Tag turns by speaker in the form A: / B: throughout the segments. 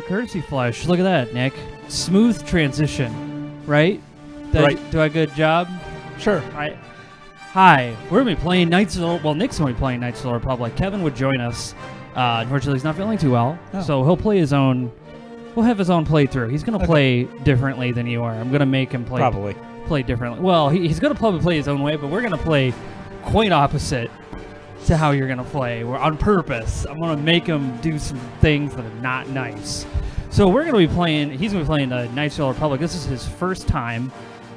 A: Courtesy flush. Look at that, Nick. Smooth transition, right?
B: Right.
A: Do a good job?
B: Sure.
A: Hi. We're going to be playing Knights of the... Well, Nick's going to be playing Knights of the Republic. Kevin would join us. Unfortunately, he's not feeling too well.
B: Oh.
A: So he'll play his own... We'll have his own playthrough. He's going to play differently than you are. I'm going to make him play differently. Well, he's going to probably play his own way, but we're going to play quite opposite to how you're going to play. We're on purpose. I'm going to make him do some things that are not nice. So we're going to be playing... He's going to be playing the Knights of the Republic. This is his first time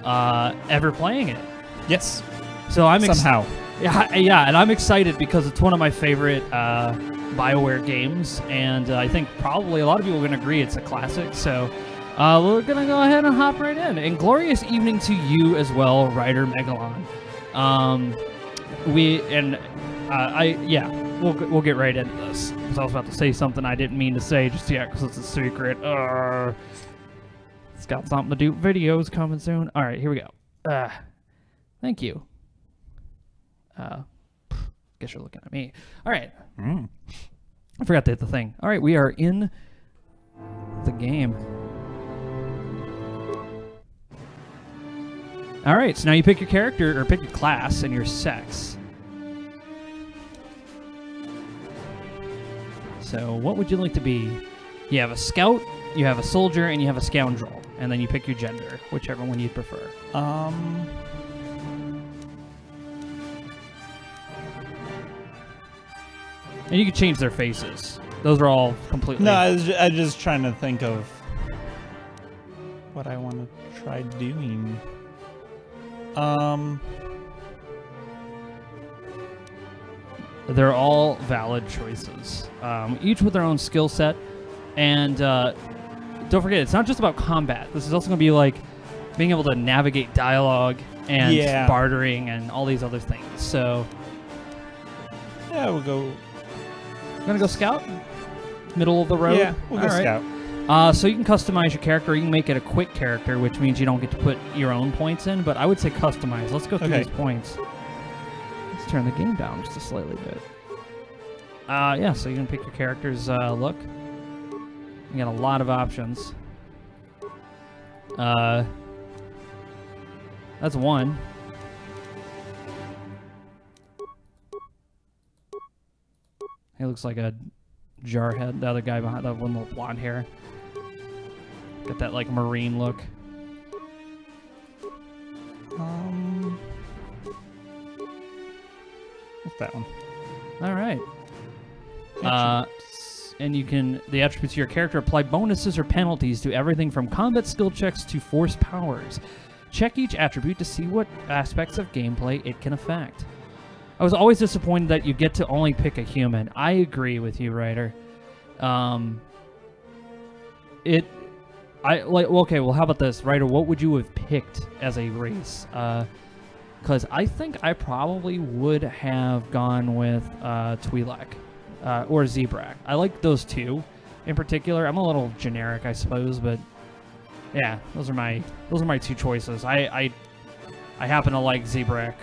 A: ever playing it.
B: Yes.
A: So I'm
B: somehow.
A: Yeah, and I'm excited because it's one of my favorite BioWare games, and I think probably a lot of people are going to agree it's a classic. So we're going to go ahead and hop right in. And glorious evening to you as well, Ryder Megalon. We'll get right into this. Because I was about to say something I didn't mean to say just yet because it's a secret. It's got something to do. Videos coming soon. All right, here we go. Thank you. Guess you're looking at me. All right. I forgot to hit the thing. All right, we are in the game. All right, so now you pick your character, or pick your class and your sex. So what would you like to be? You have a scout, you have a soldier, and you have a scoundrel. And then you pick your gender, whichever one you'd prefer. And you can change their faces. Those are all completely...
B: No, I was just trying to think of what I want to try doing.
A: They're all valid choices, each with their own skill set. And don't forget, it's not just about combat. This is also going to be like being able to navigate dialogue and bartering and all these other things. So...
B: Yeah, we'll go...
A: We're going to go scout? Middle of the road?
B: Yeah, we'll go scout.
A: So you can customize your character. You can make it a quick character, which means you don't get to put your own points in, but I would say customize. Let's go through these points. Let's turn the game down just a slightly bit. Yeah, so you can pick your character's look. You got a lot of options. That's one. He looks like a jarhead. The other guy behind that one little blonde hair. Got that like marine look.
B: What's that one?
A: All right. And you can the attributes of your character apply bonuses or penalties to everything from combat skill checks to force powers. Check each attribute to see what aspects of gameplay it can affect. I was always disappointed that you get to only pick a human. I agree with you, Ryder. Okay, well, how about this, Ryder? What would you have picked as a race? Because I think I probably would have gone with Twi'lek or Zebrak. I like those two in particular. I'm a little generic, I suppose, but yeah, those are my two choices. I happen to like Zebrak.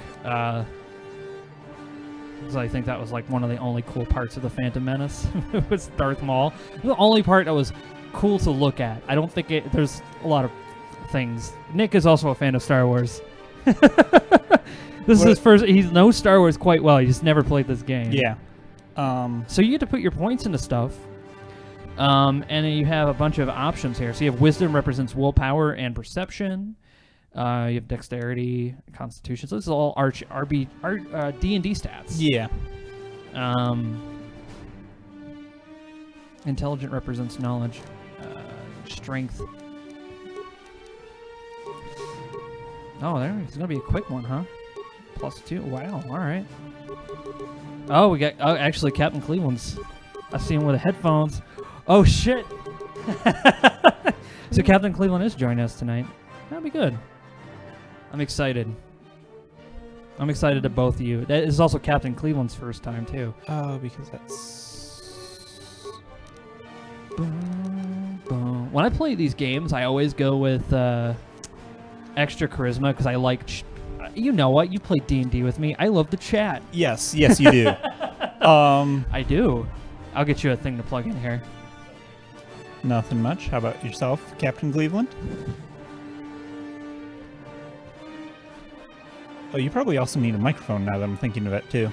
A: Because I think that was like one of the only cool parts of the Phantom Menace. It was Darth Maul. The only part that was cool to look at. I don't think there's a lot of things. Nick is also a fan of Star Wars. This is his first. He knows Star Wars quite well. He just never played this game.
B: Yeah.
A: So you get to put your points into stuff. And then you have a bunch of options here. So you have wisdom represents willpower and perception. You have dexterity, constitution. So this is all D&D stats.
B: Yeah.
A: Intelligent represents knowledge. Strength. Oh, it's going to be a quick one, huh? +2. Wow. All right. Oh, we got... Oh, actually, Captain Cleveland's... I see him with the headphones. Oh, shit. So Captain Cleveland is joining us tonight. That'll be good. I'm excited. I'm excited to both of you. That is also Captain Cleveland's first time, too.
B: Oh, because that's...
A: Boom, boom. When I play these games, I always go with extra charisma because I like... You know what? You play D&D with me. I love the chat.
B: Yes, yes, you do.
A: I do. I'll get you a thing to plug in here.
B: Nothing much. How about yourself, Captain Cleveland? Oh, you probably also need a microphone now that I'm thinking of it, too.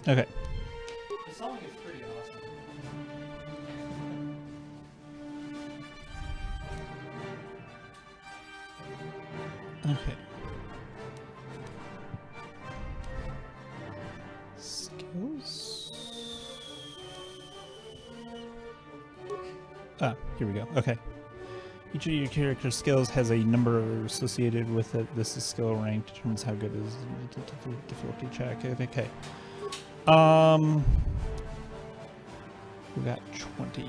B: Okay.
A: The song is pretty awesome.
B: Okay. Skills. Ah, here we go. Okay. Each of your character's skills has a number associated with it. This is skill rank, determines how good is difficulty check. Okay. We got 20.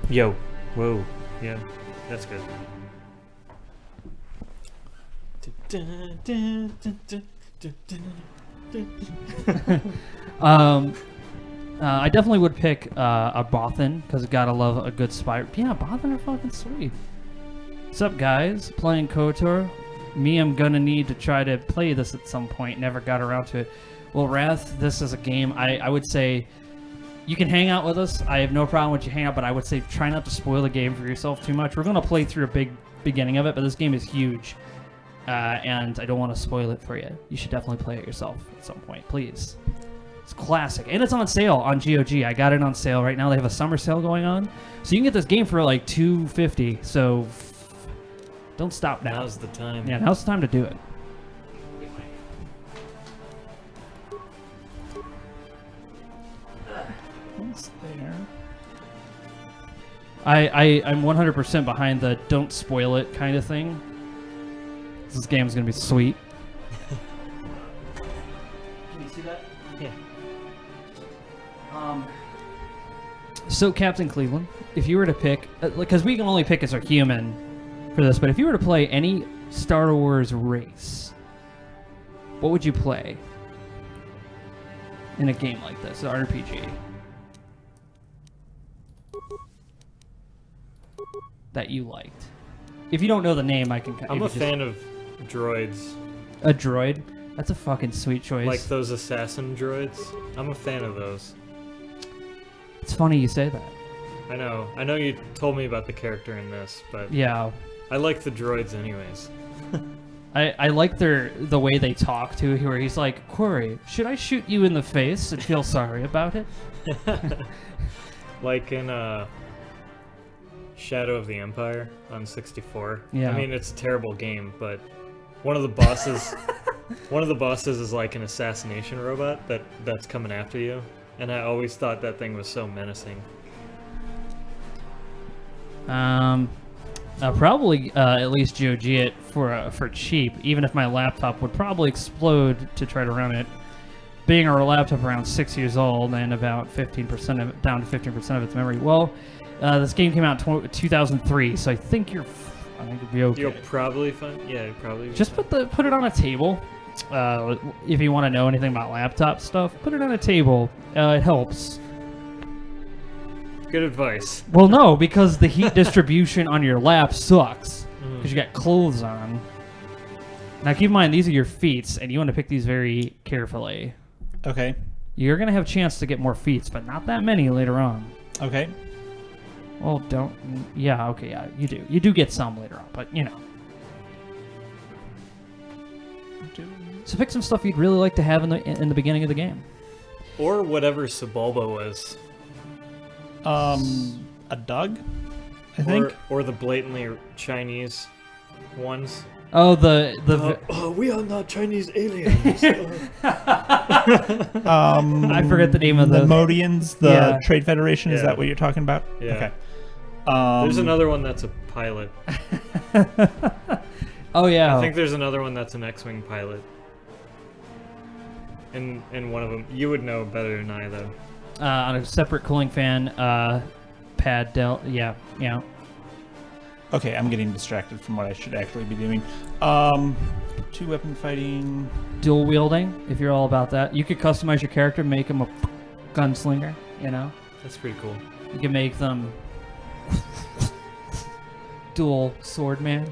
C: Yo, whoa, yeah, that's good.
A: I definitely would pick a Bothan because gotta love a good Spire. Yeah, Bothan are fucking sweet. What's up, guys? Playing KOTOR. Me, I'm gonna need to try to play this at some point. Never got around to it. Well, Wrath, this is a game I would say. You can hang out with us. I have no problem with you hang out, but I would say try not to spoil the game for yourself too much. We're going to play through a big beginning of it, but this game is huge, and I don't want to spoil it for you. You should definitely play it yourself at some point, please. It's classic, and it's on sale on GOG. I got it on sale right now. They have a summer sale going on, so you can get this game for like $250. So don't stop now.
C: Now's the time.
A: Yeah, now's the time to do it.
B: There.
A: I'm 100% behind the don't spoil it kind of thing. This game's gonna be sweet. Can you see that?
C: Yeah.
A: So Captain Cleveland, if you were to pick, because we can only pick as a human for this, but if you were to play any Star Wars race, what would you play in a game like this, an RPG? That you liked. If you don't know the name, I can.
C: I'm a fan of droids.
A: A droid? That's a fucking sweet choice.
C: Like those assassin droids. I'm a fan of those.
A: It's funny you say that.
C: I know. I know you told me about the character in this, but
A: yeah,
C: I like the droids anyways.
A: I like the way they talk to, where he's like, Corey, should I shoot you in the face and feel sorry about it?
C: Like in Shadow of the Empire on 64.
A: Yeah.
C: I mean, it's a terrible game, but one of the bosses is like an assassination robot that's coming after you, and I always thought that thing was so menacing.
A: I'll probably at least GOG it for cheap, even if my laptop would probably explode to try to run it. Being our laptop around 6 years old and about 15% of it, down to 15% of its memory. Well, this game came out in 2003, so I think you'll be okay.
C: You'll probably find, yeah, probably.
A: Just put it on a table. If you want to know anything about laptop stuff, put it on a table. It helps.
C: Good advice.
A: Well, no, because the heat distribution on your lap sucks because you got clothes on. Now, keep in mind these are your feats, and you want to pick these very carefully.
B: Okay.
A: You're gonna have a chance to get more feats, but not that many later on.
B: Okay.
A: Well, don't. Yeah. Okay. Yeah. You do. You do get some later on, but you know. So pick some stuff you'd really like to have in the beginning of the game.
C: Or whatever Sebulba was
B: A dog, I think.
C: Or the blatantly Chinese ones.
A: Oh,
C: we are not Chinese aliens.
A: I forget the name of
B: the Modians, the Trade Federation. Is
C: Yeah.
B: that what you're talking about?
C: Yeah.
B: Okay.
C: There's another one that's a pilot.
A: Oh yeah.
C: I think there's another one that's an X-wing pilot. And one of them, you would know better than I though.
A: On a separate cooling fan, pad del. Yeah.
B: Okay, I'm getting distracted from what I should actually be doing. 2-weapon fighting.
A: Dual wielding, if you're all about that. You could customize your character, make him a gunslinger, you know?
C: That's pretty cool.
A: You can make them dual swordman.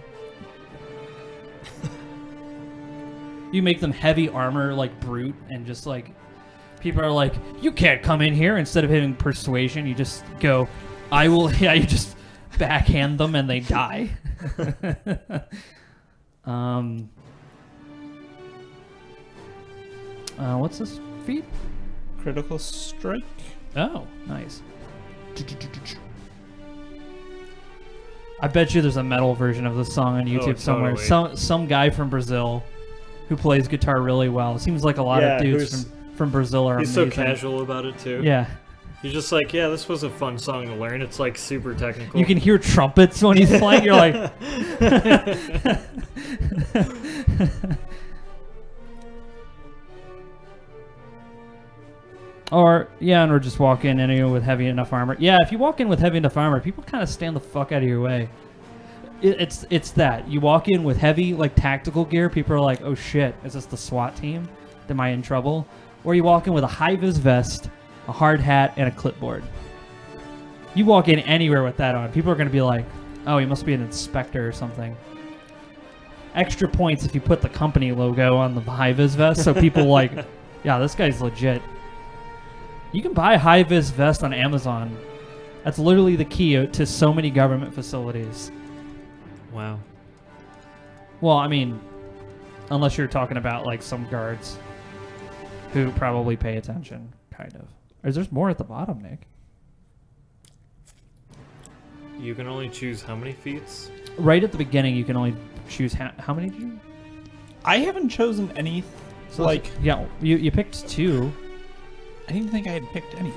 A: You make them heavy armor like brute, and just like people are like, you can't come in here. Instead of hitting persuasion, you just go, I will. Yeah, you just backhand them and they die. What's this feat?
B: Critical strike.
A: Oh, nice. I bet you there's a metal version of this song on YouTube somewhere.
C: Totally.
A: Some guy from Brazil who plays guitar really well. It seems like a lot of dudes from Brazil are
C: He's
A: amazing.
C: so casual about it too.
A: Yeah.
C: He's just like, yeah, this was a fun song to learn. It's like super technical.
A: You can hear trumpets when he's playing. You're like... Or just walk in anyway with heavy enough armor. Yeah, if you walk in with heavy enough armor, people kind of stand the fuck out of your way. It's that. You walk in with heavy, like, tactical gear, people are like, oh shit, is this the SWAT team? Am I in trouble? Or you walk in with a high-vis vest, a hard hat, and a clipboard. You walk in anywhere with that on, people are going to be like, oh, he must be an inspector or something. Extra points if you put the company logo on the high-vis vest, so people like, yeah, this guy's legit. You can buy a high-vis vest on Amazon. That's literally the key to so many government facilities.
C: Wow.
A: Well, I mean, unless you're talking about, like, some guards who probably pay attention, kind of. Or there's more at the bottom, Nick.
C: You can only choose how many feats?
A: Right at the beginning, you can only choose how many did you?
B: I haven't chosen any.
A: So
B: like,
A: yeah, you picked 2.
B: I didn't think I had picked any.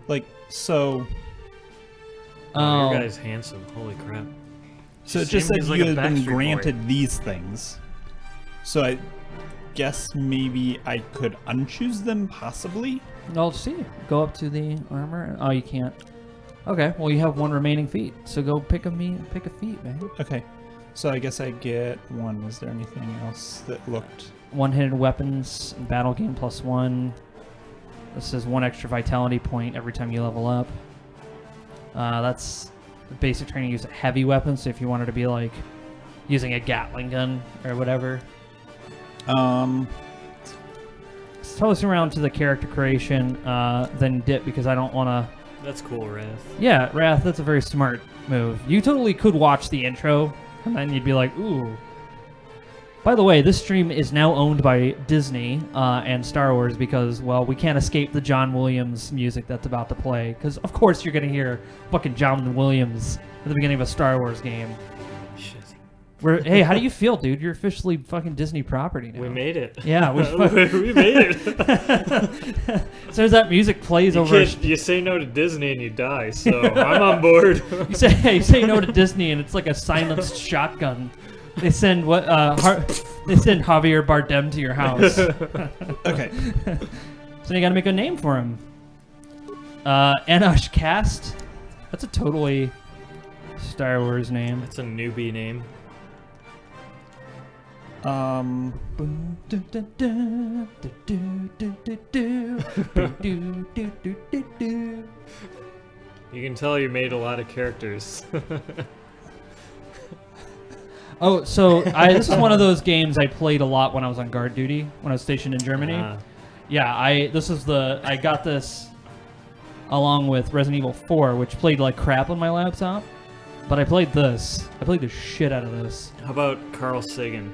B: Like, so...
C: Oh, your guy's handsome. Holy crap.
B: So it just said you had been granted these things. So I guess maybe I could unchoose them, possibly?
A: I'll see. Go up to the armor. Oh, you can't. Okay, well, you have 1 remaining feat. So go pick a feat, man.
B: Okay. So I guess I get 1. Was there anything else that looked...
A: 1-handed weapons, battle game +1. This is 1 extra vitality point every time you level up. That's basic training. Use heavy weapons. So if you wanted to be like using a Gatling gun or whatever. Let's throw this around to the character creation, then dip because I don't want to.
C: That's cool, Wrath.
A: Yeah, Wrath. That's a very smart move. You totally could watch the intro, and then you'd be like, ooh. By the way, this stream is now owned by Disney and Star Wars because, well, we can't escape the John Williams music that's about to play. Because, of course, you're going to hear fucking John Williams at the beginning of a Star Wars game.
C: Shit.
A: Hey, how do you feel, dude? You're officially fucking Disney property now.
C: We made it.
A: Yeah, we
C: made it.
A: So as that music plays over...
C: You say no to Disney and you die, so I'm on board.
A: you say no to Disney and it's like a silenced shotgun. They send they send Javier Bardem to your house.
B: Okay.
A: So you gotta make a name for him. Enosh Cast. That's a totally Star Wars name.
C: That's a newbie name. You can tell you made a lot of characters.
A: Oh, so this is one of those games I played a lot when I was on guard duty, when I was stationed in Germany. Yeah, I got this along with Resident Evil 4, which played like crap on my laptop. But I played this. I played the shit out of this.
C: How about Carl Sagan?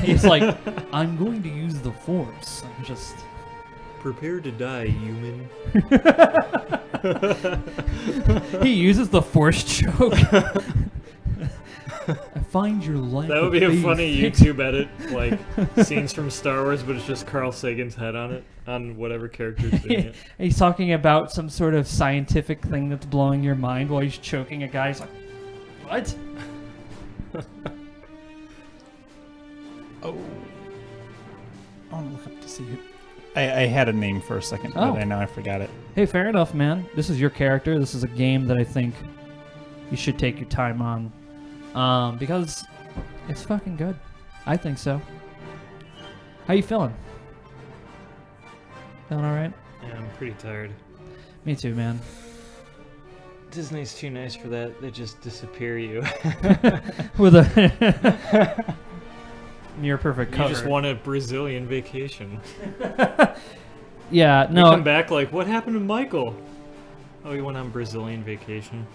A: He's like, I'm going to use the Force. I'm just...
C: Prepare to die, human.
A: He uses the Force choke. I find your life.
C: That would be a funny YouTube edit, like scenes from Star Wars, but it's just Carl Sagan's head on it, on whatever character's doing it.
A: He's talking about some sort of scientific thing that's blowing your mind while he's choking a guy. He's like, what?
B: Oh. I want to look up to see who... I had a name for a second, but now I forgot it.
A: Hey, fair enough, man. This is your character. This is a game that I think you should take your time on. Because it's fucking good. I think so. How you feeling? Feeling alright?
C: Yeah, I'm pretty tired.
A: Me too, man.
C: Disney's too nice for that. They just disappear you.
A: With a near perfect cover.
C: You just want a Brazilian vacation.
A: Yeah, no.
C: You come back like, what happened to Michael? Oh, he went on Brazilian vacation.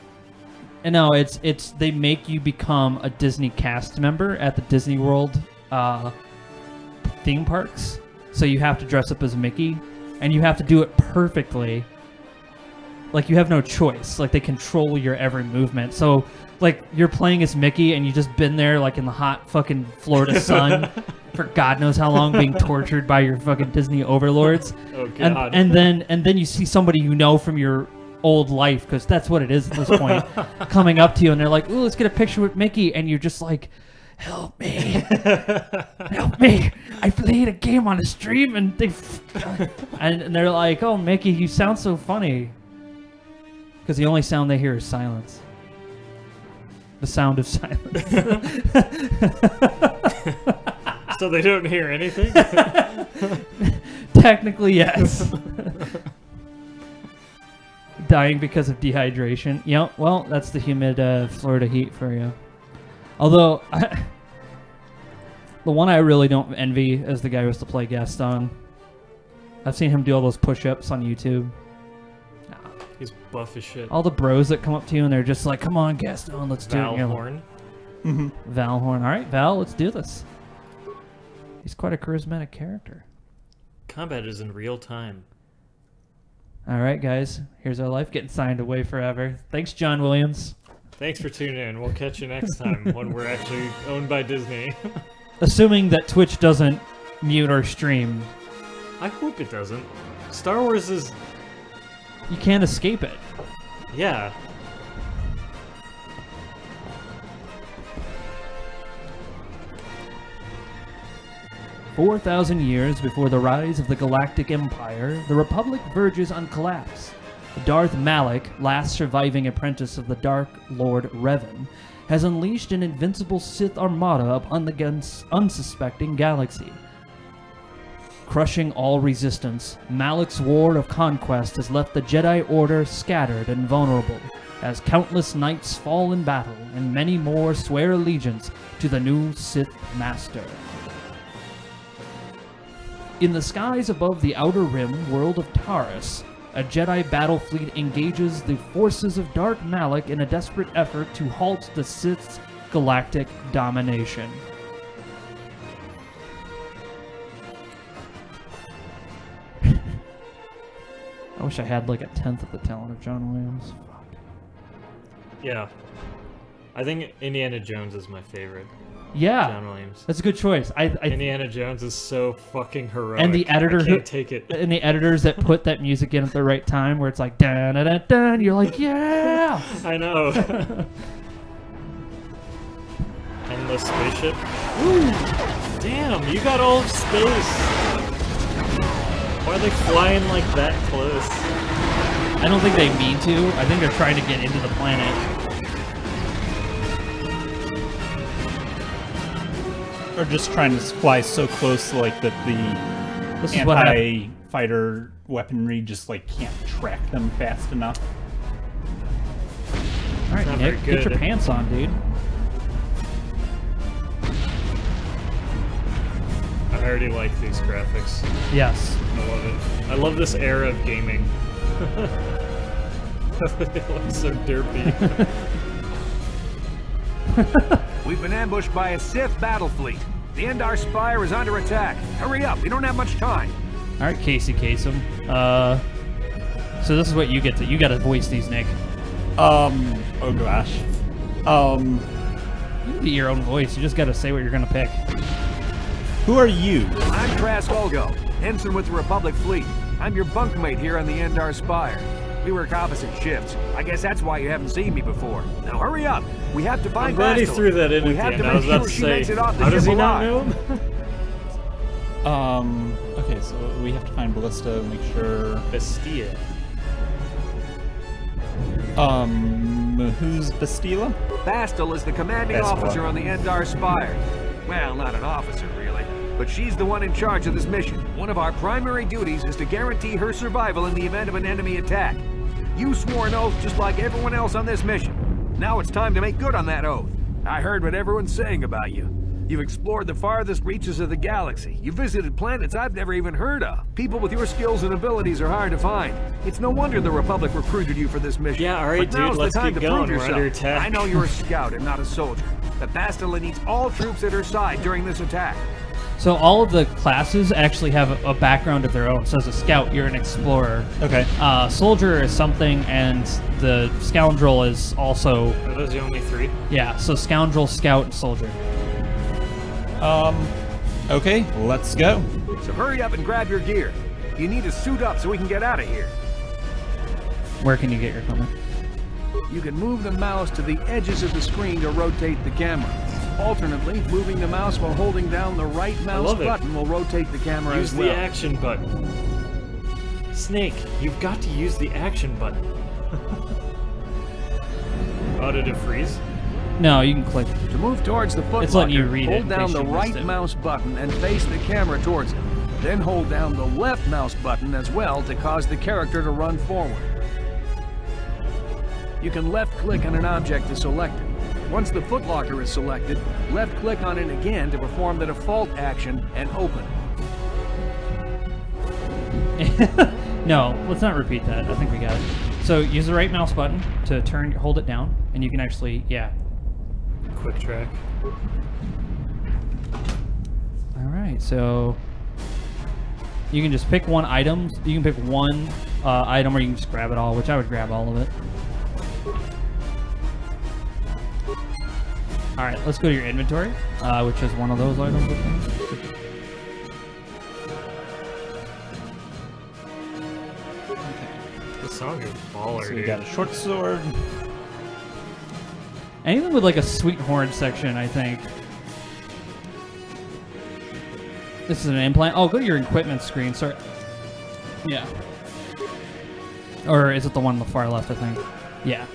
A: And no, it's they make you become a Disney cast member at the Disney World theme parks. So you have to dress up as Mickey, and you have to do it perfectly. Like, you have no choice. Like, they control your every movement. So, like, you're playing as Mickey, and you just been there, like, in the hot fucking Florida sun for God knows how long, being tortured by your fucking Disney overlords.
C: Oh God!
A: And then you see somebody you know from your old life, because that's what it is at this point, coming up to you, and they're like, "Ooh, let's get a picture with Mickey," and you're just like, "Help me, help me! I played a game on a stream, and and they're like, "Oh, Mickey, you sound so funny," because the only sound they hear is silence. The sound of silence.
C: So they don't hear anything?
A: Technically, yes. Dying because of dehydration. Yeah, well, that's the humid Florida heat for you. Although, the one I really don't envy is the guy who has to play Gaston. I've seen him do all those push-ups on YouTube.
C: He's buff as shit.
A: All the bros that come up to you and they're just like, "Come on, Gaston, let's do it."
C: Valhorn.
A: Valhorn. All right, Val, let's do this. He's quite a charismatic character.
C: Combat is in real time.
A: All right, guys. Here's our life getting signed away forever. Thanks, John Williams.
C: Thanks for tuning in. We'll catch you next time when we're actually owned by Disney.
A: Assuming that Twitch doesn't mute our stream.
C: I hope it doesn't. Star Wars is...
A: You can't escape it.
C: Yeah.
A: "4,000 years before the rise of the Galactic Empire, the Republic verges on collapse. Darth Malak, last surviving apprentice of the Dark Lord Revan, has unleashed an invincible Sith armada upon the unsuspecting galaxy. Crushing all resistance, Malak's war of conquest has left the Jedi Order scattered and vulnerable, as countless knights fall in battle and many more swear allegiance to the new Sith Master. In the skies above the Outer Rim world of Taris, a Jedi battle fleet engages the forces of Darth Malak in a desperate effort to halt the Sith's galactic domination." I wish I had like a tenth of the talent of John Williams. Fuck.
C: Yeah. I think Indiana Jones is my favorite.
A: Yeah,
C: John Williams.
A: That's a good choice.
C: Indiana Jones is so fucking heroic.
A: And the editor
C: I can't take it.
A: And the editors that put that music in at the right time, where it's like dun dun dun dun, you're like, yeah.
C: I know. And the spaceship. Ooh, damn! You got all of space. Why are they flying like that close?
A: I don't think they mean to. I think they're trying to get into the planet.
B: Or just trying to fly so close, like that the anti-fighter weaponry just like can't track them fast enough.
A: All right, Nick, get your pants on, dude.
C: I already like these graphics.
A: Yes.
C: I love it. I love this era of gaming. It looks so derpy.
D: We've been ambushed by a Sith battle fleet. The Endar Spire is under attack. Hurry up, we don't have much time.
A: All right, Casey Kasem. So this is what you get to. You got to voice these, Nick.
B: Oh gosh.
A: You can get your own voice. You just got to say what you're gonna pick.
B: Who are you?
D: I'm Trask Olgo, ensign with the Republic Fleet. I'm your bunkmate here on the Endar Spire. We work opposite shifts. I guess that's why you haven't seen me before. Now hurry up. We have to find
C: I'm glad he threw that in
D: We
C: at
D: have
C: the
D: to
C: end. I was
D: make
C: about
D: sure
C: to
D: she
C: say,
D: makes it off the
C: how does
D: ship
C: he not
D: alive.
C: know him?
B: Okay, so we have to find Ballista, make sure...
C: Bestia.
B: Who's Bastila?
D: Bastil is the commanding officer on the Endar Spire. Well, not an officer, really. But she's the one in charge of this mission. One of our primary duties is to guarantee her survival in the event of an enemy attack. You swore an oath just like everyone else on this mission. Now it's time to make good on that oath. I heard what everyone's saying about you. You've explored the farthest reaches of the galaxy. You visited planets I've never even heard of. People with your skills and abilities are hard to find. It's no wonder the Republic recruited you for this mission.
C: Yeah, alright,
D: But now's
C: dude, let's
D: the time
C: keep
D: to
C: going.
D: prove
C: We're under
D: yourself.
C: attack.
D: I know you're a scout and not a soldier. But Bastila needs all troops at her side during this attack.
A: So all of the classes actually have a background of their own. So as a scout, you're an explorer.
B: Okay.
A: Soldier is something, and the scoundrel is also...
C: Are those the only three?
A: Yeah, so scoundrel, scout, and soldier.
B: Okay, let's go.
D: So hurry up and grab your gear. You need to suit up so we can get out of here.
A: Where can you get your equipment?
D: You can move the mouse to the edges of the screen to rotate the camera. Alternately, moving the mouse while holding down the right mouse button will rotate the camera as well.
C: Use the action button. Snake, you've got to use the action button. Oh, did it freeze?
A: No, you can click.
D: To move towards the footlocker,
A: It's letting you read it
D: hold
A: in
D: down
A: case
D: the
A: you missed
D: right
A: it.
D: mouse button and face the camera towards it. Then hold down the left mouse button as well to cause the character to run forward. You can left-click on an object to select it. Once the footlocker is selected, left-click on it again to perform the default action and open.
A: No, let's not repeat that. I think we got it. So use the right mouse button to hold it down, and you can actually, yeah.
C: Quick track.
A: All right, so you can just pick one item. You can pick one item, or you can just grab it all, which I would grab all of it. All right, let's go to your inventory, which is one of those items. I think.
C: The song is baller,
B: So we
C: dude.
B: got a short sword.
A: Anything with like a sweet horn section, I think. This is an implant. Oh, go to your equipment screen. Sorry. Yeah. Or is it the one on the far left, I think? Yeah.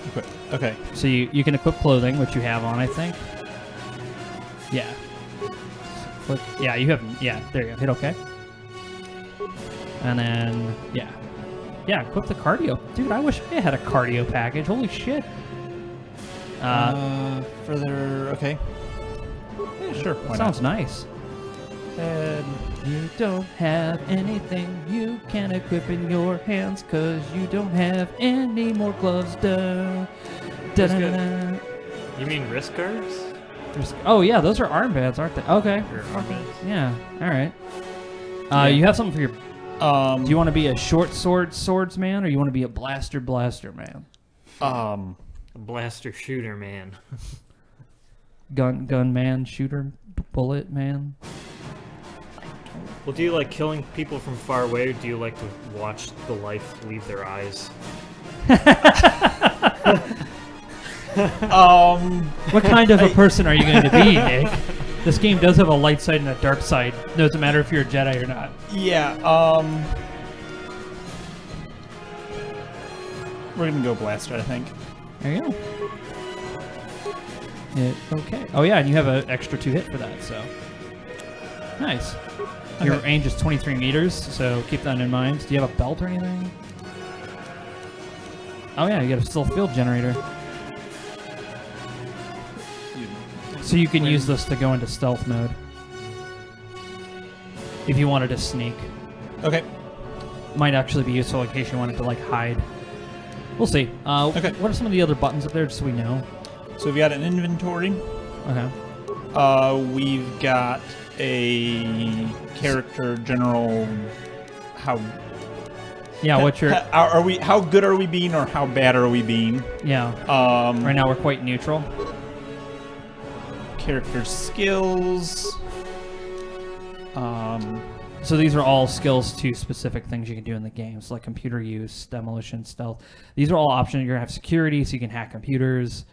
B: Okay.
A: So you can equip clothing, which you have on, I think. Yeah. Click. Yeah, you have. Yeah, there you go. Hit OK. And then, yeah. Yeah, equip the cardio. Dude, I wish I had a cardio package. Holy shit.
B: Further. Okay. Yeah, sure. Why
A: Sounds
B: not?
A: nice. And you don't have anything you can equip in your hands because you don't have any more gloves. Da, da, da, da.
C: You mean wrist guards?
A: Oh, yeah, those are armbands, aren't they? Okay.
C: Or armbands?
A: Yeah, all right. You have something for your... do you want to be a short swordsman, or you want to be a blaster man?
C: A blaster shooter man.
A: Gun man, shooter, bullet man.
C: Well, do you like killing people from far away, or do you like to watch the life leave their eyes?
A: What kind of a person are you going to be, Nick? This game does have a light side and a dark side. Doesn't matter if you're a Jedi or not.
B: Yeah. We're gonna go blaster, I think.
A: There you go. Okay. Oh yeah, and you have an extra 2 hit for that, so nice. Your
B: Okay.
A: range is 23 meters, so keep that in mind. Do you have a belt or anything? Oh yeah, you got a still field generator. So you can use this to go into stealth mode if you wanted to sneak.
B: Okay.
A: Might actually be useful in case you wanted to like hide. We'll see.
B: Okay.
A: What are some of the other buttons up there, just so we know?
B: So we've got an inventory.
A: Okay.
B: We've got a character general? How?
A: Yeah, what's your?
B: Are we? How good are we being, or how bad are we being?
A: Yeah. Right now we're quite neutral.
B: Character skills.
A: So these are all skills to specific things you can do in the games, like computer use, demolition, stealth. These are all options. You're gonna have security, so you can hack computers,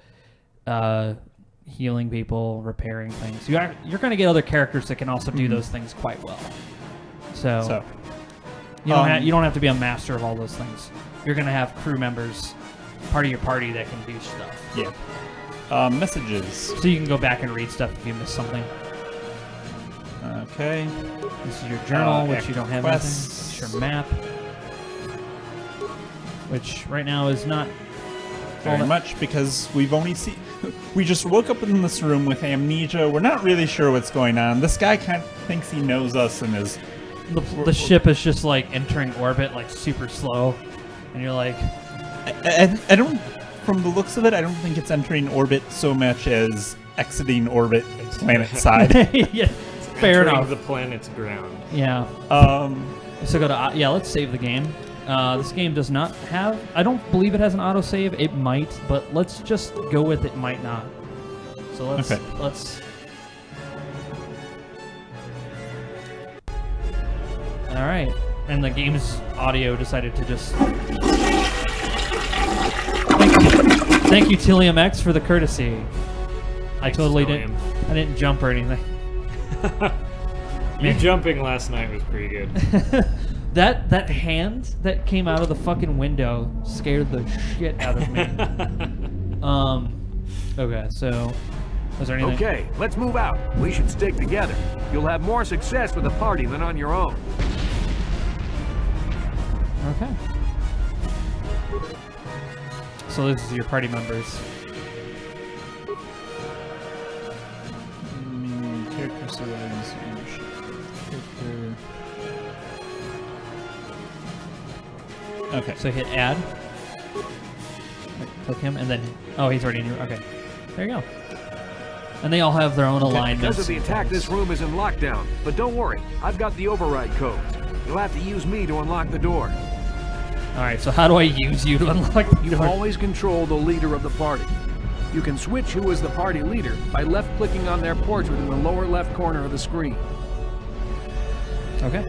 A: healing people, repairing things. You're gonna get other characters that can also do those things quite well. So you don't have to be a master of all those things. You're gonna have crew members, part of your party that can do stuff.
B: Yeah. Messages.
A: So you can go back and read stuff if you miss something.
B: Okay.
A: This is your journal, which you don't have anything.
B: quests.
A: This is your map, which right now is not
B: Very much, because we've only seen... We just woke up in this room with amnesia. We're not really sure what's going on. This guy kind of thinks he knows us and is...
A: The ship is just like entering orbit, like super slow, and you're like...
B: I don't... From the looks of it, I don't think it's entering orbit so much as exiting orbit planet side.
A: Yeah, fair enough.
C: The planet's ground.
A: Yeah. So go to... Yeah, let's save the game. This game does not have... I don't believe it has an autosave. It might, but let's just go with it might not. So let's... Alright. And the game's audio decided to just... Thank you, Tillium X, for the courtesy. I totally didn't... I didn't jump or anything.
C: You jumping last night was pretty good.
A: That hand that came out of the fucking window scared the shit out of me. Okay, so was there anything?
D: Okay, let's move out. We should stick together. You'll have more success with a party than on your own.
A: Okay. So this is your party members.
B: Character civilians. Character... Okay.
A: So hit add. Click him, and then... Oh, he's already in your... Okay. There you go. And they all have their own alignments.
D: Because of the attack, this room is in lockdown. But don't worry, I've got the override codes. You'll have to use me to unlock the door.
A: Alright, so how do I use you to unlock the door?
D: Always control the leader of the party. You can switch who is the party leader by left-clicking on their portrait in the lower left corner of the screen.
A: Okay.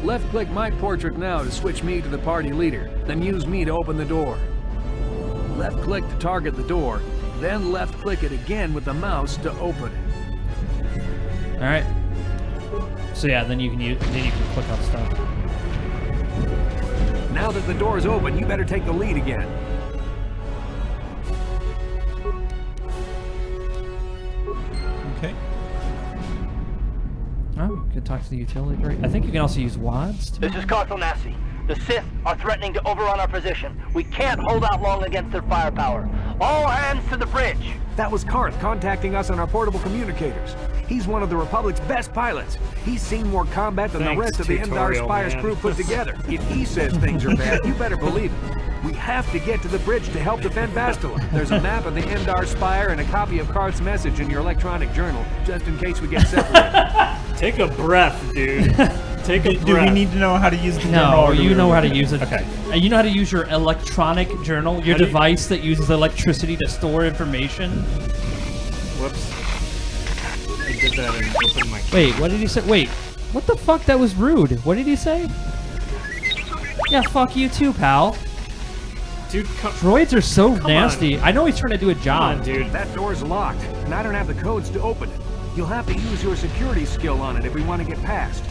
D: Left-click my portrait now to switch me to the party leader, then use me to open the door. Left-click to target the door, then left-click it again with the mouse to open it.
A: Alright. So yeah, then you can click on stuff.
D: Now that the door is open, you better take the lead again.
B: Okay.
A: Oh, you can talk to the utility. Right. I think you can also use WADs.
E: This is Carthel Nassi. The Sith are threatening to overrun our position. We can't hold out long against their firepower. All hands to the bridge.
D: That was Karth contacting us on our portable communicators. He's one of the Republic's best pilots. He's seen more combat than the rest of the Endar Spire's crew put together. If he says things are bad, you better believe it. We have to get to the bridge to help defend Bastila. There's a map of the Endar Spire and a copy of Karth's message in your electronic journal, just in case we get separated.
C: Take a breath, dude. Take a breath.
B: Do we need to know how to use the journal?
A: No, you know how to use it.
B: Okay.
A: You know how to use your electronic journal, your device that uses electricity to store information.
C: Whoops. I did that and opened my...
A: Wait, what did he say? Wait, what the fuck? That was rude. What did he say? Yeah, fuck you too, pal.
C: Dude,
A: droids are so nasty. I know he's trying to do a job.
C: Come on, dude.
D: That door's locked, and I don't have the codes to open it. You'll have to use your security skill on it if we want to get past.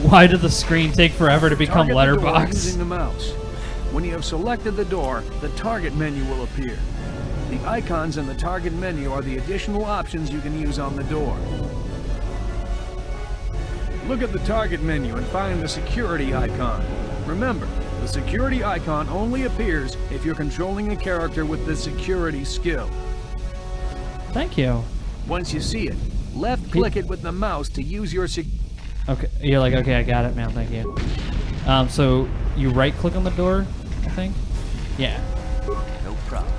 A: Why did the screen take forever to become letterbox?
D: Using the mouse. When you have selected the door, the target menu will appear. The icons in the target menu are the additional options you can use on the door. Look at the target menu and find the security icon. Remember, the security icon only appears if you're controlling a character with the security skill.
A: Thank you.
D: Once you see it, left-click it with the mouse to use your
A: Okay, you're like, okay, I got it, man, thank you. So you right-click on the door, I think? Yeah.
E: No problem.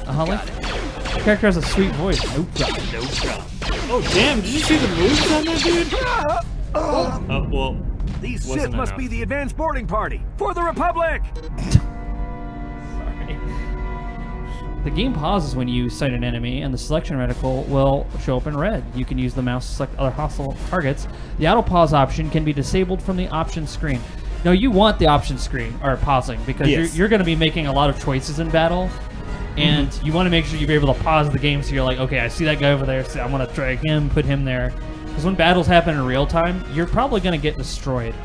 A: Like, the character has a sweet voice. No problem.
E: No problem.
C: Oh damn! Did you see the moves on that dude? Oh well.
D: These Sith must be the advanced boarding party for the Republic.
A: Sorry. The game pauses when you sight an enemy, and the selection reticle will show up in red. You can use the mouse to select other hostile targets. The auto pause option can be disabled from the options screen. No, you want the options screen or pausing because you're going to be making a lot of choices in battle, and you want to make sure you're able to pause the game so you're like, okay, I see that guy over there, so I'm going to drag him, put him there. Because when battles happen in real time, you're probably going to get destroyed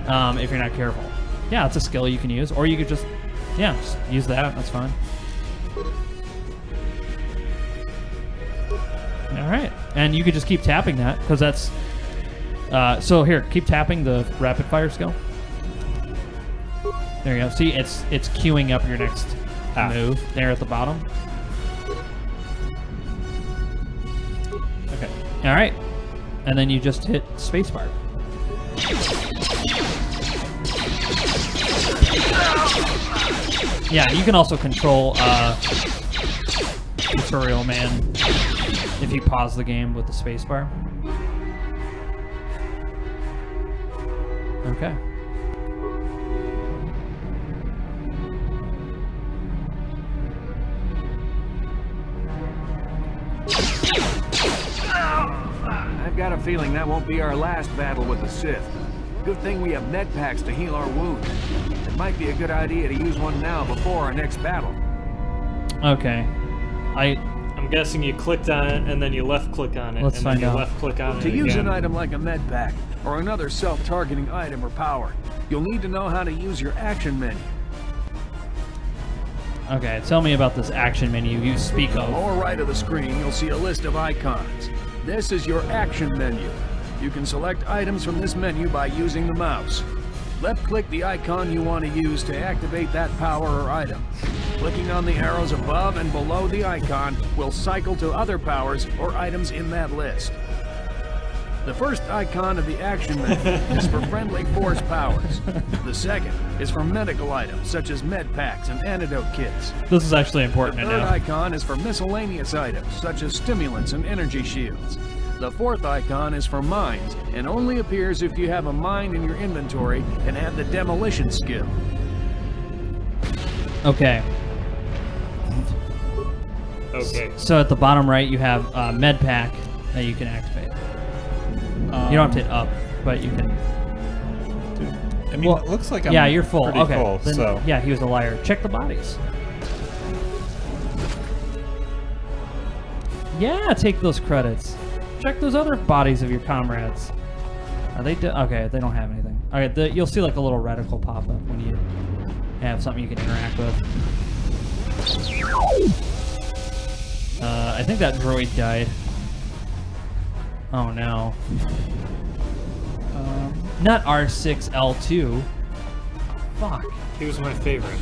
A: if you're not careful. Yeah, it's a skill you can use, or you could just use that. That's fine. All right, and you could just keep tapping that because that's. So here, keep tapping the rapid fire skill. There you go. See, it's queuing up your next move there at the bottom.
B: Okay.
A: All right, and then you just hit spacebar. Yeah, you can also control Tutorial Man if you pause the game with the spacebar. Okay.
D: I've got a feeling that won't be our last battle with the Sith. Good thing we have med packs to heal our wounds. It might be a good idea to use one now before our next battle.
A: Okay.
C: I'm guessing you clicked on it and then you left click on it.
A: Let's find out.
C: Left click on it.
D: To use
C: again.
D: an item like a med pack or another self-targeting item or power, you'll need to know how to use your action menu.
A: Okay, tell me about this action menu you speak of.
D: Lower right of the screen, you'll see a list of icons. This is your action menu. You can select items from this menu by using the mouse. Left-click the icon you want to use to activate that power or item. Clicking on the arrows above and below the icon will cycle to other powers or items in that list. The first icon of the action menu is for friendly force powers. The second is for medical items such as med packs and antidote kits.
A: This is actually important
D: The
A: to
D: third
A: know.
D: icon is for miscellaneous items such as stimulants and energy shields. The fourth icon is for mines and only appears if you have a mine in your inventory and have the demolition skill.
A: Okay.
C: Okay.
A: So at the bottom right, you have a med pack that you can activate. You don't have to hit up, but you can.
B: I mean, it looks like I'm
A: you're full.
B: pretty
A: Okay.
B: full,
A: Then,
B: so.
A: yeah, he was a liar. Check the bodies. Yeah, take those credits. Check those other bodies of your comrades. Are they okay? They don't have anything. All right, you'll see like a little reticle pop up when you have something you can interact with. I think that droid died. Oh no. Not R6L2. Fuck.
C: He was my favorite.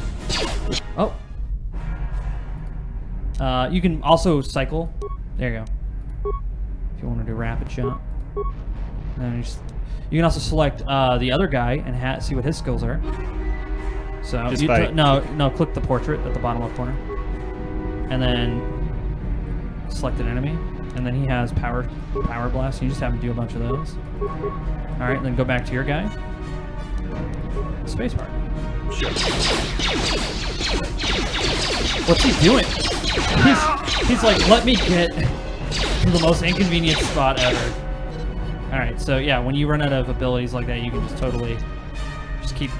A: Oh. You can also cycle. There you go. If you want to do rapid shot. And you can also select the other guy and see what his skills are. So no, click the portrait at the bottom left corner, and then select an enemy, and then he has power blast. You just have him do a bunch of those. All right, then go back to your guy. Spacebar. What's he doing? He's like, let me get to the most inconvenient spot ever. All right, so yeah, when you run out of abilities like that, you can just totally just keep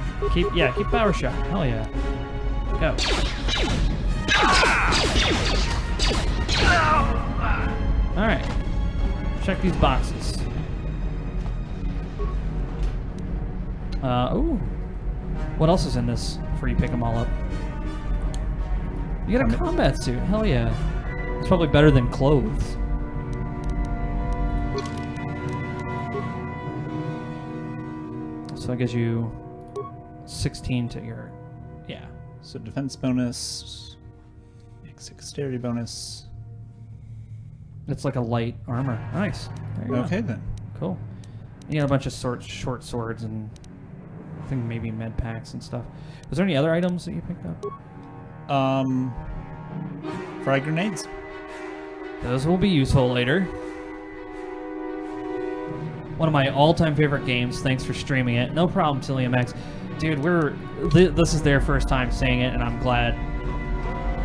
A: power shot. Hell yeah. Go. All right. Check these boxes. Ooh. What else is in this before you pick them all up? You got a combat suit. Hell yeah. It's probably better than clothes. So that gives you 16 to your, yeah.
B: So defense bonus, dexterity bonus.
A: It's like a light armor. Nice. There you go.
B: Okay then.
A: Cool. You got a bunch of short swords and I think maybe med packs and stuff. Was there any other items that you picked up?
B: Frag grenades.
A: Those will be useful later. One of my all-time favorite games. Thanks for streaming it. No problem, TilliumX. Dude, this is their first time saying it, and I'm glad.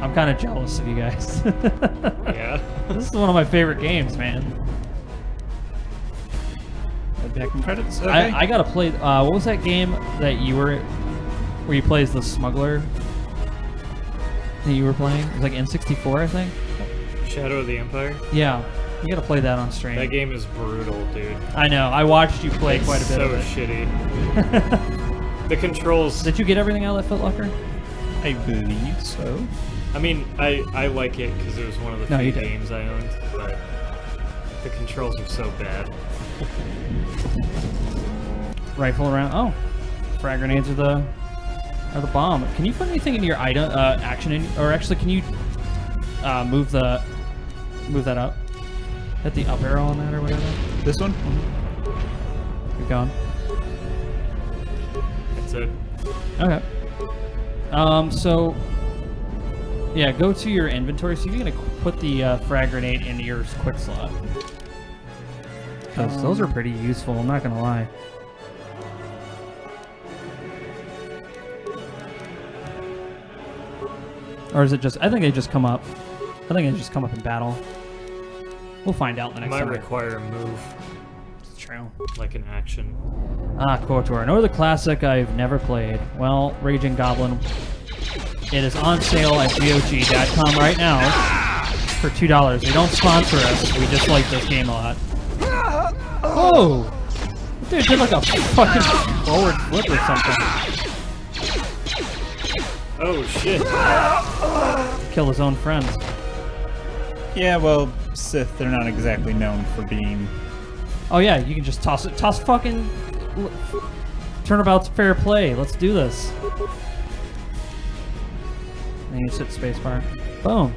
A: I'm kind of jealous of you guys.
C: Yeah.
A: This is one of my favorite games, man.
B: Back in credits. Okay.
A: I gotta play. What was that game that you were, where you play as the smuggler? That you were playing? It was like N64, I think.
C: Shadow of the Empire?
A: Yeah. You gotta play that on stream.
C: That game is brutal, dude.
A: I know. I watched you play quite a bit of it.
C: So shitty. The controls...
A: Did you get everything out of that Foot Locker?
B: I believe so.
C: I mean, I like it because it was one of the few games I owned, but the controls are so bad.
A: Rifle around. Oh, frag grenades are the bomb. Can you put anything in your item action in, or actually, can you move that up? Hit the up arrow on that or whatever.
B: This one?
A: Mm-hmm. Keep going.
C: That's it.
A: Okay. So yeah, go to your inventory. See if you're gonna put the frag grenade into your quick slot. Because those are pretty useful. I'm not gonna lie. Or is it just... I think they just come up. I think they just come up in battle. We'll find out the next time.
C: Might require a move.
A: It's true.
C: Like an action.
A: Ah, KOTOR. Another classic I've never played. Well, Raging Goblin. It is on sale at GOG.com right now for $2. They don't sponsor us. We just like this game a lot. Oh! Dude did like a fucking forward flip or something.
C: Oh shit.
A: Kill his own friends.
B: Yeah, well, Sith, they're not exactly known for being...
A: Oh yeah, you can just toss it. Toss fucking... Turnabout's fair play. Let's do this. And you just hit spacebar. Boom.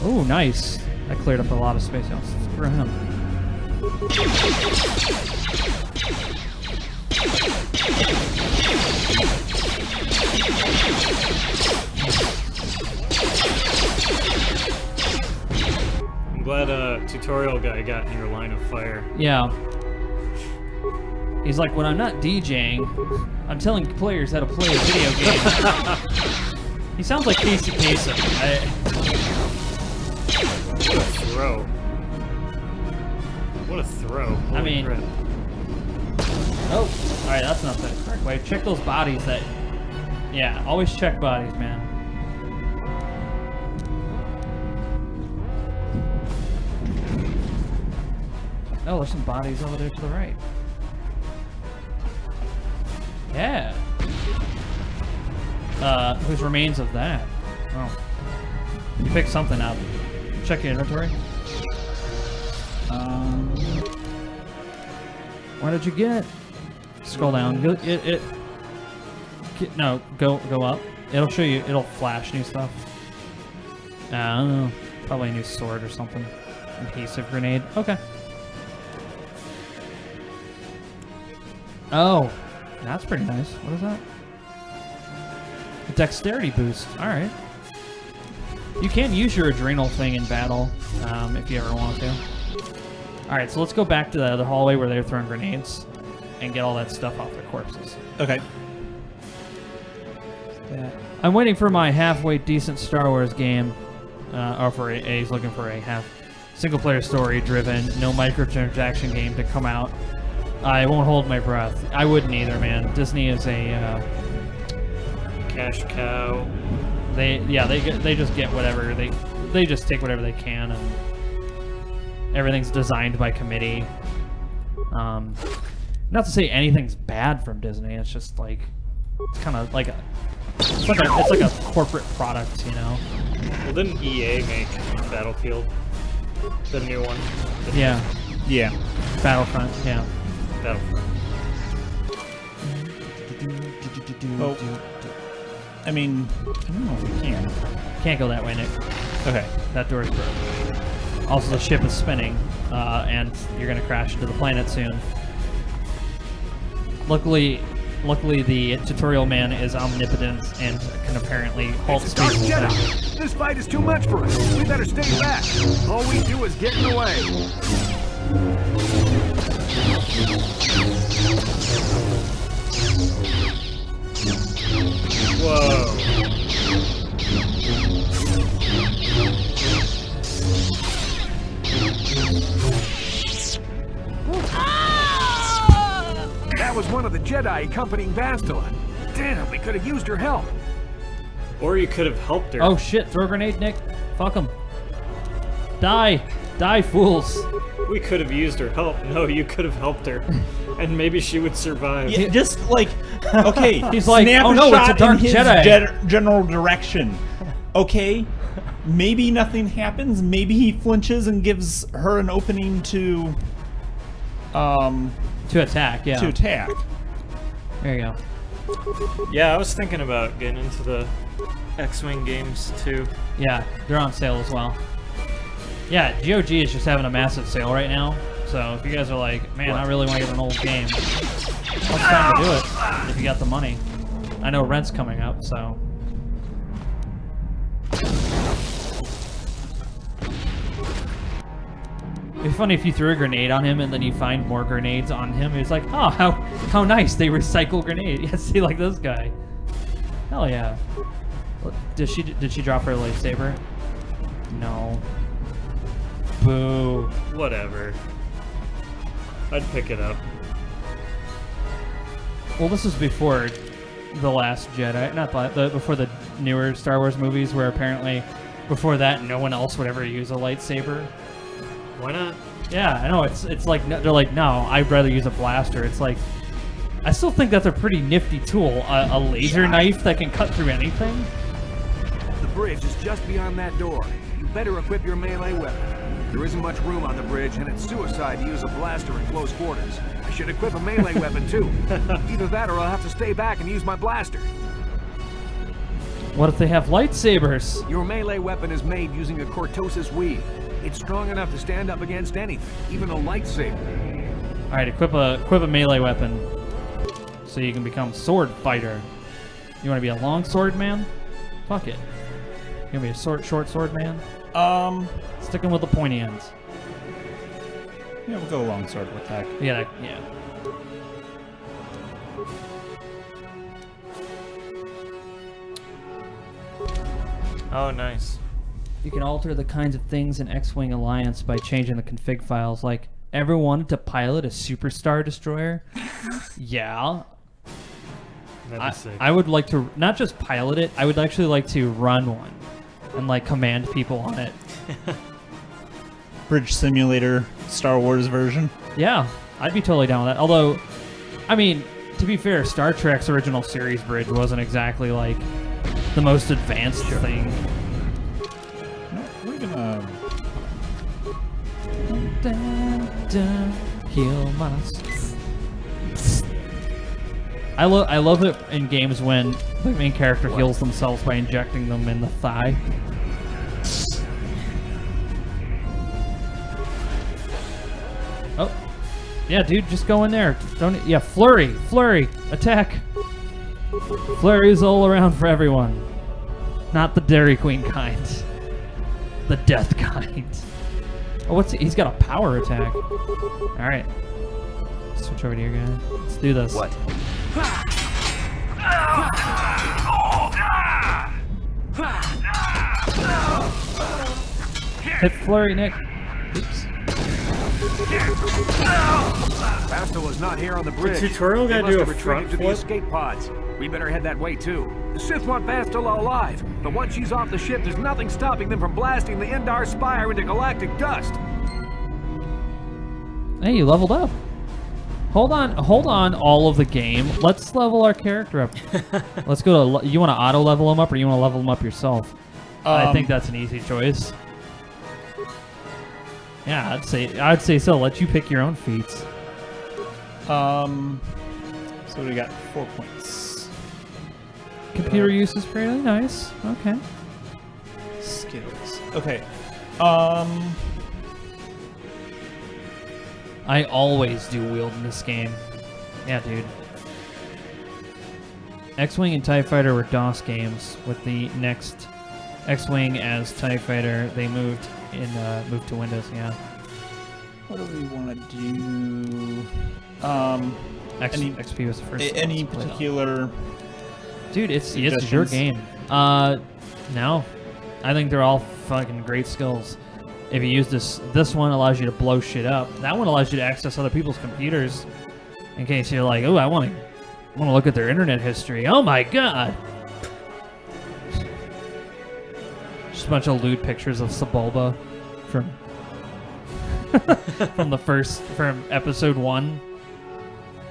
A: Oh, nice. That cleared up a lot of space. Screw him.
C: I'm glad tutorial guy got in your line of fire.
A: Yeah. He's like, when I'm not DJing, I'm telling players how to play a video game. He sounds like Casey Kasem.
C: What a throw. What a throw. Holy
A: I mean...
C: crap.
A: Oh, alright, that's not the correct way. Check those bodies that... Yeah, always check bodies, man. Oh, there's some bodies over there to the right. Yeah. Whose remains of that? Oh. You picked something up. Check your inventory. What did you get? Scroll down. Go up. It'll show you. It'll flash new stuff. I don't know. Probably a new sword or something. Adhesive grenade. Okay. Oh, that's pretty nice. What is that? A dexterity boost. All right. You can use your adrenal thing in battle if you ever want to. All right, so let's go back to the other hallway where they're throwing grenades and get all that stuff off their corpses.
B: Okay.
A: I'm waiting for my halfway decent Star Wars game, or for he's looking for a half single-player story-driven, no microtransaction game to come out. I won't hold my breath. I wouldn't either, man. Disney is a
C: cash cow.
A: They just get whatever they just take whatever they can, and everything's designed by committee. Not to say anything's bad from Disney. It's just like kind of like it's like a corporate product, you know.
C: Well, didn't EA make Battlefield, the new one?
A: Yeah.
B: Yeah.
A: Battlefront. Yeah.
C: Battlefront.
B: Oh. I mean, I don't know if we can.
A: Can't go that way, Nick.
B: Okay.
A: That door's broken. Also, the ship is spinning, and you're gonna crash into the planet soon. Luckily, Luckily, the tutorial man is omnipotent and can apparently halt
D: It's a dark
A: space attack.
D: Jedi. This fight is too much for us. We better stay back. All we do is get in the way.
C: Whoa.
D: That was one of the Jedi accompanying Bastila. Damn, we could have used her help.
C: Or you could have helped her.
A: Oh shit, throw a grenade, Nick. Fuck him. Die. Die, fools.
C: We could have used her help. No, you could have helped her. And maybe she would survive.
B: Yeah, just like, okay,
A: He's like,
B: snap
A: oh
B: a
A: no, it's a
B: shot
A: dark
B: in his
A: Jedi.
B: General direction. Okay, maybe nothing happens. Maybe he flinches and gives her an opening to
A: attack, yeah.
B: to attack.
A: There you go.
C: Yeah, I was thinking about getting into the X-Wing games too.
A: Yeah, they're on sale as well. Yeah, GOG is just having a massive sale right now. So if you guys are like, man, I really want to get an old game, it's time to do it if you got the money. I know rent's coming up, so. It'd be funny if you threw a grenade on him and then you find more grenades on him. It's like, oh, how nice, they recycle grenade. Yeah, see, like this guy. Hell yeah. Did she drop her lightsaber? No. Boo.
C: Whatever. I'd pick it up.
A: Well, this was before The Last Jedi, not before the newer Star Wars movies, where apparently before that no one else would ever use a lightsaber.
C: Why not?
A: Yeah, I know. It's like they're like, no, I'd rather use a blaster. It's like, I still think that's a pretty nifty tool, a laser knife that can cut through anything.
D: The bridge is just beyond that door. You better equip your melee weapon. There isn't much room on the bridge, and it's suicide to use a blaster in close quarters. I should equip a melee weapon too. Either that or I'll have to stay back and use my blaster.
A: What if they have lightsabers?
D: Your melee weapon is made using a cortosis weave. It's strong enough to stand up against anything, even a lightsaber.
A: All right, equip a melee weapon, so you can become sword fighter. You want to be a long sword man? Fuck it. You gonna be a short sword man? Sticking with the pointy ends.
B: Yeah, we'll go longsword attack.
A: Yeah, yeah.
C: Oh, nice.
A: You can alter the kinds of things in X-Wing Alliance by changing the config files. Like, ever wanted to pilot a superstar destroyer? Yeah. I would like to not just pilot it, I would actually like to run one and like command people on it.
B: Bridge simulator, Star Wars version.
A: Yeah, I'd be totally down with that. Although, I mean, to be fair, Star Trek's original series bridge wasn't exactly like the most advanced thing.
B: We're gonna
A: heal myself. I love it in games when the main character heals themselves by injecting them in the thigh. Oh, yeah, dude, just go in there. Don't. Yeah, flurry, attack. Flurries all around for everyone. Not the Dairy Queen kind. The death kind. Oh, he's got a power attack. All right. Switch over to your guy. Let's do this.
E: What?
A: Hit flurry, Nick. Oops.
D: Bastila's not here on the bridge.
C: The tutorial
D: They
C: gotta
D: must
C: do
D: have
C: a
D: retreated
C: front
D: to the
C: flip?
D: escape pods. We better head that way too. The Sith want Bastila alive, but once she's off the ship, there's nothing stopping them from blasting the Endar Spire into galactic dust.
A: Hey, you leveled up. Hold on all of the game. Let's level our character up. Let's go to, you want to auto level him up or you want to level him up yourself? I think that's an easy choice. Yeah, I'd say so. Let you pick your own feats.
B: So we got 4 points.
A: Computer use is pretty nice. Okay.
B: Skills. Okay.
A: I always do wield in this game. Yeah, dude. X-Wing and TIE Fighter were DOS games. With the next X-Wing as TIE Fighter, they moved to Windows. Yeah.
B: What do we want to do?
A: XP was the first.
B: Any particular?
A: Dude, it's your game. No, I think they're all fucking great skills. If you use this one allows you to blow shit up. That one allows you to access other people's computers. In case you're like, oh, I want to look at their internet history. Oh my god! Just a bunch of lewd pictures of Sebulba from from episode 1,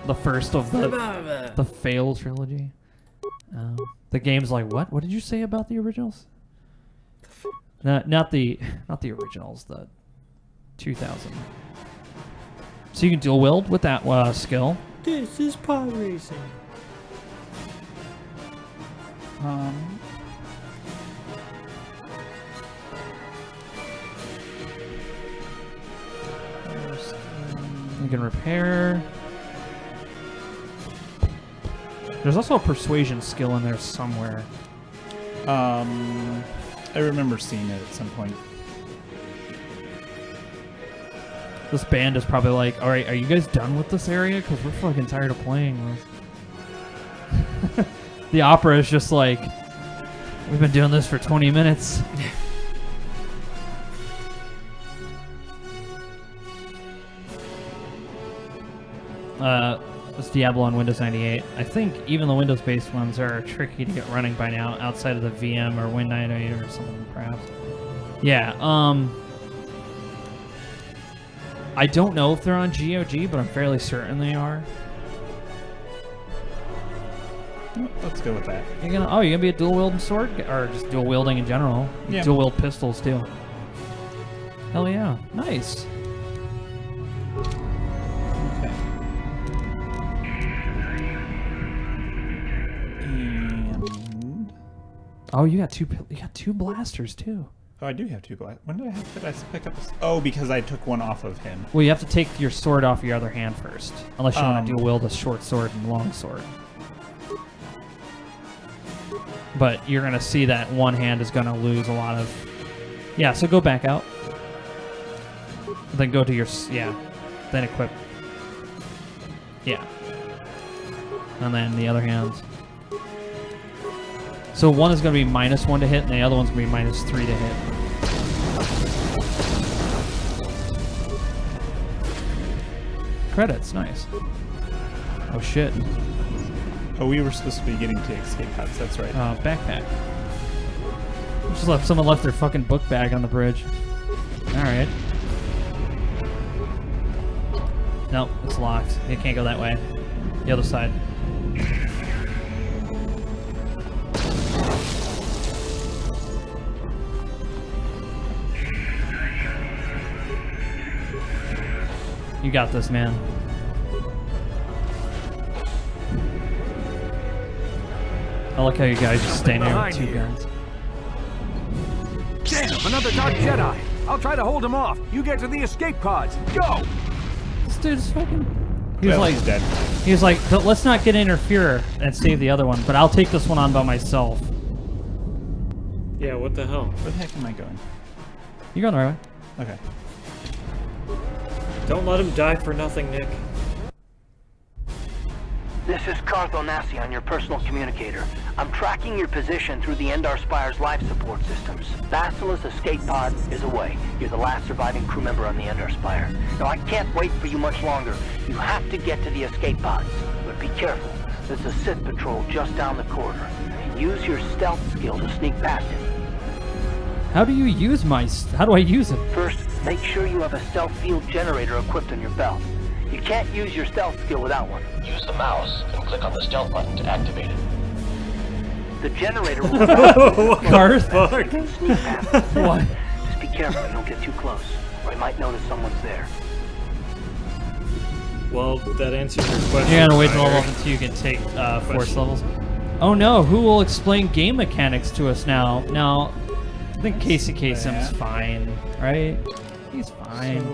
A: the first of the Fail trilogy. The game's like, what? What did you say about the originals? Not the originals. The 2000. So you can dual wield with that skill.
C: This is pod racing.
A: You can repair. There's also a persuasion skill in there somewhere.
B: I remember seeing it at some point.
A: This band is probably like, all right, are you guys done with this area? Because we're fucking tired of playing this. The opera is just like, we've been doing this for 20 minutes. This Diablo on Windows 98. I think even the Windows-based ones are tricky to get running by now, outside of the VM or Win98 or something, perhaps. Yeah, I don't know if they're on GOG, but I'm fairly certain they are.
B: Let's go with that.
A: You're gonna be a dual wielding sword, or just dual wielding in general?
B: Yeah.
A: Dual wield pistols too. Hell yeah, nice.
B: Okay. And
A: You got two blasters too.
B: oh, I do have 2 blasters. When did I pick up? Oh, because I took one off of him.
A: Well, you have to take your sword off your other hand first, unless you want to dual wield a short sword and long sword. But you're gonna see that one hand is gonna lose a lot of. Yeah, so go back out. Then go to your Then equip. Yeah. And then the other hand. So one is gonna be -1 to hit, and the other one's gonna be -3 to hit. Credits, nice. Oh shit.
B: Oh, we were supposed to be getting to escape pods. That's right.
A: Backpack. Someone left their fucking book bag on the bridge. Alright. Nope, it's locked. It can't go that way. The other side. You got this, man. I like how you guys just stay there with 2 guns.
D: Damn, another Dark Jedi! I'll try to hold him off. You get to the escape pods. Go!
A: This dude's fucking...
B: He's dead.
A: He was like, let's not get interfere and save the other one, but I'll take this one on by myself.
C: Yeah, what the hell?
B: Where the heck am I going?
A: You're going the right way.
B: Okay.
C: Don't let him die for nothing, Nick.
E: This is Cartho Nassi on your personal communicator. I'm tracking your position through the Endar Spire's life support systems. Basila's escape pod is away. You're the last surviving crew member on the Endar Spire. Now, I can't wait for you much longer. You have to get to the escape pods. But be careful. There's a Sith patrol just down the corridor. Use your stealth skill to sneak past him.
A: How do you use how do I use it?
E: First, make sure you have a stealth field generator equipped on your belt. You can't use your stealth skill without one.
F: Use the mouse and click on the stealth button to activate it.
E: The generator will...
A: Garth?
E: You can sneak past the Sith.
A: What?
E: Just be careful, you don't get too close, or I might notice someone's there.
C: Well, that answers your question.
A: You're gonna wait to level up until you can take force levels. Oh no, who will explain game mechanics to us now? Now, I think Casey Kasem's fine, right? He's fine.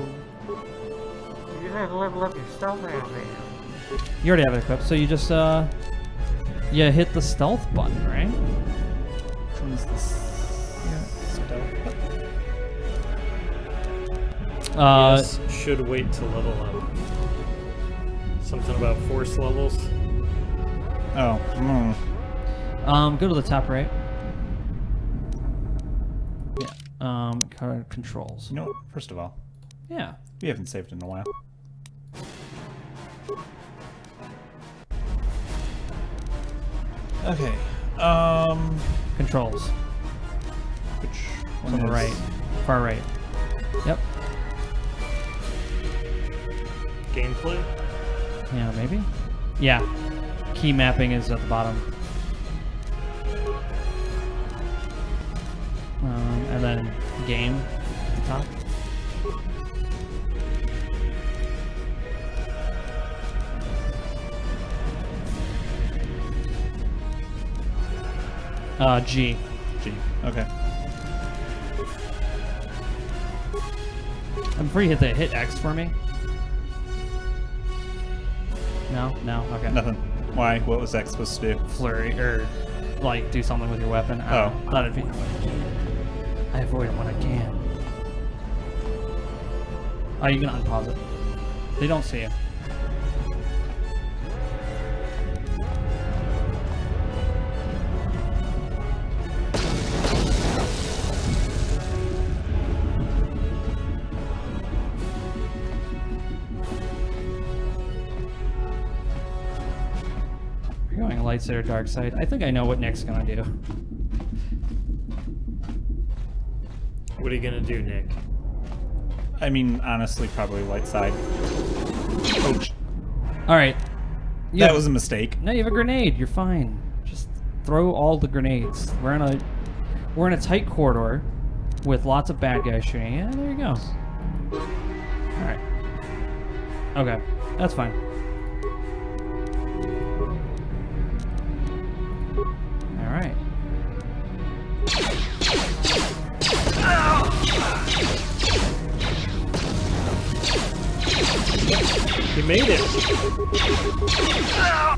G: You have to level up your stealth man.
A: You already have it equipped, so you just You hit the stealth button, right?
B: Which one's this? Yeah.
C: Yes, should wait to level up. Something about force levels.
B: Oh.
A: Go to the top right. Yeah. Controls.
B: You know what? First of all,
A: yeah.
B: We haven't saved in a while. Okay.
A: Controls.
B: Which one
A: On the
B: is-
A: right. Far right. Yep.
C: Gameplay?
A: Yeah, maybe? Yeah. Key mapping is at the bottom. And then game at the top. G.
B: G. Okay.
A: I'm free to hit X for me. No? No? Okay.
B: Nothing. Why? What was X supposed to do?
A: Flurry, or like do something with your weapon. I don't know. Thought it'd be. I avoid them when I can. Oh, you can unpause it. They don't see you. You're going light side or dark side. I think I know what Nick's gonna do.
C: What are you gonna do, Nick?
B: I mean, honestly, probably light side. Ouch.
A: All right.
B: That was a mistake.
A: No, you have a grenade. You're fine. Just throw all the grenades. We're in a tight corridor with lots of bad guys shooting. Yeah, there you go. All right. Okay, that's fine. All right.
C: You made it!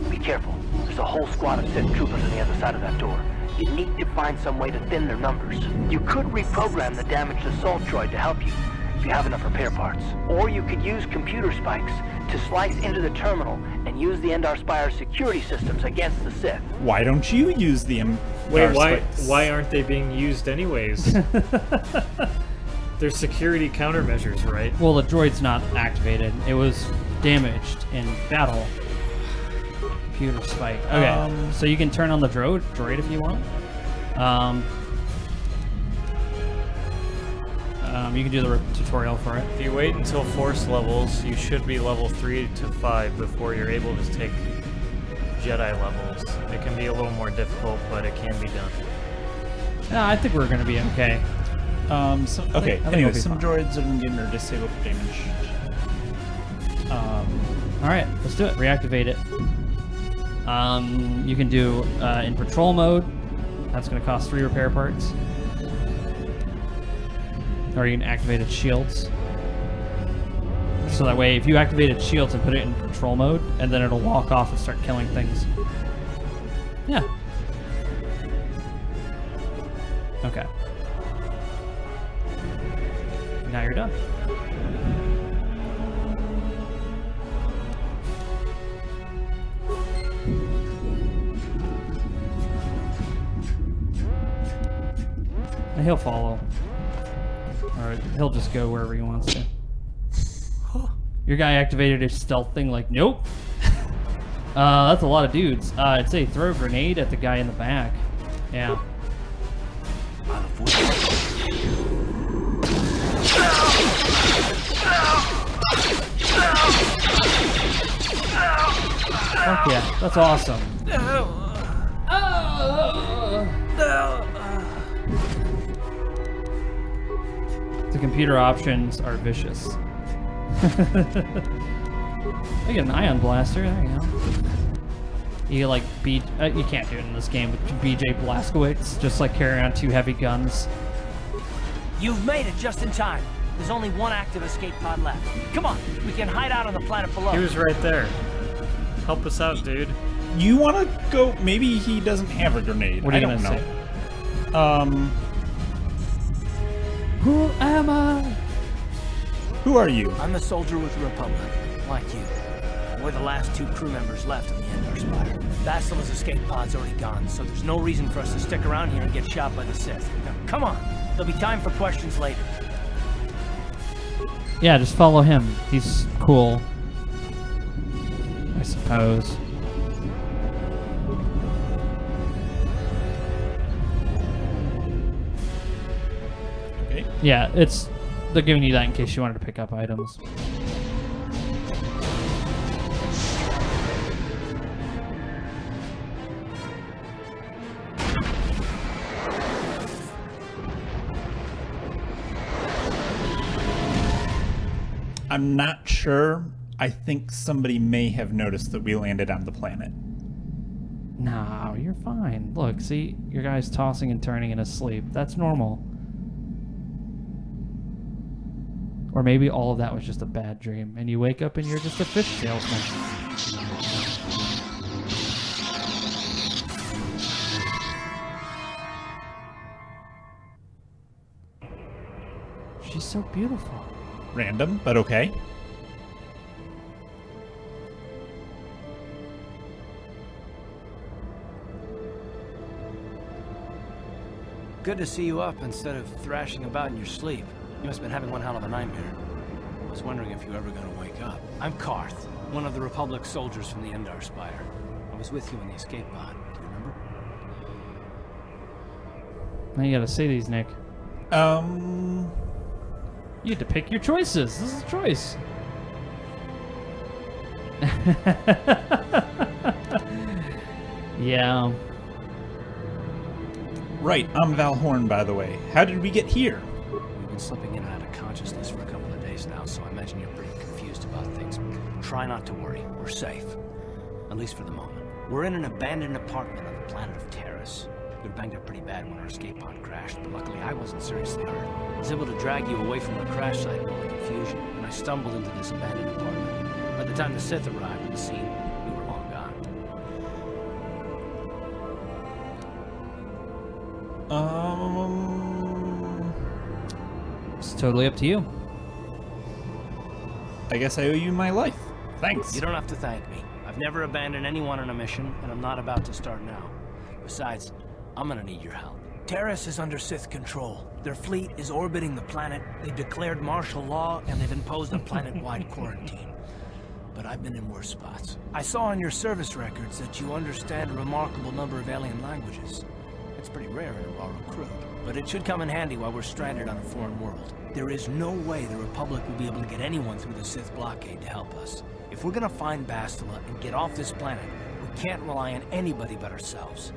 E: Be careful. There's a whole squad of Sith troopers on the other side of that door. You need to find some way to thin their numbers. You could reprogram the damaged assault droid to help you, if you have enough repair parts. Or you could use computer spikes to slice into the terminal and use the Endar Spire security systems against the Sith.
B: Why don't you use the
C: Wait, why aren't they being used anyways? There's security countermeasures, right?
A: Well, the droid's not activated. It was damaged in battle. Computer spike. Okay, so you can turn on the droid if you want. You can do the tutorial for it.
C: If you wait until force levels, you should be level 3 to 5 before you're able to take Jedi levels. It can be a little more difficult, but it can be done.
A: Yeah, I think we're gonna be okay.
B: Okay,
A: I think
B: anyway,
A: we'll be
B: some
A: fine.
B: droids are getting or disabled damage.
A: Alright, let's do it. Reactivate it. You can do in patrol mode. That's going to cost 3 repair parts. Or you can activate its shields. So that way, if you activated shields and put it in patrol mode, and then it'll walk off and start killing things. Yeah. Okay. Now you're done. And he'll follow. Or he'll just go wherever he wants to. Your guy activated his stealth thing like, nope. That's a lot of dudes. I'd say throw a grenade at the guy in the back. Yeah. Fuck yeah, that's awesome. The computer options are vicious. I get an ion blaster, there you go. You like you can't do it in this game with BJ Blazkowicz, just like carrying on 2 heavy guns.
G: You've made it just in time. There's only one active escape pod left. Come on, we can hide out on the planet below.
C: He was right there. Help us out, dude.
B: You want to go? Maybe he doesn't have a grenade.
A: What are you
B: I don't
A: gonna
B: know.
A: say? Who am I?
B: Who are you?
G: I'm the soldier with the Republic, like you. We're the last 2 crew members left in the Endar Spire. Basila's escape pod's already gone, so there's no reason for us to stick around here and get shot by the Sith. Now, come on. There'll be time for questions later.
A: Yeah, just follow him. He's cool, I suppose.
B: Okay.
A: Yeah, they're giving you that in case you wanted to pick up items.
B: I'm not sure. I think somebody may have noticed that we landed on the planet.
A: No, you're fine. Look, see? Your guy's tossing and turning in his sleep. That's normal. Or maybe all of that was just a bad dream, and you wake up and you're just a fish salesman. She's so beautiful.
B: Random, but okay.
G: Good to see you up instead of thrashing about in your sleep. You must have been having one hell of a nightmare. I was wondering if you were ever going to wake up. I'm Karth, one of the Republic soldiers from the Endar Spire. I was with you in the escape pod. Do you remember?
A: Now you gotta say these, Nick. You had to pick your choices. This is a choice. Yeah.
B: Right, I'm Val Horn, by the way. How did we get here?
G: We've been slipping in and out of consciousness for a couple of days now, so I imagine you're pretty confused about things. Try not to worry. We're safe. At least for the moment. We're in an abandoned apartment on the planet of Taris. We were banged up pretty bad when our escape pod crashed, but luckily I wasn't seriously hurt. I was able to drag you away from the crash site in all the confusion, and I stumbled into this abandoned apartment. By the time the Sith arrived at the scene, we were long gone.
A: It's totally up to you.
B: I guess I owe you my life. Thanks.
G: You don't have to thank me. I've never abandoned anyone on a mission, and I'm not about to start now. Besides, I'm gonna need your help. Taris is under Sith control. Their fleet is orbiting the planet, they've declared martial law, and they've imposed a planet-wide quarantine. But I've been in worse spots. I saw on your service records that you understand a remarkable number of alien languages. It's pretty rare in a raw recruit, but it should come in handy while we're stranded on a foreign world. There is no way the Republic will be able to get anyone through the Sith blockade to help us. If we're gonna find Bastila and get off this planet, we can't rely on anybody but ourselves.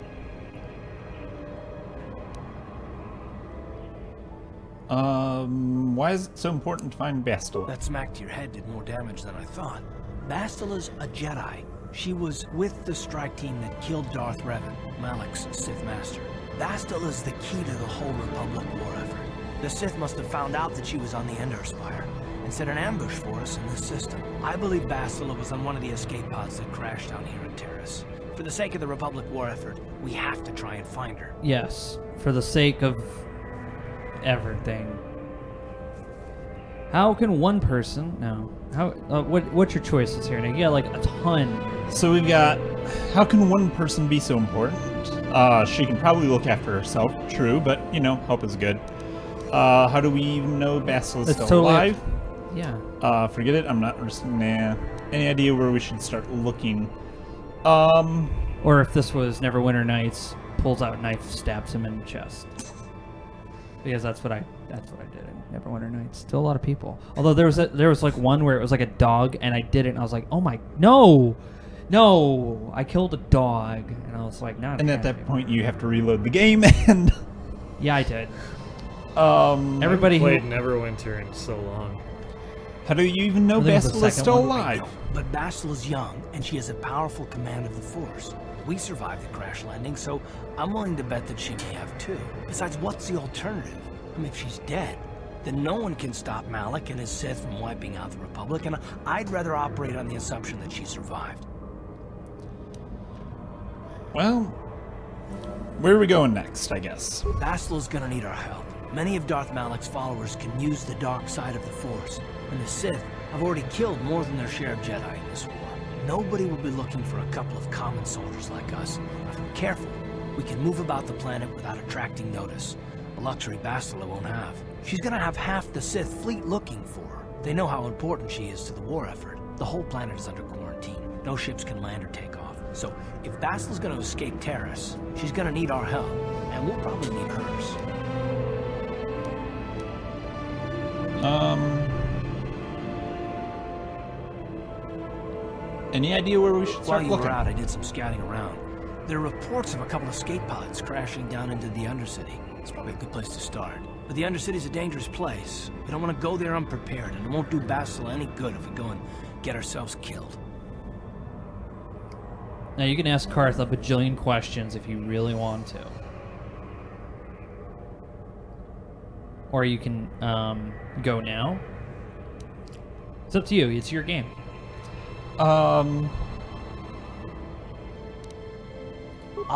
B: Why is it so important to find Bastila?
G: That smack to your head did more damage than I thought. Bastila's a Jedi. She was with the strike team that killed Darth Revan, Malak's Sith master. Bastila's the key to the whole Republic war effort. The Sith must have found out that she was on the Endar Spire and set an ambush for us in this system. I believe Bastila was on one of the escape pods that crashed down here at Taris. For the sake of the Republic war effort, we have to try and find her.
A: Yes, for the sake of everything. How can one person? No. How? What's your choices here, Nick? Yeah, like a ton.
B: So we've got, how can one person be so important? She can probably look after herself, true, but, you know, help is good. How do we even know Bastila's still
A: totally
B: alive?
A: Yeah.
B: Forget it, I'm not, nah. Any idea where we should start looking?
A: Or if this was Neverwinter Nights, pulls out knife, stabs him in the chest. Because that's what I did in Neverwinter Nights. Still a lot of people. Although there was like one where it was like a dog, and I did it, and I was like, oh my, no, I killed a dog, and I was like, not.
B: And at that point, you have to reload the game, and
A: yeah, I did.
C: Everybody played Neverwinter in so long.
B: How do you even know Bastila's still alive?
G: But Bastila's young, and she has a powerful command of the Force. We survived the crash landing, so I'm willing to bet that she may have too. Besides, what's the alternative? I mean, if she's dead, then no one can stop Malak and his Sith from wiping out the Republic, and I'd rather operate on the assumption that she survived.
B: Well, where are we going next, I guess?
G: Basile's gonna need our help. Many of Darth Malik's followers can use the dark side of the Force, and the Sith have already killed more than their share of Jedi in this war. Nobody will be looking for a couple of common soldiers like us. If we're careful, we can move about the planet without attracting notice. A luxury Bastila won't have. She's gonna have half the Sith fleet looking for her. They know how important she is to the war effort. The whole planet is under quarantine. No ships can land or take off. So, if Basile's gonna escape Taris, she's gonna need our help. And we'll probably need hers.
B: Any idea where we should start
G: looking?
B: looking?
G: While you were out, I did some scouting around. There are reports of a couple of escape pods crashing down into the Undercity. It's probably a good place to start. But the Undercity's a dangerous place. We don't want to go there unprepared, and it won't do Basila any good if we go and get ourselves killed.
A: Now you can ask Karth a bajillion questions if you really want to. Or you can go now. It's up to you. It's your game.
G: I'll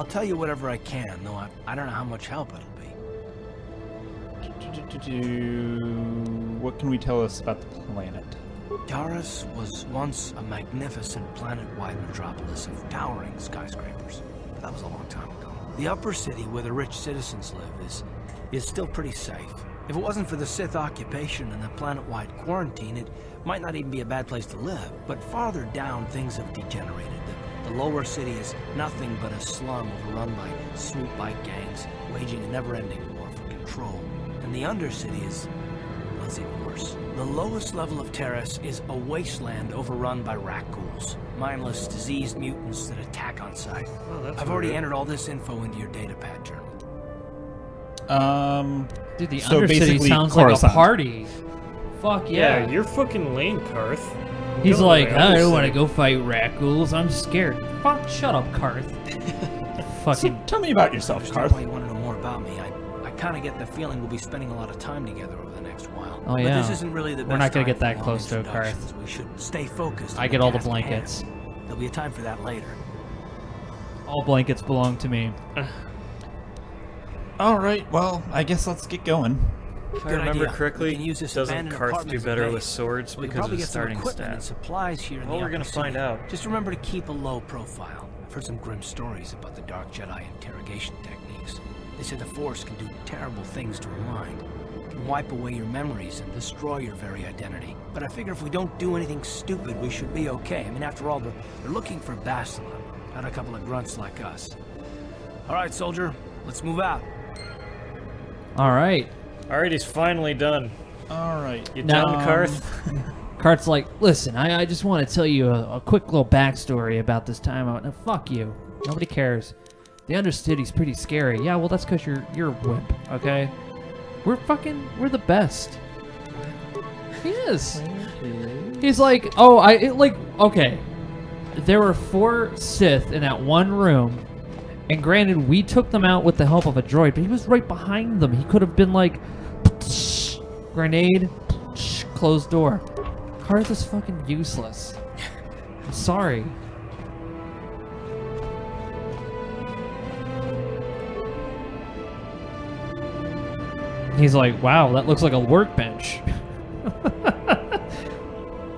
G: tell you whatever I can, though I don't know how much help it'll be.
B: What can we tell us about the planet?
G: Taris was once a magnificent planet-wide metropolis of towering skyscrapers. But that was a long time ago. The upper city, where the rich citizens live, is still pretty safe. If it wasn't for the Sith occupation and the planet-wide quarantine, it might not even be a bad place to live. But farther down, things have degenerated. The lower city is nothing but a slum overrun by swoop-bike gangs, waging a never-ending war for control. And the undercity is, well, it's even worse. The lowest level of Taris is a wasteland overrun by rat-ghouls. Mindless, diseased mutants that attack on sight.
C: Oh,
G: I've already entered all this info into your datapad journal.
A: Dude, the
B: so
A: Undercity sounds
B: Coruscant.
A: like a party. Fuck yeah.
C: Yeah, you're fucking lame, Karth.
A: He's
C: Go
A: like,
C: away,
A: I don't want to go fight rat ghouls. I'm scared. Fuck, shut up, Karth. Fucking.
B: So, tell me about yourself,
G: Understand
B: Karth.
G: why you want to know more about me. I kind of get the feeling we'll be spending a lot of time together over the next while.
A: Oh,
G: But
A: yeah.
G: this isn't really the
A: We're
G: best
A: not gonna
G: time
A: get that
G: for
A: close to a Karth.
G: introductions. We should stay focused.
A: I
G: on
A: get all the
G: task at hand.
A: blankets.
G: There'll be a time for that later.
A: All blankets belong to me.
B: Alright, well, I guess let's get going.
C: If I
G: Good
C: remember
G: idea. We
C: correctly,
G: can use this
C: doesn't
G: abandoned
C: Karth do
G: apartment as a
C: better
G: base.
C: with swords
G: We can
C: because
G: probably
C: of
G: get some
C: starting
G: equipment and
C: stat?
G: supplies here in
C: Well,
G: the
C: we're gonna
G: upper
C: find
G: city.
C: out.
G: Just remember to keep a low profile. I've heard some grim stories about the Dark Jedi interrogation techniques. They say the Force can do terrible things to a mind. It can wipe away your memories and destroy your very identity. But I figure if we don't do anything stupid, we should be okay. I mean, after all, they're looking for Bastila, not a couple of grunts like us. All right, soldier, let's move out.
A: All right.
C: Alright, he's finally done.
B: Alright.
C: You
A: Now-
C: done, Karth?
A: Karth's like, listen, I just want to tell you a quick little backstory about this time out. Now, fuck you. Nobody cares. The Undercity's pretty scary. Yeah, well, that's because you're a wimp, okay? We're the best. He is. He's like, okay. There were 4 Sith in that one room, and granted, we took them out with the help of a droid, but he was right behind them. He could have been like, grenade, closed door. Karth is fucking useless. I'm sorry. He's like, wow, that looks like a workbench.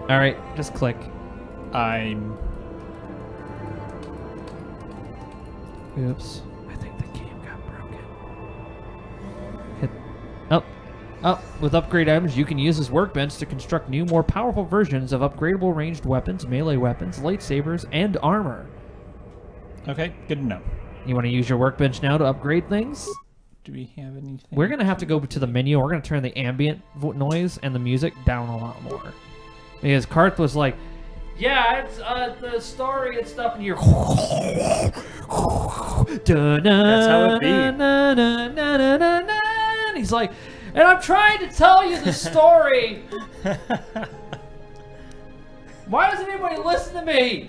A: All right, just click. Oops. I think the game got broken. Hit. With upgrade items, you can use this workbench to construct new, more powerful versions of upgradable ranged weapons, melee weapons, lightsabers, and armor.
B: Okay, good to know.
A: You want to use your workbench now to upgrade things?
B: Do we have anything?
A: We're going to have to go to the menu. We're going to turn the ambient noise and the music down a lot more. Because Karth was like, yeah, it's the story and stuff, and you're...
C: That's how it be.
A: And he's like, and I'm trying to tell you the story. Why doesn't anybody listen to me?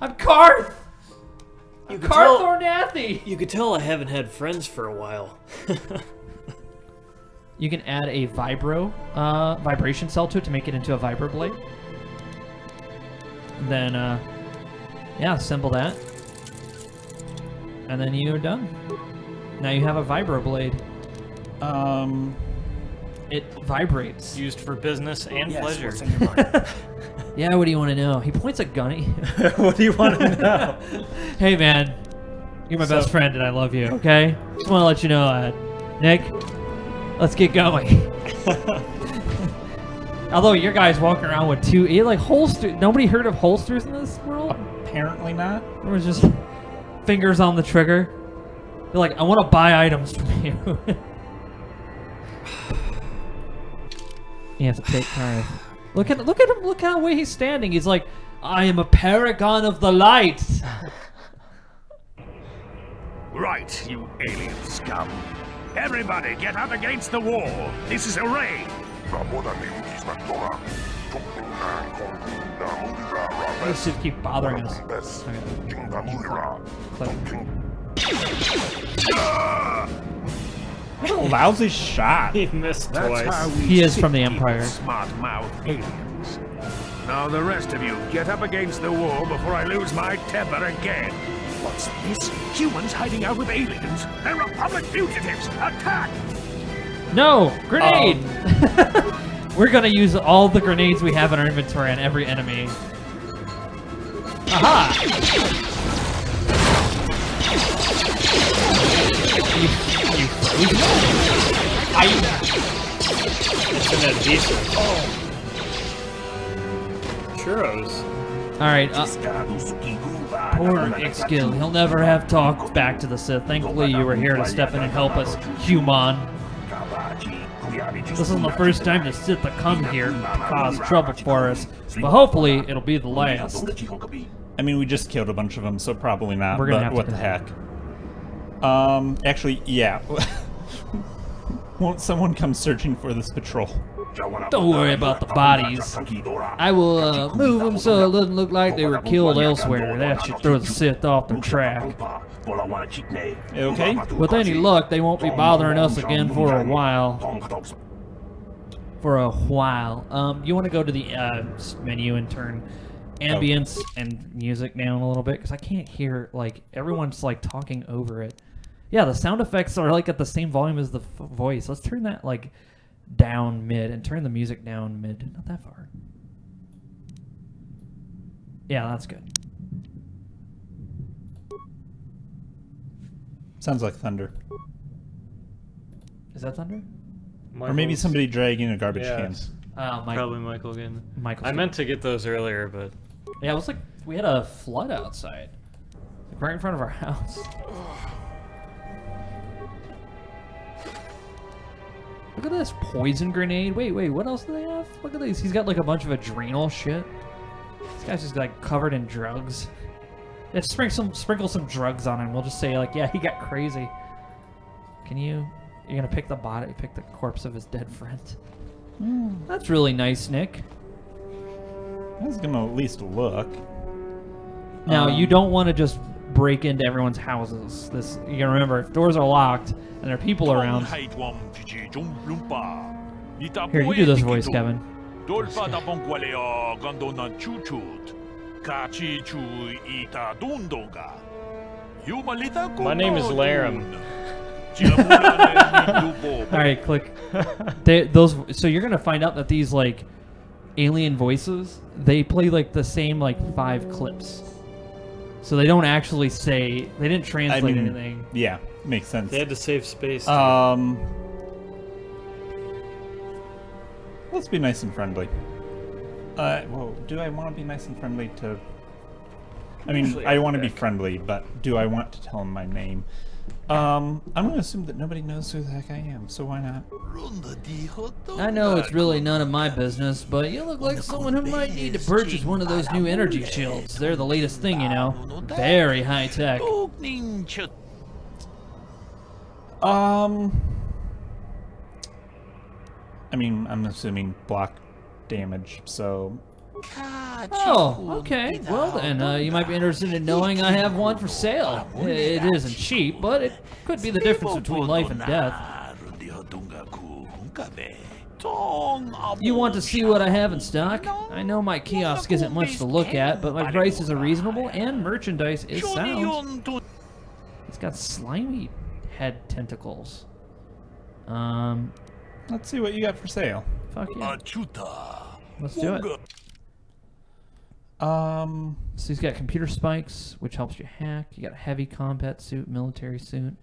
A: I'm Karth. I'm Karth Ornathi.
C: You could tell I haven't had friends for a while.
A: You can add a vibration cell to it to make it into a vibroblade. Then Yeah, assemble that. And then you're done. Now you have a vibroblade. It vibrates.
C: Used for business and pleasure.
A: Yeah, what do you want to know? He points a gun at you.
C: What do you want to know?
A: Hey, man. You're my best friend and I love you, okay? Just want to let you know that. Nick, let's get going. Although your guy's walking around with two... He like holster... Nobody heard of holsters in this world?
B: Apparently not.
A: There was just fingers on the trigger. They're like, I want to buy items from you. You have to take time. Look at him! Look how the way he's standing. He's like, I am a paragon of the light.
H: Right, you alien scum. Everybody, get up against the wall. This is a raid.
A: This should keep bothering us.
B: What a lousy shot.
C: He missed twice.
A: He is from the Empire.
H: Smart-mouth aliens. Now the rest of you, get up against the wall before I lose my temper again. What's this? Humans hiding out with aliens? They're Republic fugitives! Attack!
A: No! Grenade! We're gonna use all the grenades we have in our inventory on every enemy. Aha!
C: It's an adhesive. Churros.
A: Alright, poor Ixkill. He'll never have talked back to the Sith. Thankfully you were here to step in and help us, human. This isn't the first time the Sith have come here to cause trouble for us, but hopefully it'll be the last.
B: I mean, we just killed a bunch of them, so probably not,
A: We're gonna
B: but
A: have
B: what
A: to
B: the heck. Actually, yeah. Won't someone come searching for this patrol?
A: Don't worry about the bodies. I will move them so it doesn't look like they were killed elsewhere. That should throw the Sith off their track.
B: Okay?
A: With any luck, they won't be bothering us again for a while. You want to go to the menu and turn ambience and music down a little bit, because I can't hear, like, everyone's, like, talking over it. Yeah, the sound effects are, like, at the same volume as the voice. Let's turn that, like, down mid, and turn the music down mid. Not that far. Yeah, that's good.
B: Sounds like thunder.
A: Is that thunder?
B: Or maybe somebody dragging a garbage can.
C: Probably Michael again.
A: I
C: meant to get those earlier, but...
A: Yeah, it was like we had a flood outside. Like right in front of our house. Look at this poison grenade. Wait, what else do they have? Look at these. He's got like a bunch of adrenal shit. This guy's just like covered in drugs. Yeah, sprinkle some drugs on him. We'll just say like, yeah, he got crazy. You're gonna pick the corpse of his dead friend. That's really nice, Nick.
B: I was gonna at least look.
A: Now, you don't want to just break into everyone's houses. You gotta remember, if doors are locked and there are people around. Here, you do this voice, Kevin.
C: My name is Laram.
A: All right, click. So you're gonna find out that these like alien voices, they play like the same like 5 clips. So they don't actually say, they didn't translate anything.
B: Yeah, makes sense.
C: They had to save space.
B: Let's be nice and friendly. Well, do I want to be nice and friendly to... I mean, I want to be friendly, but do I want to tell them my name? I'm going to assume that nobody knows who the heck I am, so why not?
A: I know it's really none of my business, but you look like someone who might need to purchase one of those new energy shields. They're the latest thing, you know. Very high tech.
B: I mean, I'm assuming block damage, so...
A: Oh, okay. Well then, you might be interested in knowing I have one for sale. It isn't cheap, but it could be the difference between life and death. You want to see what I have in stock? I know my kiosk isn't much to look at, but my prices are reasonable and merchandise is sound. It's got slimy head tentacles.
B: Let's see what you got for sale.
A: Fuck yeah. Let's do it. So he's got computer spikes, which helps you hack. You got a heavy combat suit, military suit,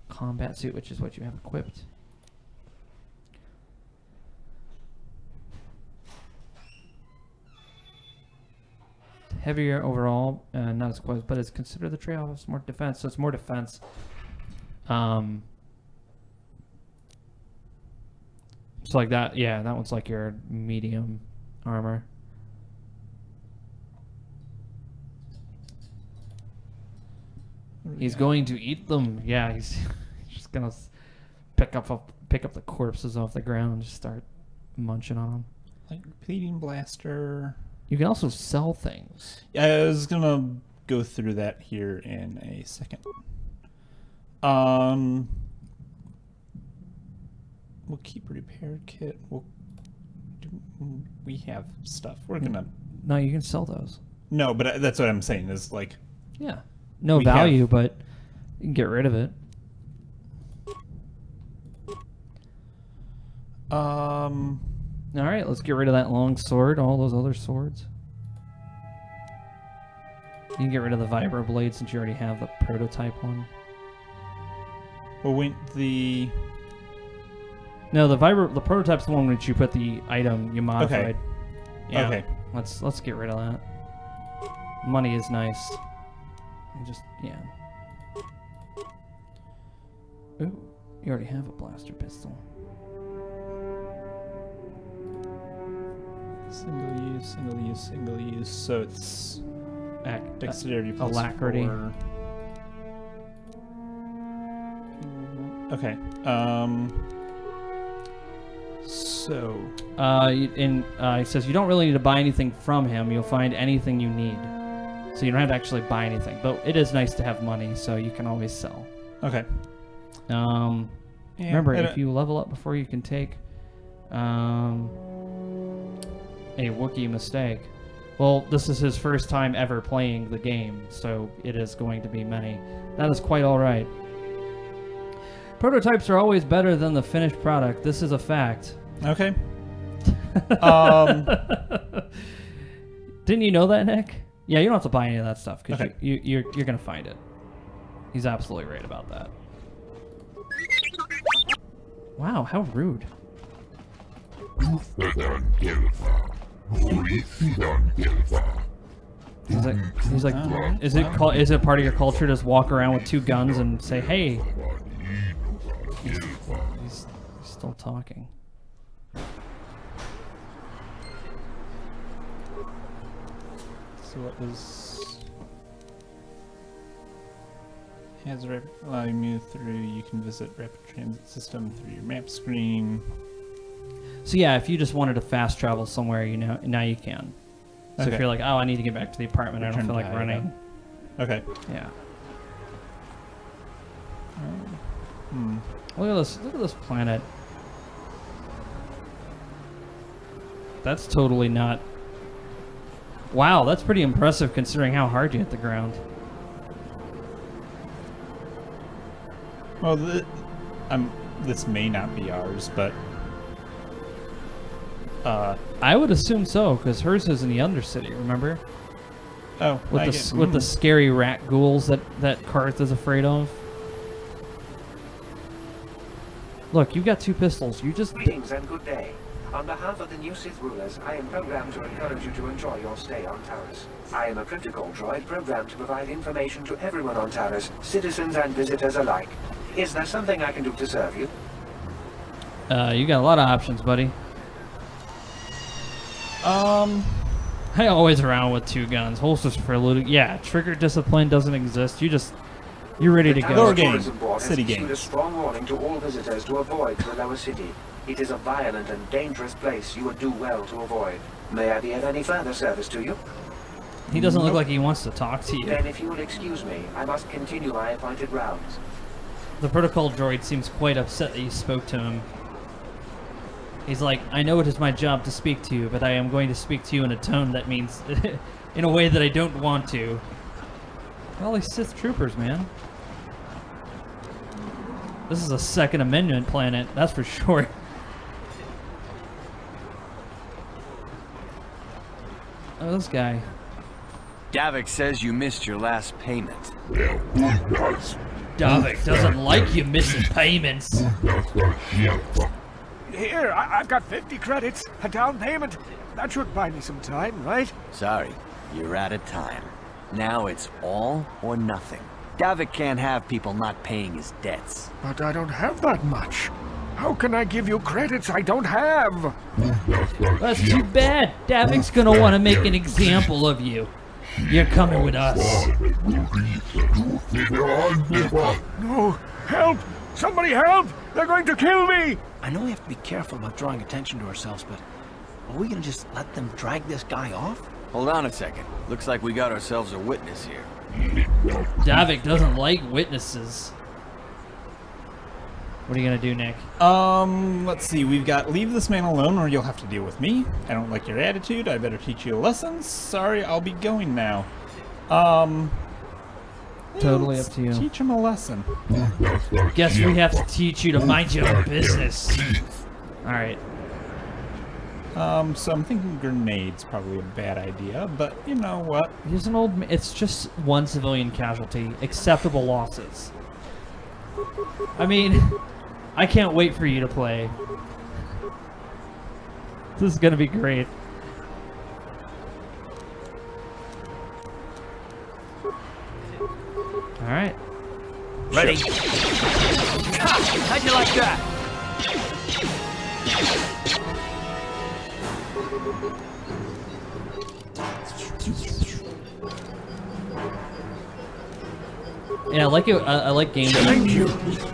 A: combat suit, which is what you have equipped. Heavier overall, not as close, but it's considered the trade-off of more defense, so it's more defense. So like that, yeah, that one's like your medium armor. He's going to eat them. Yeah, he's just gonna pick up the corpses off the ground and just start munching on them.
B: Like repeating blaster.
A: You can also sell things.
B: Yeah, I was gonna go through that here in a second. We'll keep a repair kit. We have stuff. We're gonna.
A: No, you can sell those.
B: No, but that's what I'm saying is like.
A: Yeah. No value, but you can get rid of it. All right, let's get rid of that long sword, all those other swords. You can get rid of the vibro blade since you already have the prototype one.
B: Well, wait,
A: No, the prototype's the one which you put the item you modified.
B: Okay.
A: Yeah.
B: Okay.
A: Let's get rid of that. Money is nice. Yeah. Ooh, you already have a blaster pistol.
B: Single use, single use, single use. So it's dexterity plus
A: alacrity.
B: 4. Okay. So.
A: He says you don't really need to buy anything from him. You'll find anything you need. So you don't have to actually buy anything, but it is nice to have money, so you can always sell.
B: Okay.
A: Remember, if you level up before you can take a Wookiee mistake. Well, this is his first time ever playing the game, so it is going to be many. That is quite all right. Prototypes are always better than the finished product. This is a fact.
B: Okay.
A: Didn't you know that, Nick? Yeah, you don't have to buy any of that stuff because
B: okay.
A: you're gonna find it. He's absolutely right about that. Wow, how rude. He's like, is it part of your culture to just walk around with 2 guns and say, hey? He's still talking.
B: So what was... Has allow you to move through, you can visit rapid transit system through your map screen.
A: So yeah, if you just wanted to fast travel somewhere, now you can. So if you're like, oh, I need to get back to the apartment, I don't feel like running.
B: Okay.
A: Yeah. Look at this planet. That's totally not... Wow, that's pretty impressive considering how hard you hit the ground.
B: Well, this may not be ours, but...
A: I would assume so, because hers is in the Undercity, remember?
B: Oh,
A: with the scary rat ghouls that Karth is afraid of. Look, you've got 2 pistols. You just...
I: Greetings and good day. On behalf of the new Sith rulers, I am programmed to encourage you to enjoy your stay on Taris. I am a protocol droid programmed to provide information to everyone on Taris, citizens and visitors alike. Is there something I can do to serve you?
A: You got a lot of options, buddy. I always around with 2 guns. Holsters for looting. Yeah, trigger discipline doesn't exist. You're ready to go.
B: Door game. City game.
I: A strong warning to all visitors to avoid the lower city. It is a violent and dangerous place you would do well to avoid. May I be of any further service to you?
A: He doesn't look like he wants to talk to you.
I: Then if you will excuse me, I must continue my appointed rounds.
A: The protocol droid seems quite upset that you spoke to him. He's like, I know it is my job to speak to you, but I am going to speak to you in a tone that means, in a way that I don't want to. All these Sith troopers, man. This is a Second Amendment planet, that's for sure. Oh, this guy.
J: Davik says you missed your last payment.
A: Davik doesn't like you missing payments.
H: Here, I've got 50 credits, a down payment. That should buy me some time, right?
J: Sorry, you're out of time. Now it's all or nothing. Davik can't have people not paying his debts.
H: But I don't have that much. How can I give you credits I don't have?
A: That's too bad. Davik's gonna want to make an example of you. You're coming with us.
H: No, help! Somebody help! They're going to kill me!
G: I know we have to be careful about drawing attention to ourselves, but are we gonna just let them drag this guy off?
J: Hold on a second. Looks like we got ourselves a witness here.
A: Davik doesn't like witnesses. What are you gonna do, Nick?
B: Let's see. We've got leave this man alone or you'll have to deal with me. I don't like your attitude. I better teach you a lesson. Sorry, I'll be going now.
A: Totally up to you.
B: Teach him a lesson.
A: Guess we have to teach you to mind your own business. Alright.
B: So I'm thinking grenades probably a bad idea, but you know what?
A: Here's an old... It's just one civilian casualty. Acceptable losses. I mean, I can't wait for you to play. This is gonna be great. Alright.
G: Ready? How'd you like that?
A: Yeah, I like it. I like games.
H: Thank you.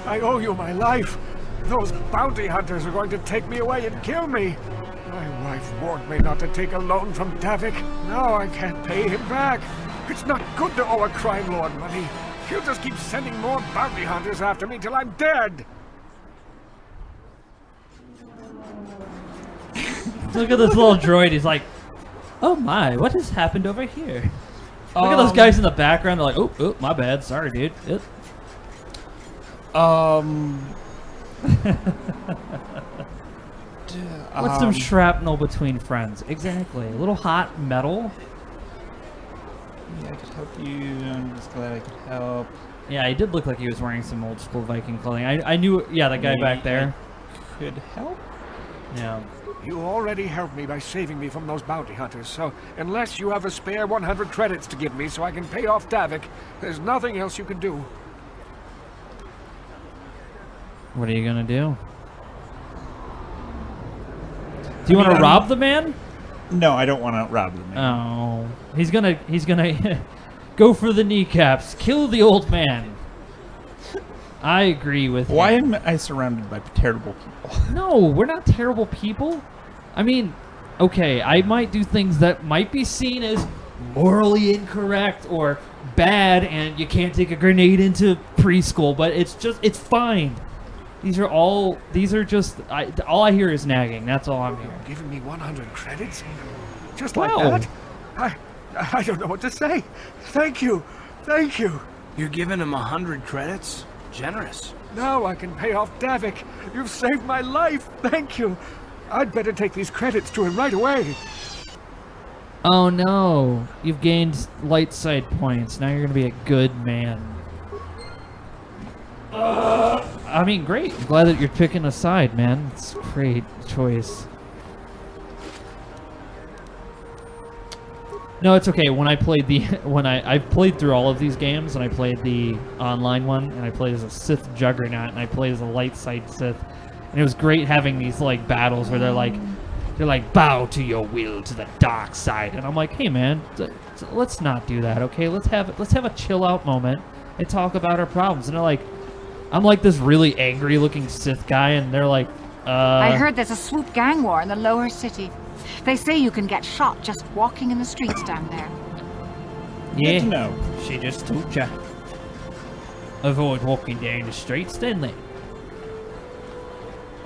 H: I owe you my life. Those bounty hunters are going to take me away and kill me. My wife warned me not to take a loan from Davik. Now I can't pay him back. It's not good to owe a crime lord money. He'll just keep sending more bounty hunters after me till I'm dead.
A: Look at this little droid. He's like, oh my, what has happened over here? Look at those guys in the background. They're like, oh, my bad. Sorry, dude. What's some shrapnel between friends? Exactly. A little hot metal.
B: Yeah, I could help you. I'm just glad I could help.
A: Yeah, he did look like he was wearing some old school Viking clothing. I knew, yeah, that guy back there.
B: Could help?
A: Yeah.
H: You already helped me by saving me from those bounty hunters, so unless you have a spare 100 credits to give me so I can pay off Davik, there's nothing else you can do.
A: What are you gonna do? Do you want to rob the man?
B: No, I don't want to rob the man.
A: Oh, he's gonna go for the kneecaps, kill the old man. I agree with
B: Why
A: him.
B: am I surrounded by terrible people?
A: No, we're not terrible people. I mean, okay, I might do things that might be seen as morally incorrect or bad, and you can't take a grenade into preschool, but it's fine. All I hear is nagging. That's all I'm hearing.
H: Giving me 100 credits? Just like that? I don't know what to say. Thank you. Thank you.
G: You're giving him 100 credits? Generous.
H: Now I can pay off Davik. You've saved my life. Thank you. I'd better take these credits to him right away.
A: Oh no. You've gained light side points. Now you're going to be a good man. I mean, great. I'm glad that you're picking a side, man. It's a great choice. No, it's okay. When I played I've played through all of these games, and I played the online one, and I played as a Sith Juggernaut, and I played as a light side Sith, and it was great having these like battles where they're like bow to your will to the dark side, and I'm like, hey man, let's not do that, okay? Let's have a chill out moment and talk about our problems. And they're like, I'm like this really angry looking Sith guy, and they're like,
K: I heard there's a swoop gang war in the lower city. They say you can get shot just walking in the streets down there.
A: Yeah,
B: no.
A: She just told ya. Avoid walking down the streets, didn't they?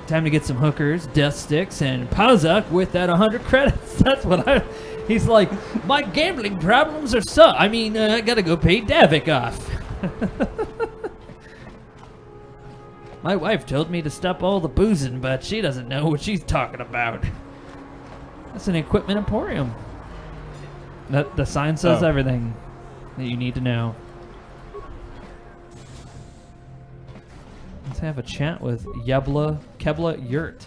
A: Time to get some hookers, death sticks, and Pazak with that 100 credits. That's what I... He's like, my gambling problems are I gotta go pay Davik off. My wife told me to stop all the boozing, but she doesn't know what she's talking about. That's an equipment emporium. The sign says everything that you need to know. Let's have a chat with Kebla Yurt.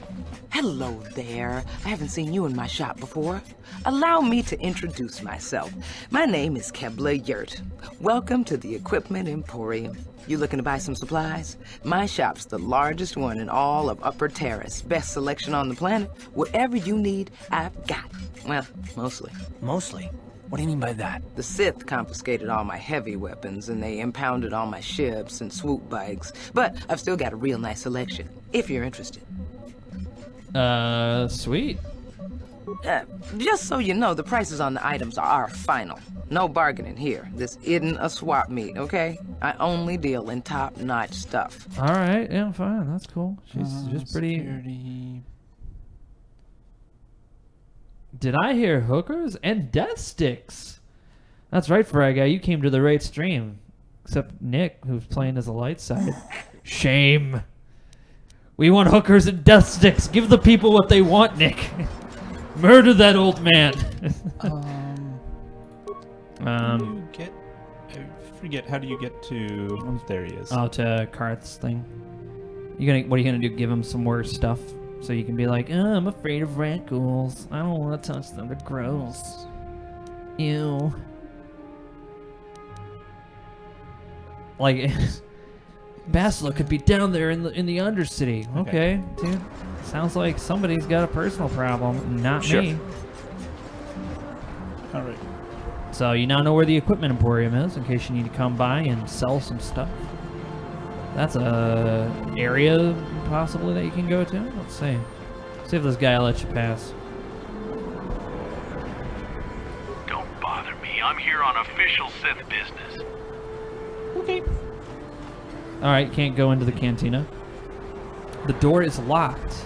L: Hello there. I haven't seen you in my shop before. Allow me to introduce myself. My name is Kebla Yurt. Welcome to the Equipment Emporium. You looking to buy some supplies? My shop's the largest one in all of Upper Taris. Best selection on the planet. Whatever you need, I've got. Well, mostly.
G: Mostly? What do you mean by that?
L: The Sith confiscated all my heavy weapons, and they impounded all my ships and swoop bikes. But I've still got a real nice selection, if you're interested.
A: Sweet.
L: Just so you know, the prices on the items are final. No bargaining here. This isn't a swap meet, okay? I only deal in top-notch stuff.
A: All right, yeah, fine. That's cool. She's just pretty...
B: Security.
A: Did I hear hookers and death sticks? That's right, Fry Guy. You came to the right stream. Except Nick, who's playing as a light side. Shame. We want hookers and death sticks. Give the people what they want, Nick. Murder that old man.
B: You get... I forget, how do you get to... There he is.
A: Oh, to Karth's thing. What are you gonna do? Give him some more stuff? So you can be like, oh, I'm afraid of rat ghouls. I don't want to touch them. They're gross. Ew. Like, Bastila could be down there in the Undercity. Okay, dude. Sounds like somebody's got a personal problem. Not me.
B: All right.
A: So you now know where the Equipment Emporium is in case you need to come by and sell some stuff. That's a area possibly that you can go to. Let's see. See if this guy lets you pass.
H: Don't bother me. I'm here on official Sith business.
B: Okay.
A: All right, you can't go into the cantina. The door is locked.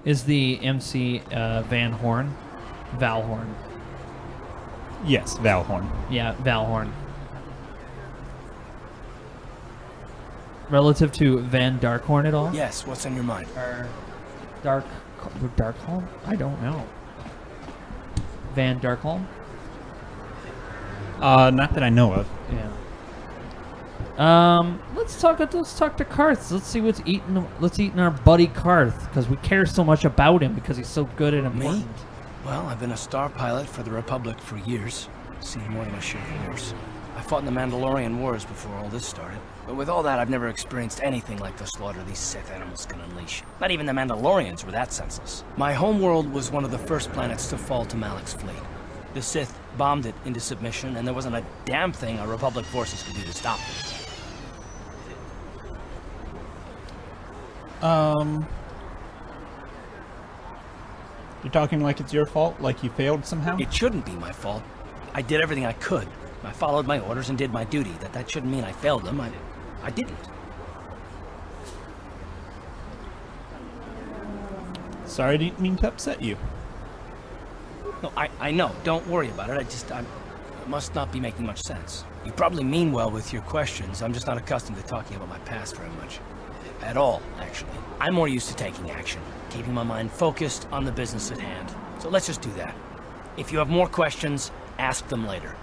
A: Is the MC Van Horn? Valhorn.
B: Yes, Valhorn.
A: Yeah, Valhorn. Relative to Van Darkhorn at all?
G: Yes, what's on your mind?
A: Darkholm? I don't know. Van Darkholm?
B: Not that I know of.
A: Yeah. Let's talk to Karth. Let's see what's eating. Let's eat our buddy Karth because we care so much about him because he's so good and important.
G: Me? Well, I've been a star pilot for the Republic for years. Seen more than my share of wars. I fought in the Mandalorian Wars before all this started. But with all that, I've never experienced anything like the slaughter these Sith animals can unleash. Not even the Mandalorians were that senseless. My homeworld was one of the first planets to fall to Malik's fleet. The Sith bombed it into submission, and there wasn't a damn thing our Republic forces could do to stop it.
B: You're talking like it's your fault? Like you failed somehow?
G: It shouldn't be my fault. I did everything I could. I followed my orders and did my duty. That shouldn't mean I failed them. I didn't.
B: Sorry, I didn't mean to upset you.
G: No, I know. Don't worry about it. It must not be making much sense. You probably mean well with your questions. I'm just not accustomed to talking about my past very much. At all, actually. I'm more used to taking action, keeping my mind focused on the business at hand. So let's just do that. If you have more questions, ask them later.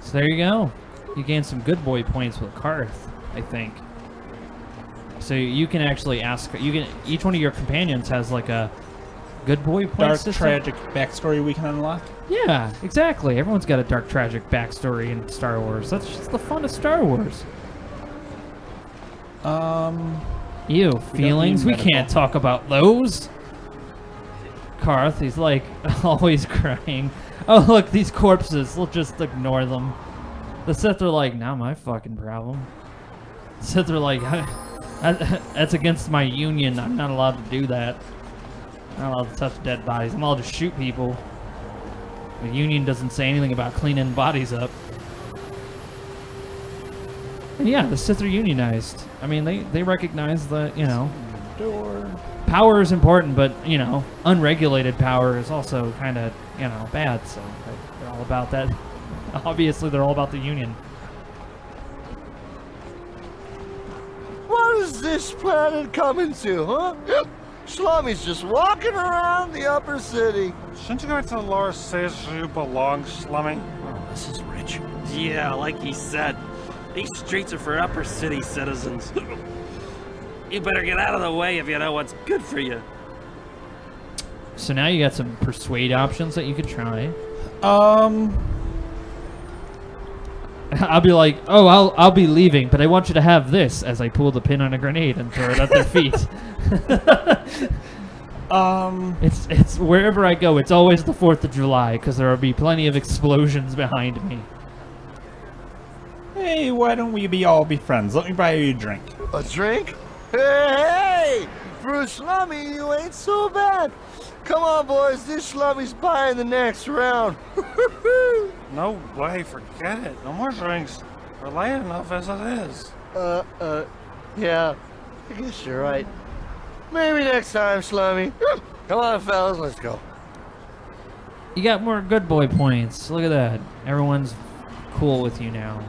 A: So there you go. You gain some good boy points with Karth, I think. So you can actually ask. Each one of your companions has like a good boy point
B: dark
A: system.
B: tragic backstory we can unlock.
A: Yeah, exactly. Everyone's got a dark tragic backstory in Star Wars. That's just the fun of Star Wars. Ew, feelings. We can't talk about those. Karth, he's like always crying. Oh, look, these corpses. We'll just ignore them. The Sith are like, not my fucking problem. The Sith are like, that's against my union. I'm not allowed to do that. I'm not allowed to touch dead bodies. I'm allowed to shoot people. The Union doesn't say anything about cleaning bodies up. And yeah, the Sith are unionized. I mean, they recognize that, you know, power is important, but, you know, unregulated power is also kind of, you know, bad. So they're all about that. Obviously, they're all about the Union.
M: What is this planet coming to, huh? Slummy's just walking around the upper city.
N: Shouldn't you go to the lower cities where you belong, Slummy?
G: Oh, this is rich.
O: Yeah, like he said. These streets are for upper city citizens. You better get out of the way if you know what's good for you.
A: So now you got some persuade options that you could try. I'll be like, oh, I'll be leaving, but I want you to have this, as I pull the pin on a grenade and throw it at their feet. It's wherever I go, it's always the 4th of July, because there will be plenty of explosions behind me.
B: Hey, why don't we all be friends? Let me buy you a drink.
M: A drink? Hey! For a Slummy, you ain't so bad. Come on, boys. This Slummy's buying the next round.
N: No way, forget it. No more drinks. We're late enough as it is.
M: Yeah. I guess you're right. Maybe next time, Slummy. Come on, fellas, let's go.
A: You got more good boy points. Look at that. Everyone's cool with you now.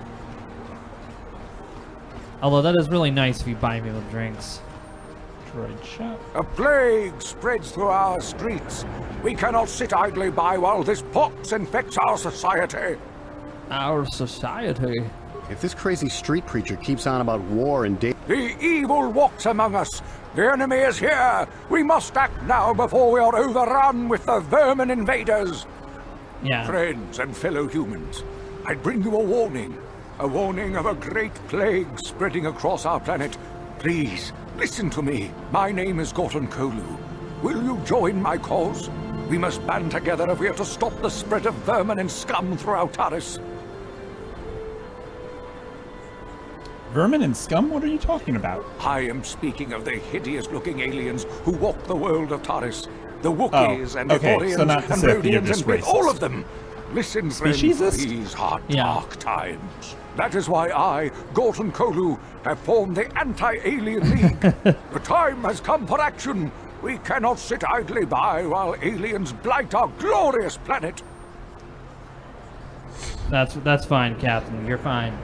A: Although that is really nice if you buy me with drinks.
H: A plague spreads through our streets. We cannot sit idly by while this pox infects our society.
A: Our society?
P: If this crazy street preacher keeps on about war and danger...
H: The evil walks among us. The enemy is here. We must act now before we are overrun with the vermin invaders.
A: Yeah.
H: Friends and fellow humans, I bring you a warning. A warning of a great plague spreading across our planet. Please, listen to me. My name is Gorton Kolu. Will you join my cause? We must band together if we are to stop the spread of vermin and scum throughout Taris.
B: Vermin and scum? What are you talking about?
H: I am speaking of the hideous-looking aliens who walk the world of Taris. The Wookiees and Ithorians and Rhodians and with all of them. Listen, friends, these are dark times. That is why I, Gorton Kolu, have formed the Anti-Alien League. The time has come for action. We cannot sit idly by while aliens blight our glorious planet.
A: That's fine, Captain. You're fine.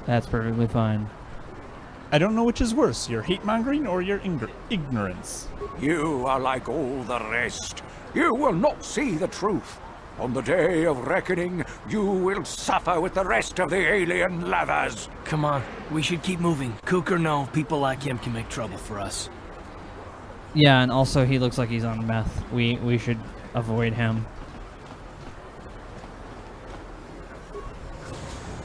A: That's perfectly fine.
B: I don't know which is worse, your hate-mongering or your ignorance.
H: You are like all the rest. You will not see the truth. On the day of reckoning, you will suffer with the rest of the alien lovers.
G: Come on, we should keep moving. Kook or no, people like him can make trouble for us.
A: Yeah, and also he looks like he's on meth. We should avoid him.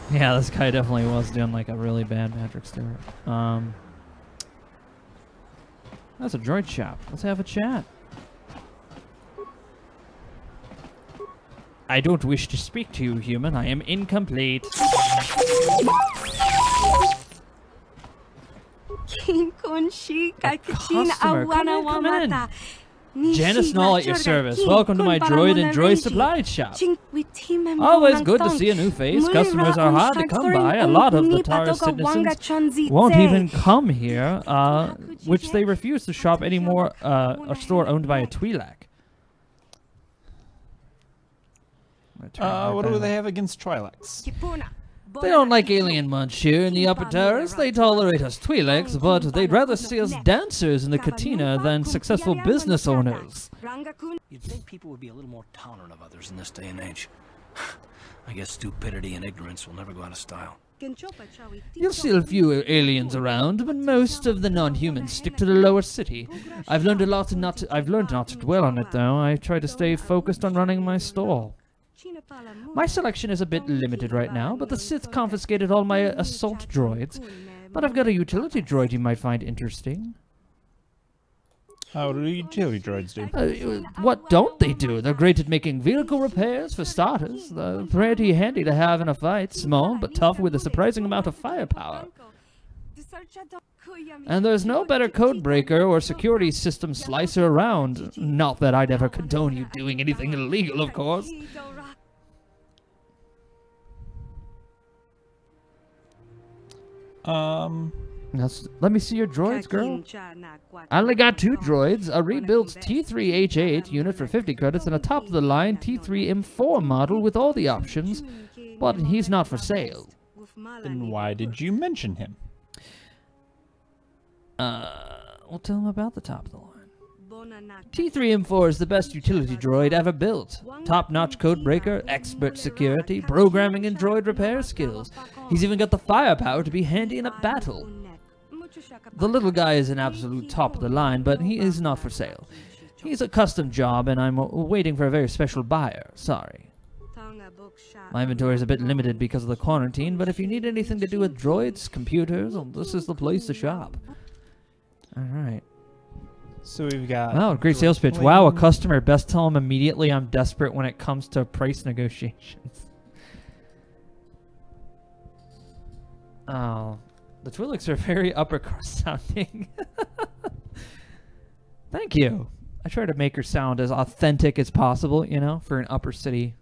A: Yeah, this guy definitely was doing like a really bad Patrick Stewart. That's a droid shop. Let's have a chat. I don't wish to speak to you, human. I am incomplete. Janice Null at your service. Welcome to my droid and droid supply shop. Always good to see a new face. Customers are hard to come by. A lot of the Taris citizens won't even come here, which they refuse to shop anymore. A store owned by a Twi'lek.
B: What do they have against Twi'leks?
A: They don't like alien much here in the Upper Taris. They tolerate us Twi'leks, but they'd rather see us dancers in the Katina than successful business owners.
G: You'd think people would be a little more tolerant of others in this day and age. I guess stupidity and ignorance will never go out of style.
A: You'll see a few aliens around, but most of the non-humans stick to the lower city. I've learned not to dwell on it, though. I try to stay focused on running my stall. My selection is a bit limited right now, but the Sith confiscated all my assault droids. But I've got a utility droid you might find interesting.
B: How do utility droids do?
A: What don't they do? They're great at making vehicle repairs, for starters. They're pretty handy to have in a fight. Small, but tough with a surprising amount of firepower. And there's no better code breaker or security system slicer around. Not that I'd ever condone you doing anything illegal, of course. Let me see your droids, girl. I only got 2 droids, a rebuilt T3H8 unit for 50 credits, and a top-of-the-line T3M4 model with all the options, but he's not for sale.
B: Then why did you mention him?
A: We'll tell him about the top-of-the-line. T3M4 is the best utility droid ever built. Top-notch code breaker, expert security, programming and droid repair skills. He's even got the firepower to be handy in a battle. The little guy is an absolute top of the line, but he is not for sale. He's a custom job, and I'm waiting for a very special buyer. Sorry. My inventory is a bit limited because of the quarantine, but if you need anything to do with droids, computers, well, this is the place to shop. Alright.
B: So we've got...
A: Wow, great sales pitch. Wow, a customer. Best tell him immediately I'm desperate when it comes to price negotiations. Oh... The Twi'leks are very upper crust sounding. Thank you. I try to make her sound as authentic as possible, you know, for an upper city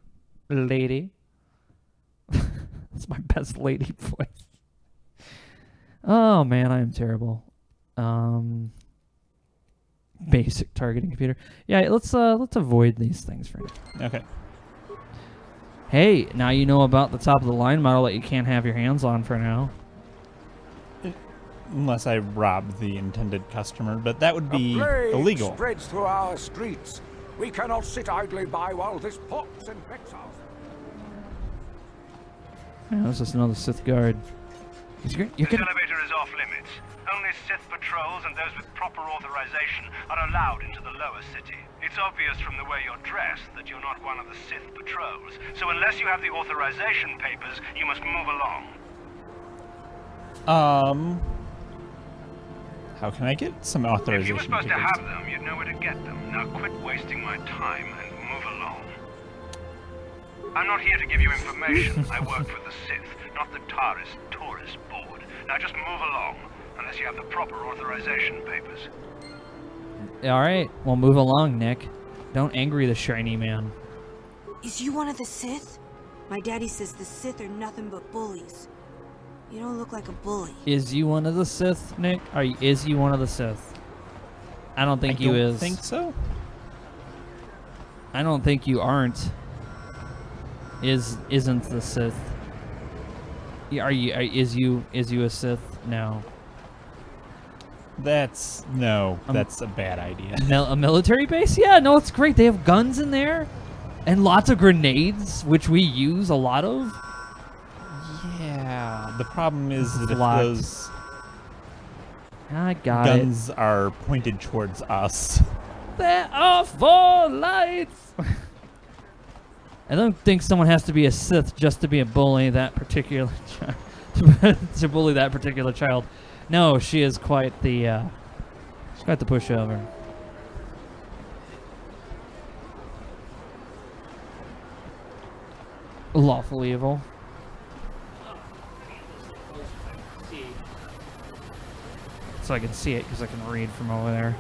A: lady. That's my best lady voice. Oh man, I am terrible. Basic targeting computer. Yeah, let's avoid these things for now.
B: Okay.
A: Hey, now you know about the top of the line model that you can't have your hands on for now.
B: Unless I rob the intended customer, but that would be illegal.
H: Spreads through our streets. We cannot sit idly by while this pops and Beks us.
A: Yeah, this is another Sith guard.
Q: This elevator is off limits. Only Sith patrols and those with proper authorization are allowed into the lower city. It's obvious from the way you're dressed that you're not one of the Sith patrols. So unless you have the authorization papers, you must move along.
B: How can I get some authorization?
Q: If you were supposed to have them, you'd know where to get them. Now quit wasting my time and move along. I'm not here to give you information. I work for the Sith, not the Taris tourist board. Now just move along, unless you have the proper authorization papers.
A: Alright, well move along, Nick. Don't angry the shiny man.
R: Is you one of the Sith? My daddy says the Sith are nothing but bullies. You don't look like a bully.
A: Is you one of the Sith, Nick? Is you one of the Sith? I don't think you is.
B: I don't think so.
A: I don't think you aren't. Isn't the Sith? Is you a Sith? No.
B: That's a bad idea.
A: A military base? Yeah, no, it's great. They have guns in there and lots of grenades, which we use a lot of.
B: Yeah, the problem is that if those guns are pointed towards us.
A: There are 4 lights! I don't think someone has to be a Sith just to be a bully that particular child. to bully that particular child. No, she is quite the she's quite the pushover. Lawful evil. So I can see it because I can read from over there.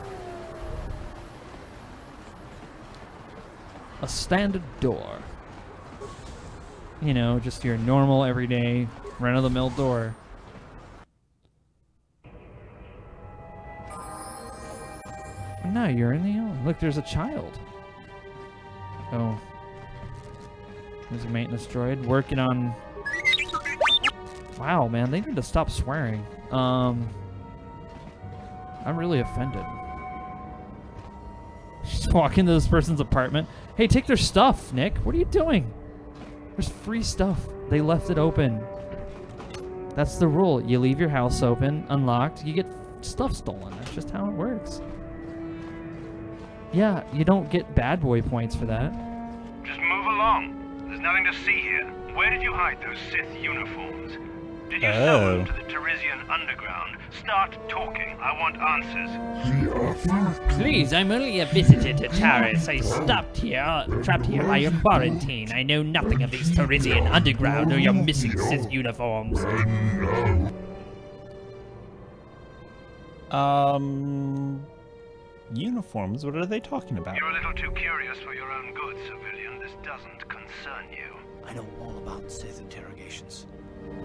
A: A standard door. You know, just your normal, everyday, run-of-the-mill door. No, you're in the... Look, there's a child. Oh. There's a maintenance droid working on... Wow, man, they need to stop swearing. I'm really offended. Just walk into this person's apartment. Hey, take their stuff, Nick. What are you doing? There's free stuff. They left it open. That's the rule. You leave your house open, unlocked, you get stuff stolen. That's just how it works. Yeah, you don't get bad boy points for that.
Q: Just move along. There's nothing to see here. Where did you hide those Sith uniforms? Did you sell them to the Tarisian underground? Start talking. I want answers.
A: Please, I'm only a visitor to Taris. I stopped here, trapped here by your quarantine. I know nothing of these Tarisian underground or your missing Sith uniforms.
B: Uniforms? What are they talking about?
Q: You're a little too curious for your own good, civilian. This doesn't concern you.
G: I know all about Sith interrogations.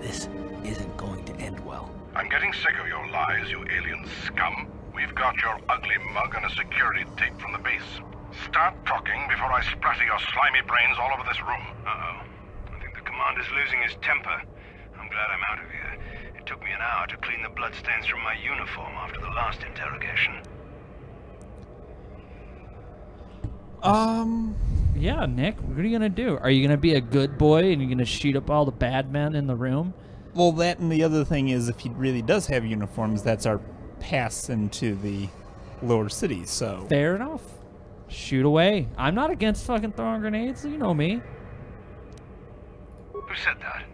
G: This isn't going to end well.
Q: I'm getting sick of your lies, you alien scum. We've got your ugly mug and a security tape from the base. Start talking before I splatter your slimy brains all over this room. Uh-oh. I think the commander's losing his temper. I'm glad I'm out of here. It took me an hour to clean the bloodstains from my uniform after the last interrogation.
A: Yeah, Nick, what are you gonna do? Are you gonna be a good boy and you're gonna shoot up all the bad men in the room?
B: Well, that and the other thing is, if he really does have uniforms, that's our pass into the lower cities, so...
A: Fair enough. Shoot away. I'm not against fucking throwing grenades, you know me.
Q: Who said that?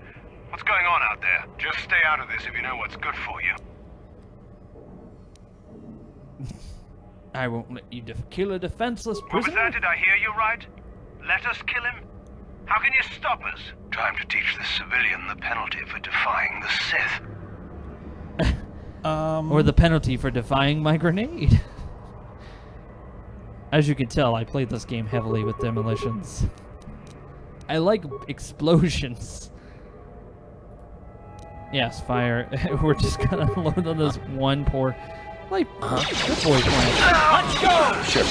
Q: What's going on out there? Just stay out of this if you know what's good for you.
A: I won't let you kill a defenseless
Q: What was
A: prisoner.
Q: that? Did I hear you right? Let us kill him? How can you stop us? Time to teach the civilian the penalty for defying the Sith.
A: Or the penalty for defying my grenade. As you can tell, I played this game heavily with demolitions. I like explosions. Yes, fire. We're just gonna load on this one poor... Like, good boy plant.
H: Let's go!
A: Sure.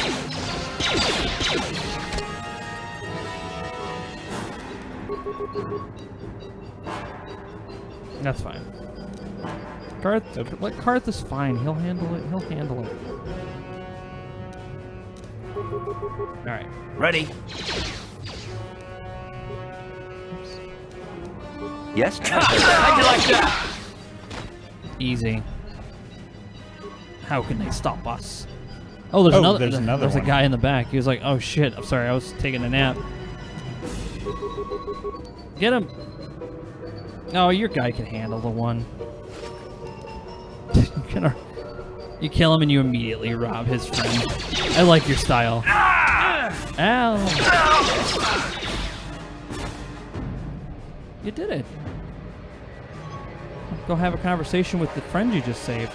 A: That's fine. Karth, let Karth is fine. He'll handle it. He'll handle it. All right.
G: Ready?
J: Yes?
G: How'd you like that?
A: Easy. How can they stop us? Oh, there's another. There's a guy in the back. He was like, "Oh shit! I'm sorry. I was taking a nap." Get him! Oh, your guy can handle the one. You kill him and you immediately rob his friend. I like your style. Ow! You did it. Go have a conversation with the friend you just saved.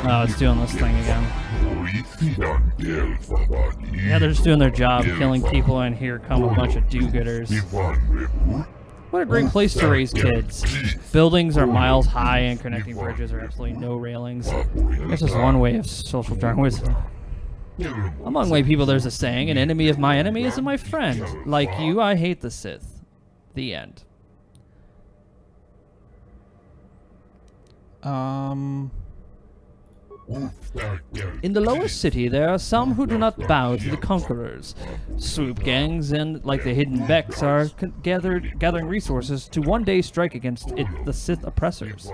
A: Oh, it's doing this thing again. Yeah, they're just doing their job, killing people, and here come a bunch of do-gooders. What a great place to raise kids. Buildings are miles high and connecting bridges are absolutely no railings. That's just one way of social Darwinism. Among white people there's a saying, an enemy of my enemy isn't my friend. Like you, I hate the Sith. The end. In the lower city, there are some who do not bow to the conquerors. Swoop gangs and, like the hidden Beks, are gathering resources to one day strike against the Sith oppressors.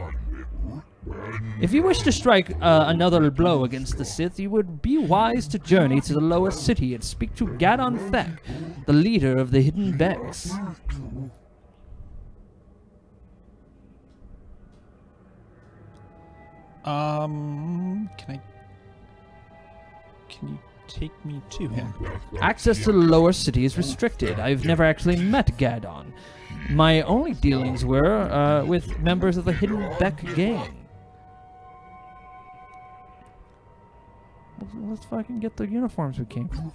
A: If you wish to strike another blow against the Sith, you would be wise to journey to the lower city and speak to Gadon Thek, the leader of the hidden Beks.
B: Can you take me to him?
A: Access to the lower city is restricted. I've never actually met Gadon. My only dealings were with members of the hidden Bek gang. Let's fucking get the uniforms we came from.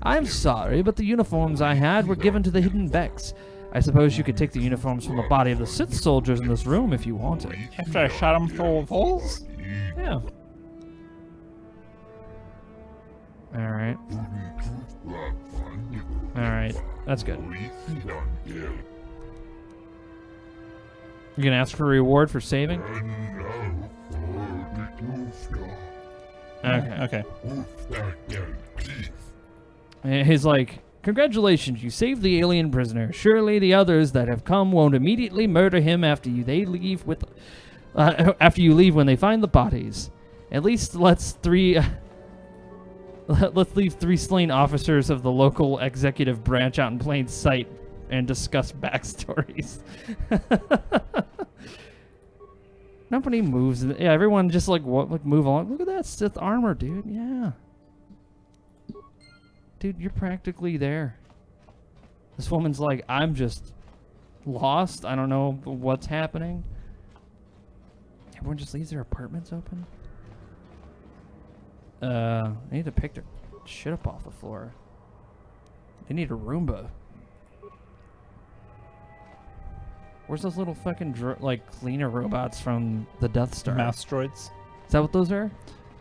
A: I'm sorry, but the uniforms I had were given to the hidden Beks. I suppose you could take the uniforms from the body of the Sith soldiers in this room if you wanted.
B: After I shot them full of holes?
A: Yeah. Alright. Alright, that's good. You gonna ask for a reward for saving? Okay. He's like, congratulations, you saved the alien prisoner. Surely the others that have come won't immediately murder him after you leave when they find the bodies. At least let's leave 3 slain officers of the local executive branch out in plain sight and discuss backstories. Nobody moves. Yeah, everyone just like move along. Look at that Sith armor, dude. Yeah. Dude, you're practically there. This woman's like, I'm just lost. I don't know what's happening. Everyone just leaves their apartments open. I need to pick their shit up off the floor. They need a Roomba. Where's those little fucking like cleaner robots from the Death Star?
B: Mouse droids.
A: Is that what those are?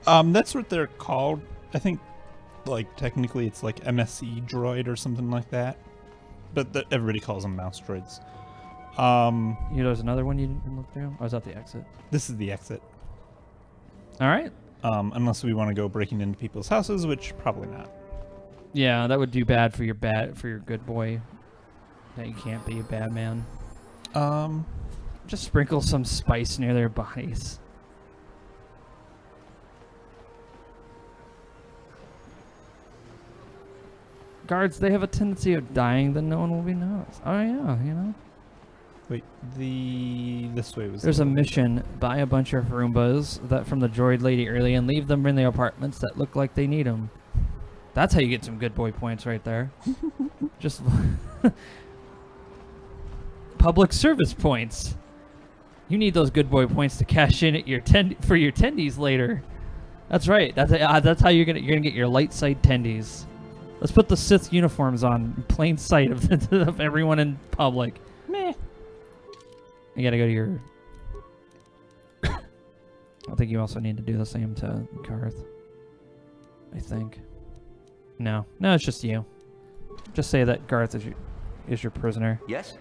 B: That's what they're called. I think, like, technically it's like MSE droid or something like that. But everybody calls them mouse droids.
A: You know, there's another one you didn't look through? Or is that the exit?
B: This is the exit.
A: All right.
B: Unless we want to go breaking into people's houses, which probably not.
A: Yeah, that would do bad for your good boy. That you can't be a bad man. Just sprinkle some spice near their bodies. Guards, they have a tendency of dying, then no one will be noticed. Oh yeah, you know.
B: Wait, this way was.
A: There's a mission: buy a bunch of Roombas that from the droid lady early and leave them in the apartments that look like they need them. That's how you get some good boy points right there. Just public service points. You need those good boy points to cash in at your for your tendies later. That's right. That's how you're gonna get your light side tendies. Let's put the Sith uniforms on in plain sight of everyone in public. Meh. You gotta go to your... I think you also need to do the same to Garth. I think. No. No, it's just you. Just say that Garth is your prisoner.
J: Yes?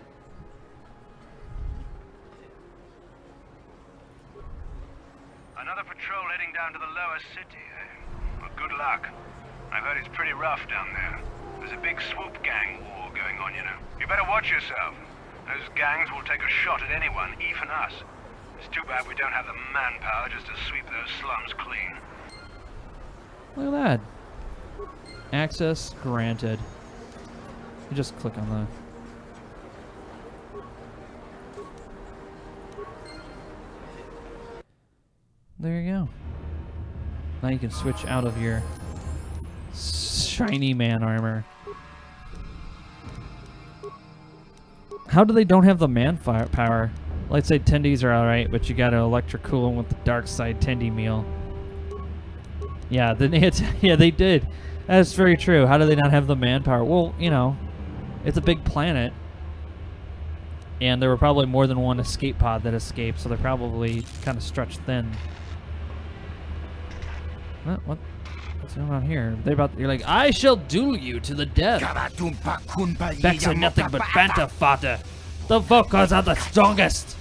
Q: Another patrol heading down to the lower city, eh? Well, good luck. I've heard it's pretty rough down there. There's a big swoop gang war going on, you know. You better watch yourself. Those gangs will take a shot at anyone, even us. It's too bad we don't have the manpower just to sweep those slums clean.
A: Look at that. Access granted. You just click on the... There you go. Now you can switch out of your shiny man armor. How do they don't have the man power? Let's say tendies are alright, but you gotta electric cool them with the dark side tendy meal. Yeah, yeah, they did. That's very true. How do they not have the manpower? Well, you know, it's a big planet. And there were probably more than one escape pod that escaped, so they're probably kind of stretched thin. What's going on here? You're like, I shall duel you to the death. Beks are nothing but banter fodder. The Vokers are the strongest.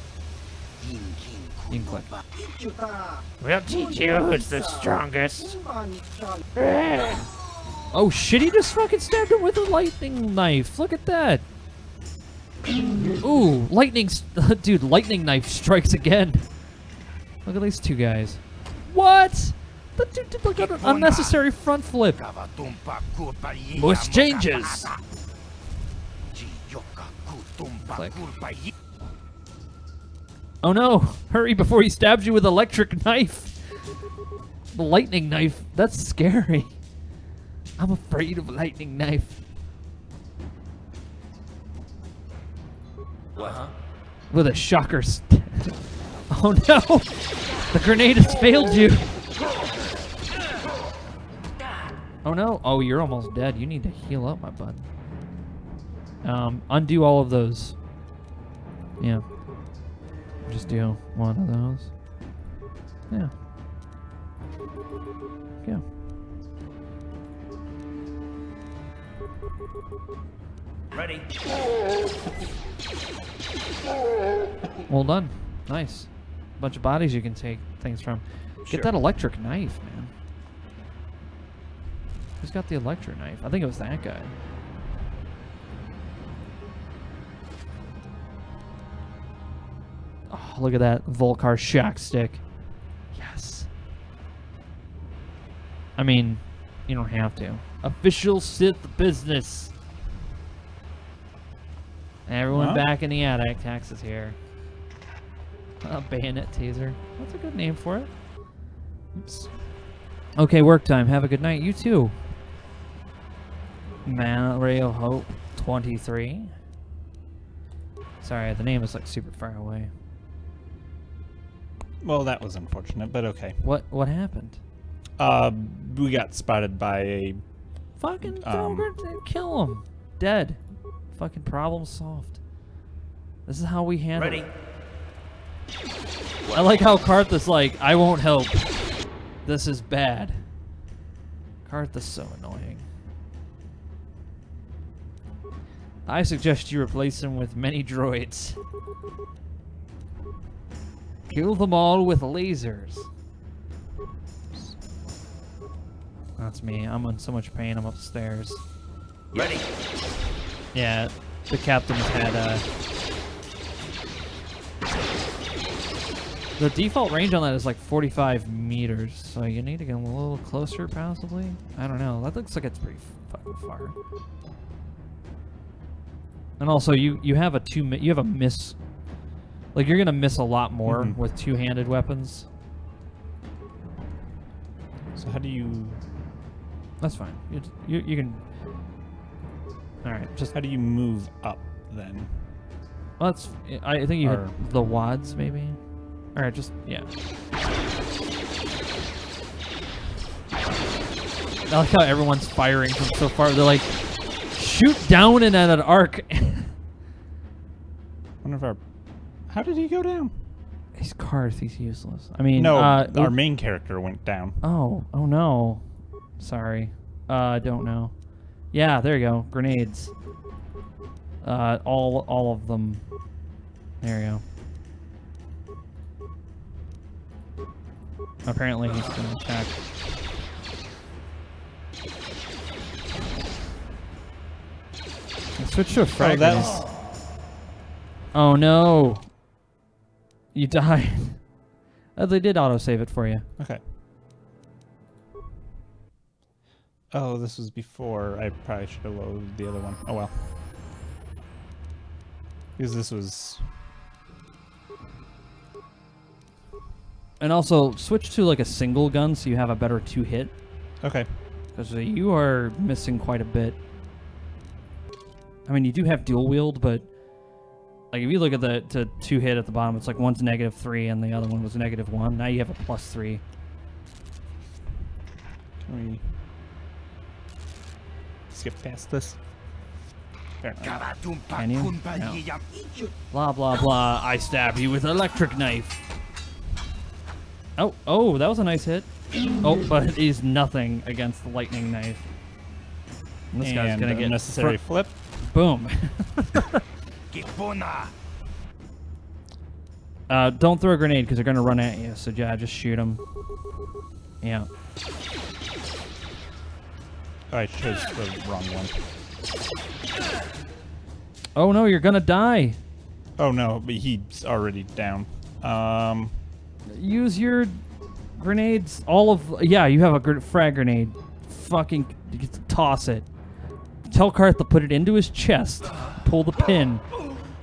A: You can click. We'll teach you who's the strongest. Oh shit, he just fucking stabbed him with a lightning knife. Look at that. Ooh, dude, lightning knife strikes again. Look at these two guys. What? The dude did like an unnecessary front flip. Moose changes. Click. Oh no, hurry before he stabs you with electric knife. The lightning knife, that's scary. I'm afraid of a lightning knife.
J: What?
A: With a shocker. Oh no! The grenade has failed you. Oh no! Oh, you're almost dead. You need to heal up, my bud. Undo all of those. Yeah. Just do one of those. Yeah. Go.
J: Ready.
A: Well done. Nice. Bunch of bodies you can take things from. Get that electric knife, man. Who's got the electric knife? I think it was that guy. Oh, look at that Volcar shock stick. Yes. I mean, you don't have to. Official Sith business. Everyone back in the attic. Tax is here. Bayonet taser. That's a good name for it. Oops. Okay, work time. Have a good night. You too. Man, Ray of Hope 23. Sorry, the name is like super far away.
B: Well, that was unfortunate, but okay.
A: What happened?
B: We got spotted by a...
A: Fucking kill him. Dead. Fucking problem solved. This is how we handle it. I like how Karth is like, I won't help. This is bad. Karth is so annoying. I suggest you replace him with many droids. Kill them all with lasers. That's me. I'm in so much pain. I'm upstairs.
O: Ready.
A: Yeah, the captain had the default range on that is like 45 meters, so you need to get a little closer, possibly. I don't know. That looks like it's pretty fucking far. And also, you have a miss. Like you're gonna miss a lot more with two-handed weapons.
B: So how do you?
A: That's fine. You can. All right. Just
B: how do you move up then?
A: Well, that's. I think you hit the wads maybe. All right. Just yeah. I like how everyone's firing from so far. They're like, shoot down and at an arc.
B: One of our. How did he go down?
A: He's Karth. He's useless. I mean,
B: no, our main character went down.
A: Oh no. Sorry. Don't know. Yeah, there you go. Grenades. All of them. There you go. Apparently he's gonna attack. Let's switch to a frag grenade. Oh no. You died. Oh, they did autosave it for you.
B: Okay. Oh, this was before. I probably should have loaded the other one. Oh well. Because this was...
A: And also, switch to like a single gun so you have a better two-hit.
B: Okay.
A: Because you are missing quite a bit. I mean, you do have dual wield, but... Like, if you look at the two-hit at the bottom, it's like one's -3 and the other one was -1. Now you have a +3.
B: Can we skip past this? Fair enough.
A: Can you? No. Blah, blah, blah. I stab you with an electric knife. Oh, that was a nice hit. Oh, but he's nothing against the lightning knife. And this guy's gonna get
B: necessary flip.
A: Boom. Don't throw a grenade because they're gonna run at you. So yeah, just shoot them. Yeah.
B: Oh, I chose the wrong one.
A: Oh no, you're gonna die.
B: Oh no, but he's already down.
A: Use your grenades. Yeah, you have a frag grenade. Fucking toss it. Tell Karth to put it into his chest. Pull the pin.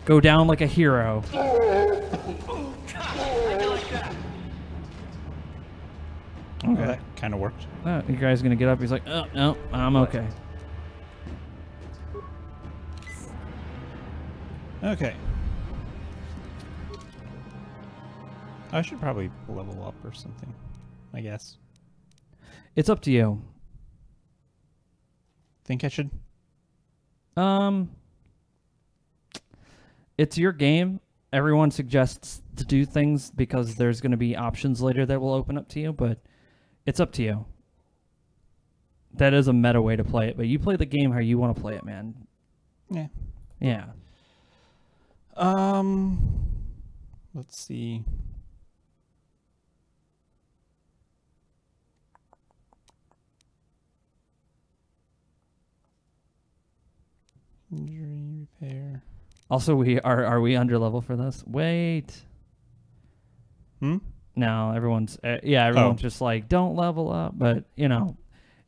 A: Go down like a hero.
B: Okay, that kind of worked.
A: You guy's gonna get up. He's like, oh no, I'm okay.
B: Okay. I should probably level up or something, I guess.
A: It's up to you.
B: Think I should?
A: It's your game. Everyone suggests to do things because there's going to be options later that will open up to you, but it's up to you. That is a meta way to play it, but you play the game how you want to play it, man.
B: Yeah.
A: Yeah.
B: Let's see. Injury repair.
A: Also, are we under level for this? Wait. No, everyone's everyone's just like, don't level up, but you know,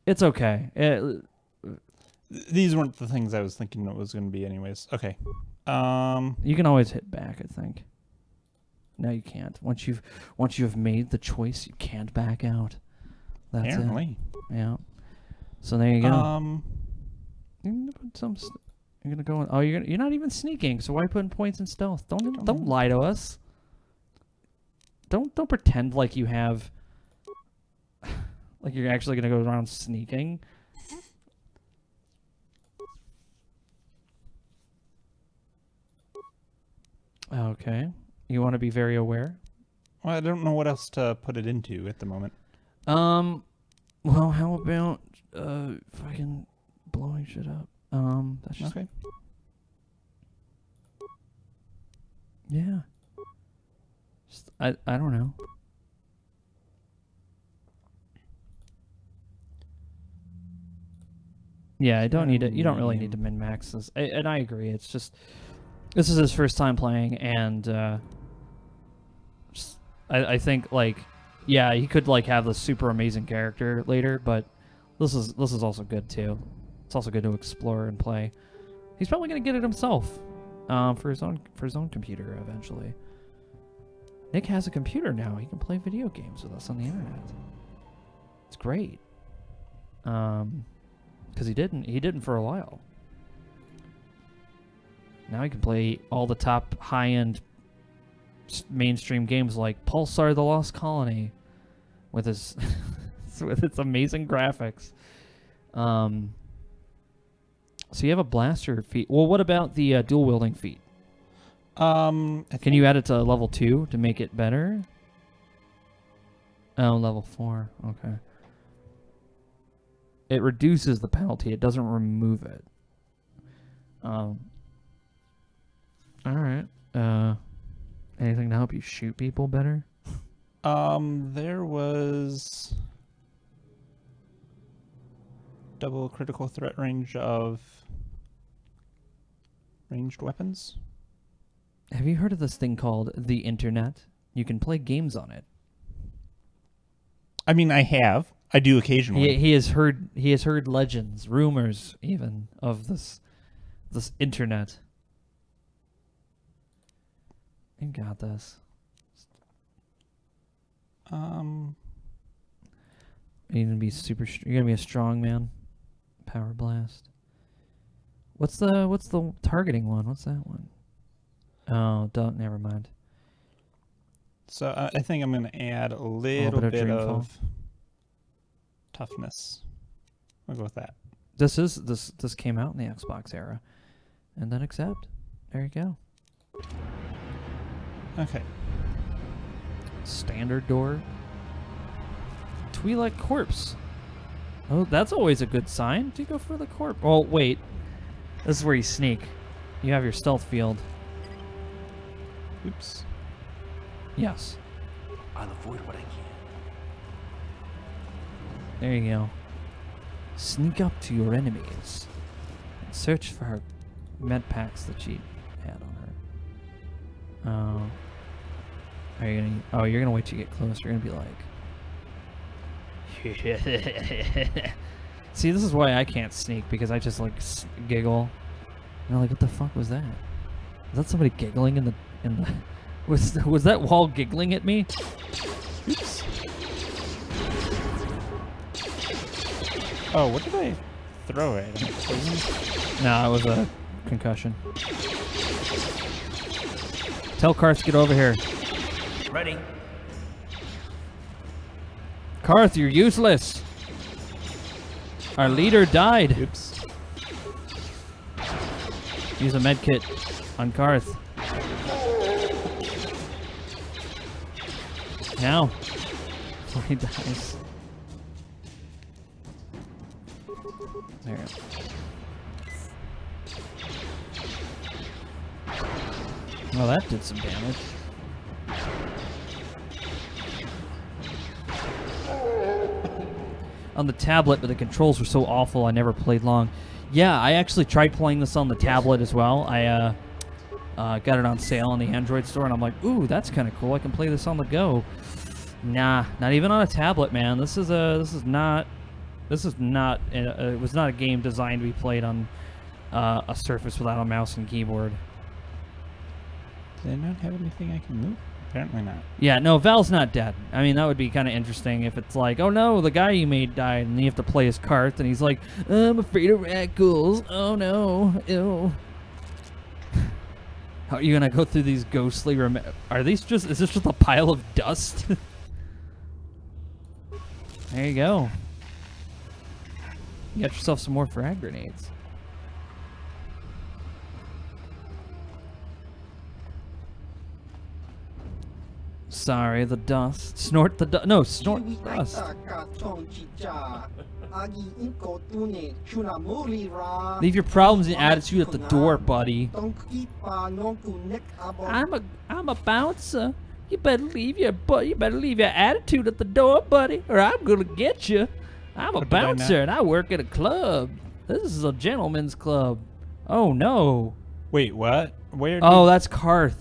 A: it's okay.
B: These weren't the things I was thinking it was going to be, anyways. Okay.
A: You can always hit back, I think. No, you can't. Once you've made the choice, you can't back out. That's
B: apparently.
A: it. Yeah. So there you go. You can put some. You're gonna go in. Oh, you're not even sneaking. So why putting points in stealth? Don't lie to us. Don't pretend like you have. Like you're actually gonna go around sneaking. Okay. You want to be very aware?
B: Well, I don't know what else to put it into at the moment.
A: Well, how about fucking blowing shit up? That's just
B: okay.
A: Yeah. Just, I don't know. Yeah, I don't need to. You don't really need to min max this, and I agree. It's just this is his first time playing, and I think like, yeah, he could like have this super amazing character later, but this is also good too. It's also good to explore and play. He's probably gonna get it himself, for his own computer eventually. Nick has a computer now. He can play video games with us on the internet. It's great. Because he didn't for a while. Now he can play all the top high-end mainstream games like Pulsar: The Lost Colony, with his with its amazing graphics. So you have a blaster feat. Well, what about the dual wielding feat? Can you add it to level 2 to make it better? Oh, level 4. Okay. It reduces the penalty. It doesn't remove it. All right. Anything to help you shoot people better?
B: There was double critical threat range of ranged weapons.
A: Have you heard of this thing called the internet? You can play games on it.
B: I mean, I have. I do occasionally.
A: He has heard legends, rumors even of this internet. You got this. You're gonna be you're gonna be a strong man. Power blast. What's the targeting one? What's that one? Oh, never mind.
B: So I think I'm gonna add a little bit of toughness. I'll go with that.
A: This came out in the Xbox era, and then accept. There you go.
B: Okay.
A: Standard door. Twi'lek corpse. Oh, that's always a good sign. Do you go for the corpse? Oh, wait. This is where you sneak. You have your stealth field.
B: Oops.
A: Yes.
G: I'll avoid what I can.
A: There you go. Sneak up to your enemies and search for her med packs that she had on her. You're gonna wait till you get close. You're gonna be like, see, this is why I can't sneak, because I just like giggle. And I'm like, what the fuck was that? Was that somebody giggling in the was that wall giggling at me? Oops.
B: Oh, what did I throw at him?
A: No, it was a concussion. Tell Karth to get over here.
G: Ready.
A: Karth, you're useless. Our leader died.
B: Oops.
A: Use a med kit on Karth. Now. Before he dies. There. Well, that did some damage. On the tablet, but the controls were so awful I never played long. Yeah, I actually tried playing this on the tablet as well. I got it on sale on the Android store, and I'm like, ooh, that's kind of cool. I can play this on the go. Nah, not even on a tablet, man. It was not a game designed to be played on a Surface without a mouse and keyboard.
B: Do they not have anything I can move? Apparently not.
A: Yeah, no, Val's not dead. I mean, that would be kind of interesting if it's like, oh no, the guy you made died, and you have to play his cart, and he's like, I'm afraid of rat ghouls. Oh no, ew. How are you gonna go through these ghostly? Are these just? Is this just a pile of dust? There you go. You got yourself some more frag grenades. Sorry, the dust. Snort the dust. No, snort the dust. Leave your problems and attitude at the door, buddy. I'm a bouncer. You better leave your attitude at the door, buddy, or I'm gonna get you. I'm a bouncer and I work at a club. This is a gentleman's club. Oh no.
B: Wait, what? Where?
A: Oh, that's Karth.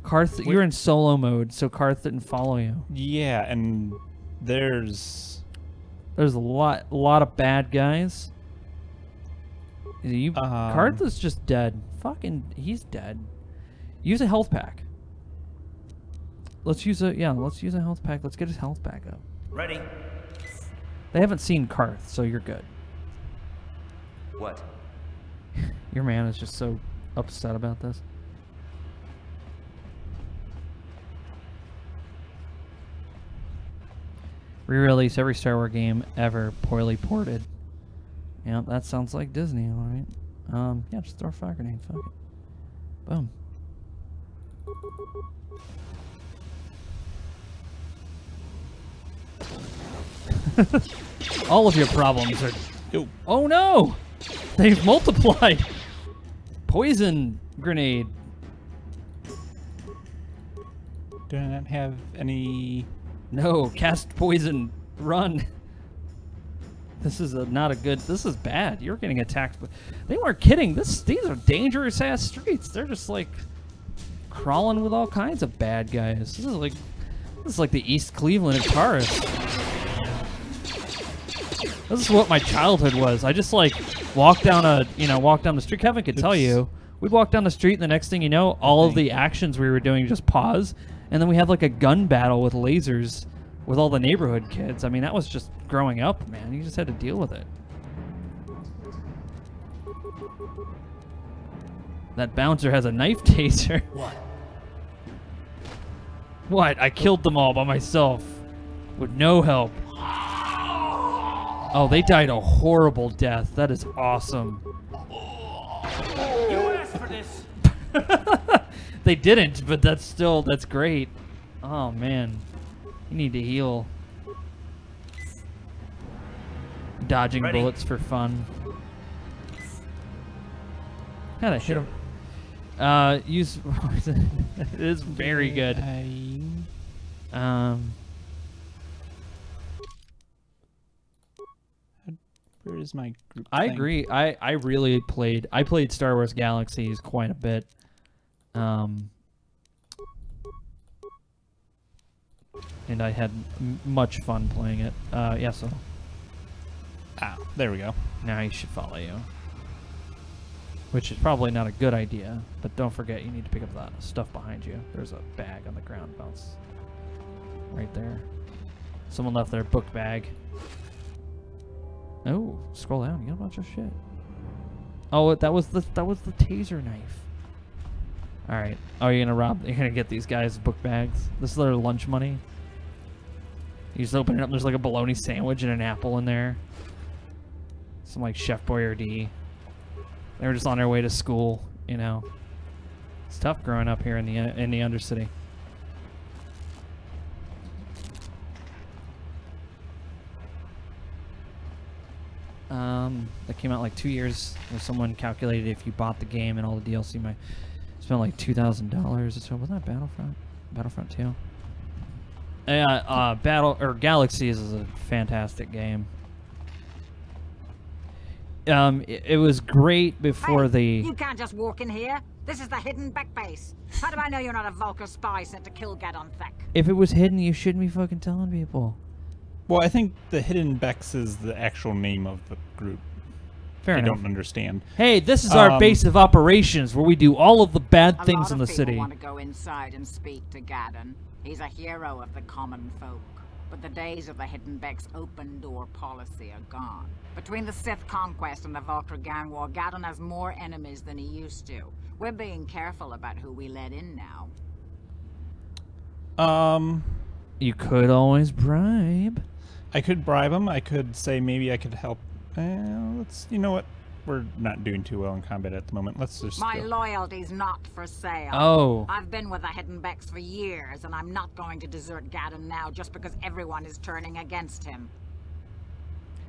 A: Karth, you're in solo mode, so Karth didn't follow you.
B: Yeah, and there's
A: a lot of bad guys. Karth is just dead. Fucking, he's dead. Use a health pack. Let's use a health pack. Let's get his health back up.
G: Ready.
A: They haven't seen Karth, so you're good.
G: What?
A: Your man is just so upset about this. Re-release every Star Wars game ever poorly ported. Yeah, that sounds like Disney, alright. Yeah, just throw a fire grenade, fuck it. Boom. All of your problems are... Oh no! They've multiplied! Poison grenade.
B: Do I not have any...
A: No, cast poison. Run. This is not a good... This is bad. You're getting attacked. They weren't kidding. These are dangerous-ass streets. They're just, like, crawling with all kinds of bad guys. This is like the East Cleveland of Taris. This is what my childhood was. I just, like, walk down the street. Kevin could tell you. We'd walk down the street, and the next thing you know, all of the actions we were doing just pause. And then we had like a gun battle with lasers with all the neighborhood kids. I mean, that was just growing up, man. You just had to deal with it. That bouncer has a knife taser.
G: What?
A: What? I killed them all by myself with no help. Oh, they died a horrible death. That is awesome.
G: You asked for this.
A: They didn't, but that's great. Oh man, you need to heal. Dodging bullets for fun. Gotta hit him. Use. It is very good.
B: Where is my group
A: I
B: thing?
A: agree. I really played. I played Star Wars Galaxies quite a bit. And I had much fun playing it. Yeah, so.
B: Ah, there we go.
A: Now he should follow you. Which is probably not a good idea, but don't forget you need to pick up that stuff behind you. There's a bag on the ground, bounce. Right there. Someone left their book bag. Oh, scroll down. You got a bunch of shit. Oh, that was the taser knife. All right. Oh, you're gonna get these guys' book bags. This is their lunch money. You just open it up. There's like a bologna sandwich and an apple in there. Some like Chef Boyardee. They were just on their way to school, you know. It's tough growing up here in the Undercity. That came out like 2 years. Someone calculated if you bought the game and all the DLC, might spend like $2,000 or so. Wasn't that Battlefront? Battlefront 2. Yeah, Galaxies is a fantastic game. It was great before
K: You can't just walk in here. This is the hidden Bek base. How do I know you're not a Vulcan spy sent to kill Gadon Thek?
A: If it was hidden, you shouldn't be fucking telling people.
B: Well, I think the Hidden Beks is the actual name of the group.
A: Fair enough.
B: don't understand.
A: Hey, this is our base of operations where we do all of the bad things in the city.
K: I want to go inside and speak to Gaddon. He's a hero of the common folk. But the days of the hidden Beks open door policy are gone. Between the Sith conquest and the Vulcar gang war, Gaddon has more enemies than he used to. We're being careful about who we let in now.
A: You could always bribe.
B: I could bribe him. I could say maybe I could help. Let's. You know what? We're not doing too well in combat at the moment. Let's just.
K: My loyalty's not for sale.
A: Oh.
K: I've been with the hidden Beks for years, and I'm not going to desert Gaddon now just because everyone is turning against him.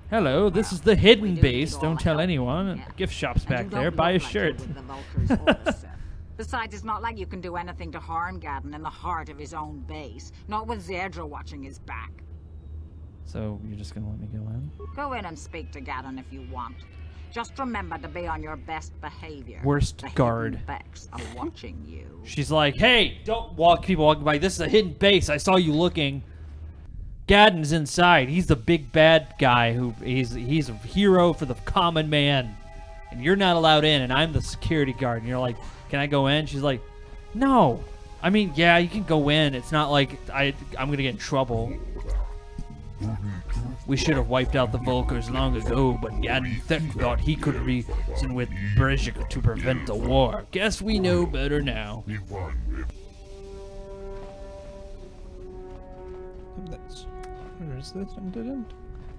A: Hello, this is the hidden base. Don't tell anyone. Gift shop's back there. Buy a shirt.
K: Besides, it's not like you can do anything to harm Gaddon in the heart of his own base. Not with Zerdra watching his back.
A: So, you're just gonna let me go in?
K: Go in and speak to Gaddon if you want. Just remember to be on your best behavior.
A: Worst guard.
K: The Beks are watching you.
A: She's like, hey, don't walk people walking by. This is a hidden base. I saw you looking. Gaddon's inside. He's the big bad guy who he's a hero for the common man. And you're not allowed in, and I'm the security guard. And you're like, can I go in? She's like, no. I mean, yeah, you can go in. It's not like I'm going to get in trouble. We should have wiped out the Vulcars long ago, but Gaddon thought he could reason with Brejik to prevent the war. Guess we know better now.
B: Where is this?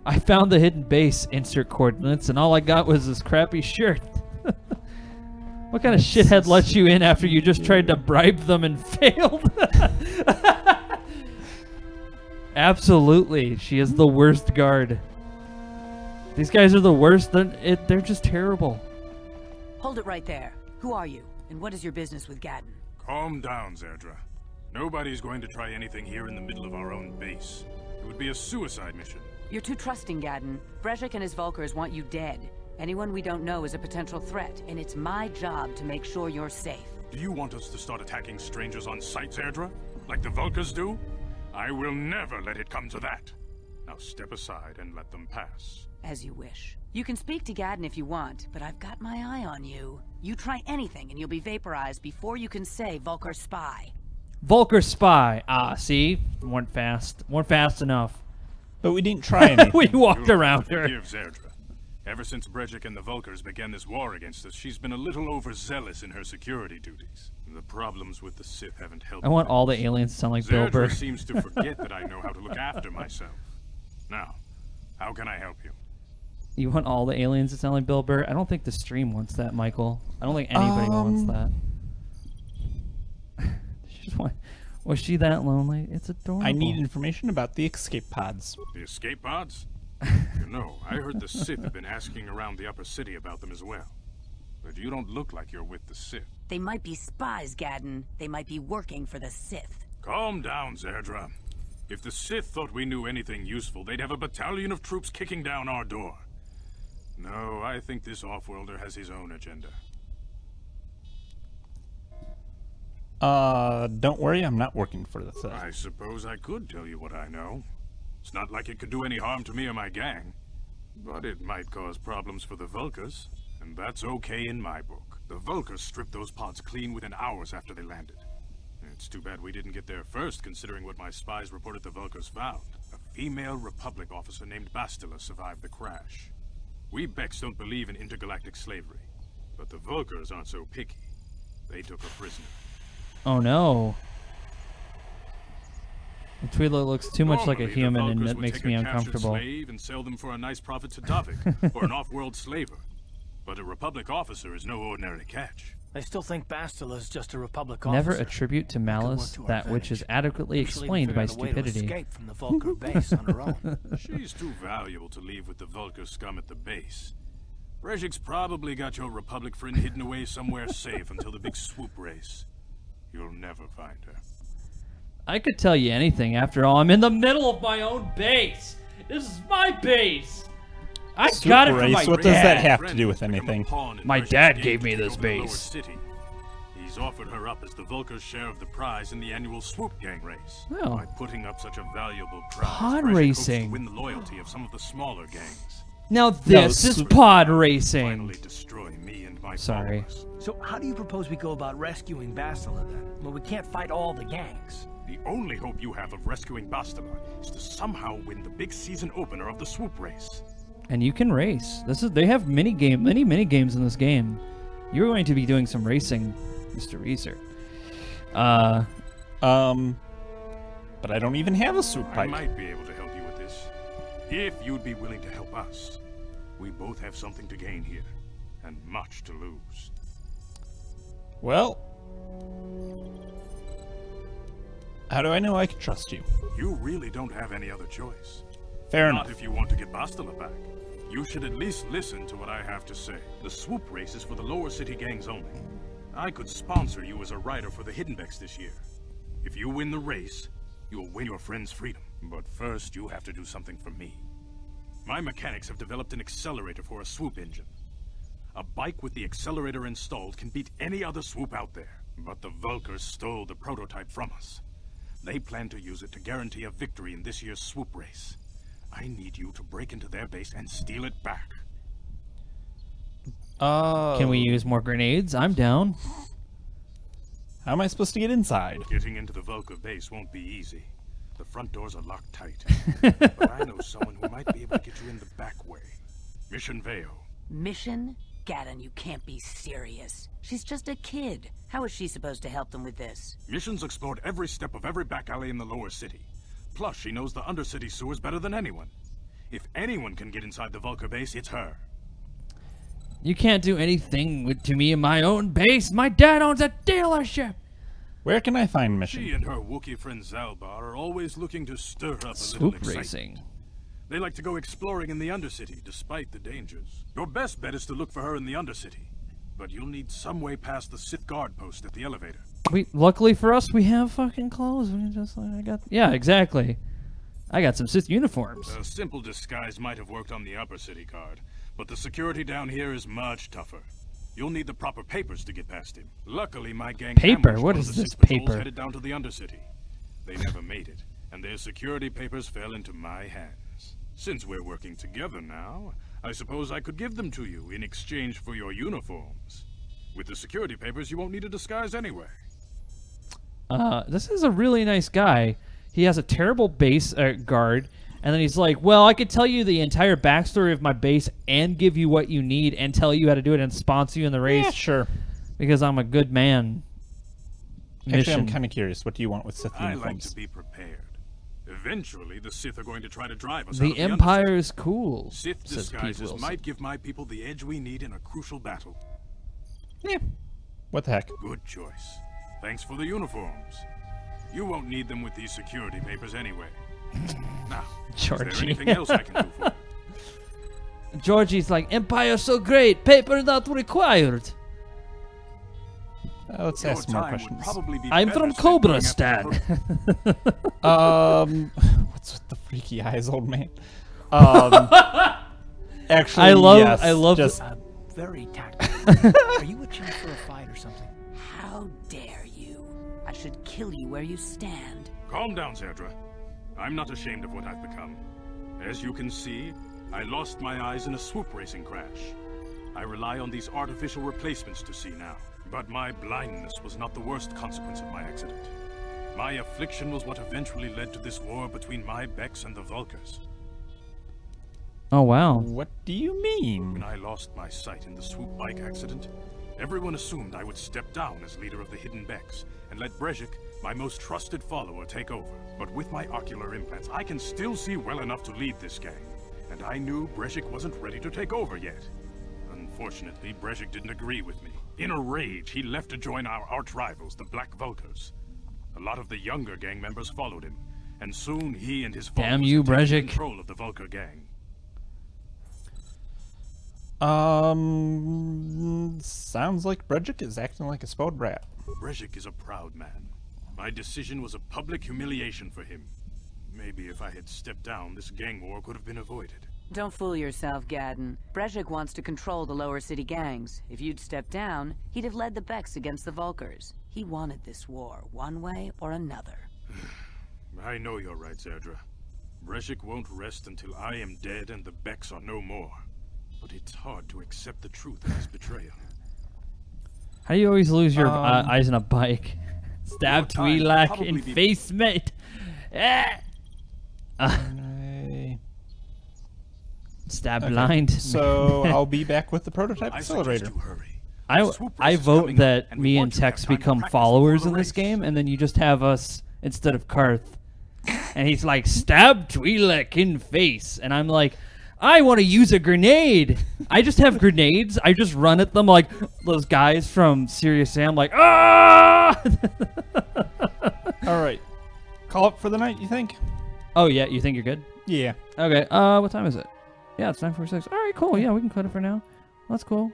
A: I found the hidden base, insert coordinates, and all I got was this crappy shirt. What kind of shithead lets you in after you just tried to bribe them and failed? Absolutely, she is the worst guard. These guys are the worst. They're just terrible.
S: Hold it right there. Who are you, and what is your business with Gaddon?
H: Calm down, Zerdra. Nobody's going to try anything here in the middle of our own base. It would be a suicide mission.
S: You're too trusting, Gaddon. Brejik and his Vulcars want you dead. Anyone we don't know is a potential threat, and it's my job to make sure you're safe.
H: Do you want us to start attacking strangers on sight, Zerdra? Like the Vulcars do? I will never let it come to that. Now step aside and let them pass.
S: As you wish. You can speak to Gaddon if you want, but I've got my eye on you. You try anything and you'll be vaporized before you can say Vulcar spy.
A: Vulcar spy. Ah, see? Weren't fast enough.
B: But we didn't try anything.
A: We walked around her.
H: Forgive Zerdra. Ever since Brejik and the Vulcars began this war against us, she's been a little overzealous in her security duties. The problems with the Sith haven't helped.
A: I want all the aliens to sound like Bill Burr.
H: Zerdra seems to forget that I know how to look after myself. Now, how can I help you?
A: You want all the aliens to sound like Bill Burr? I don't think the stream wants that, Michael. I don't think anybody wants that. Was she that lonely? It's adorable.
B: I need information about the escape pods.
H: The escape pods? You know, I heard the Sith have been asking around the upper city about them as well. But you don't look like you're with the Sith.
S: They might be spies, Gaddon. They might be working for the Sith.
H: Calm down, Zerdra. If the Sith thought we knew anything useful, they'd have a battalion of troops kicking down our door. No, I think this off-worlder has his own agenda.
B: Don't worry, I'm not working for the Sith.
H: I suppose I could tell you what I know. It's not like it could do any harm to me or my gang. But it might cause problems for the Vulcars, and that's okay in my book. The Vulcars stripped those pods clean within hours after they landed. It's too bad we didn't get there first, considering what my spies reported the Vulcars found. A female Republic officer named Bastila survived the crash. We Beks don't believe in intergalactic slavery, but the Vulcars aren't so picky. They took her prisoner.
A: Oh no. Twi'lek looks too much like a
H: Normally,
A: human,
H: the
A: and
H: Vulcars
A: that
H: would
A: makes
H: take
A: me
H: a captured
A: uncomfortable.
H: slave and sell them for a nice profit to Davik, or an off-world slaver. But a Republic officer is no ordinary catch.
G: I still think Bastila's just a Republic
A: Never
G: officer.
A: attribute to malice that which is adequately explained by stupidity.
G: Escape from the Vulcar base on her own.
H: She's too valuable to leave with the Vulcar scum at the base. Brejik's probably got your Republic friend hidden away somewhere safe until the big swoop race. You'll never find her.
A: I could tell you anything. After all, I'm in the middle of my own base. This is my base. I got it from my dad.
B: What does that have to do with anything?
A: My dad gave me this base.
H: He's offered her up as the Vulcar's share of the prize in the annual swoop gang race.
A: Oh.
H: By putting up such a valuable prize,
A: Pod
H: Brejik hopes to
A: racing.
H: win the loyalty of some of the smaller gangs.
A: Now this is pod racing.
H: Destroy me and my
A: Sorry.
H: followers.
G: So how do you propose we go about rescuing Bastila then? Well, we can't fight all the gangs.
H: The only hope you have of rescuing Bastila is to somehow win the big season opener of the swoop race.
A: And you can race. They have many mini games in this game. You're going to be doing some racing, Mr. Reeser.
B: But I don't even have a swoop
H: I
B: pipe.
H: might be able to help you with this. If you'd be willing to help us. We both have something to gain here, and much to lose.
B: Well, how do I know I can trust you?
H: You really don't have any other choice.
B: Fair
H: Not
B: enough.
H: if you want to get Bastila back. You should at least listen to what I have to say. The swoop race is for the lower city gangs only. I could sponsor you as a rider for the Hidden Beks this year. If you win the race, you'll win your friend's freedom. But first, you have to do something for me. My mechanics have developed an accelerator for a swoop engine. A bike with the accelerator installed can beat any other swoop out there. But the Vulkars stole the prototype from us. They plan to use it to guarantee a victory in this year's swoop race. I need you to break into their base and steal it back.
A: Can we use more grenades? I'm down.
B: How am I supposed to get inside?
H: Getting into the Vulkar base won't be easy. The front doors are locked tight. But I know someone who might be able to get you in the back way. Mission Veo.
S: Mission? Gaddon, you can't be serious. She's just a kid. How is she supposed to help them with this?
H: Mission's explored every step of every back alley in the lower city. Plus, she knows the undercity sewers better than anyone. If anyone can get inside the Vulkar base, it's her.
A: You can't do anything to me in my own base. My dad owns a dealership.
B: Where can I find Mission?
H: She and her Wookiee friend Zalbar are always looking to stir up a
A: Swoop
H: little excitement.
A: racing.
H: They like to go exploring in the Undercity, despite the dangers. Your best bet is to look for her in the Undercity. But you'll need some way past the Sith guard post at the elevator.
A: Luckily for us, we have fucking clothes. We can just yeah, exactly. I got some Sith uniforms.
H: A simple disguise might have worked on the Upper City guard, but the security down here is much tougher. You'll need the proper papers to get past him. Luckily, my gang
A: Paper?
H: ambushed
A: What
H: one
A: is
H: of the
A: this
H: Sith patrols
A: paper?
H: headed down to the Undercity. They never made it, and their security papers fell into my hands. Since we're working together now, I suppose I could give them to you in exchange for your uniforms. With the security papers, you won't need a disguise anyway.
A: This is a really nice guy. He has a terrible base guard, and then he's like, well, I could tell you the entire backstory of my base and give you what you need and tell you how to do it and sponsor you in the race.
B: Yeah, sure.
A: Because I'm a good man.
B: Actually, I'm kind of curious. What do you want with Sith
H: I
B: uniforms?
H: like to be prepared. Eventually, the Sith are going to try to drive us out
A: The
H: of the
A: Empire
H: Undercity.
A: is cool,
H: Sith
A: says Pete
H: disguises
A: Wilson.
H: might give my people the edge we need in a crucial battle.
B: Yeah. What the heck?
H: Good choice. Thanks for the uniforms. You won't need them with these security papers anyway. Now, is there
A: Georgie.
H: anything else I can do for you?
A: Georgie's like, Empire so great, paper not required.
B: Let's
H: Your
B: ask more
H: time would
B: questions.
H: probably be
A: I'm
H: better
A: from
H: spent going
A: Cobra
H: after
A: Stan.
B: What's with the freaky eyes, old man? Actually,
A: I
B: yes,
A: love
B: just
G: Very tactical. Are you a chance for a fight or something?
S: How dare you? I should kill you where you stand.
H: Calm down, Zerdra. I'm not ashamed of what I've become. As you can see, I lost my eyes in a swoop racing crash. I rely on these artificial replacements to see now. But my blindness was not the worst consequence of my accident. My affliction was what eventually led to this war between my Beks and the Vulkars.
A: Oh, wow.
B: What do you mean?
H: When I lost my sight in the swoop bike accident, everyone assumed I would step down as leader of the Hidden Beks and let Brejik, my most trusted follower, take over. But with my ocular implants, I can still see well enough to lead this gang. And I knew Brejik wasn't ready to take over yet. Unfortunately, Brejik didn't agree with me. In a rage, he left to join our arch-rivals, the Black Vulkars. A lot of the younger gang members followed him, and soon he and his followers
A: Damn you,
H: had taken
A: Brejik.
H: control of the Vulkar gang.
B: Sounds like Brejik is acting like a spoiled brat.
H: Brejik is a proud man. My decision was a public humiliation for him. Maybe if I had stepped down, this gang war could have been avoided.
S: Don't fool yourself, Gaddon. Brejik wants to control the lower city gangs. If you'd stepped down, he'd have led the Beks against the Vulkars. He wanted this war, one way or another.
H: I know you're right, Zerdra. Breshik won't rest until I am dead and the Beks are no more. But it's hard to accept the truth of his betrayal.
A: How do you always lose your eyes on a bike? Stab Twi'lek in face, mate. Stab blind.
B: So I'll be back with the prototype accelerator.
A: I vote that me and Tex become followers in this game, and then you just have us instead of Karth. And he's like, stab Twi'lek in face. And I'm like, I want to use a grenade. I just have grenades. I just run at them like those guys from Serious Sam, like, ah!
B: All right. Call up for the night, you think?
A: Oh, yeah. You think you're good?
B: Yeah.
A: Okay. What time is it? Yeah, it's 9:46. All right, cool. Yeah, we can cut it for now. That's cool.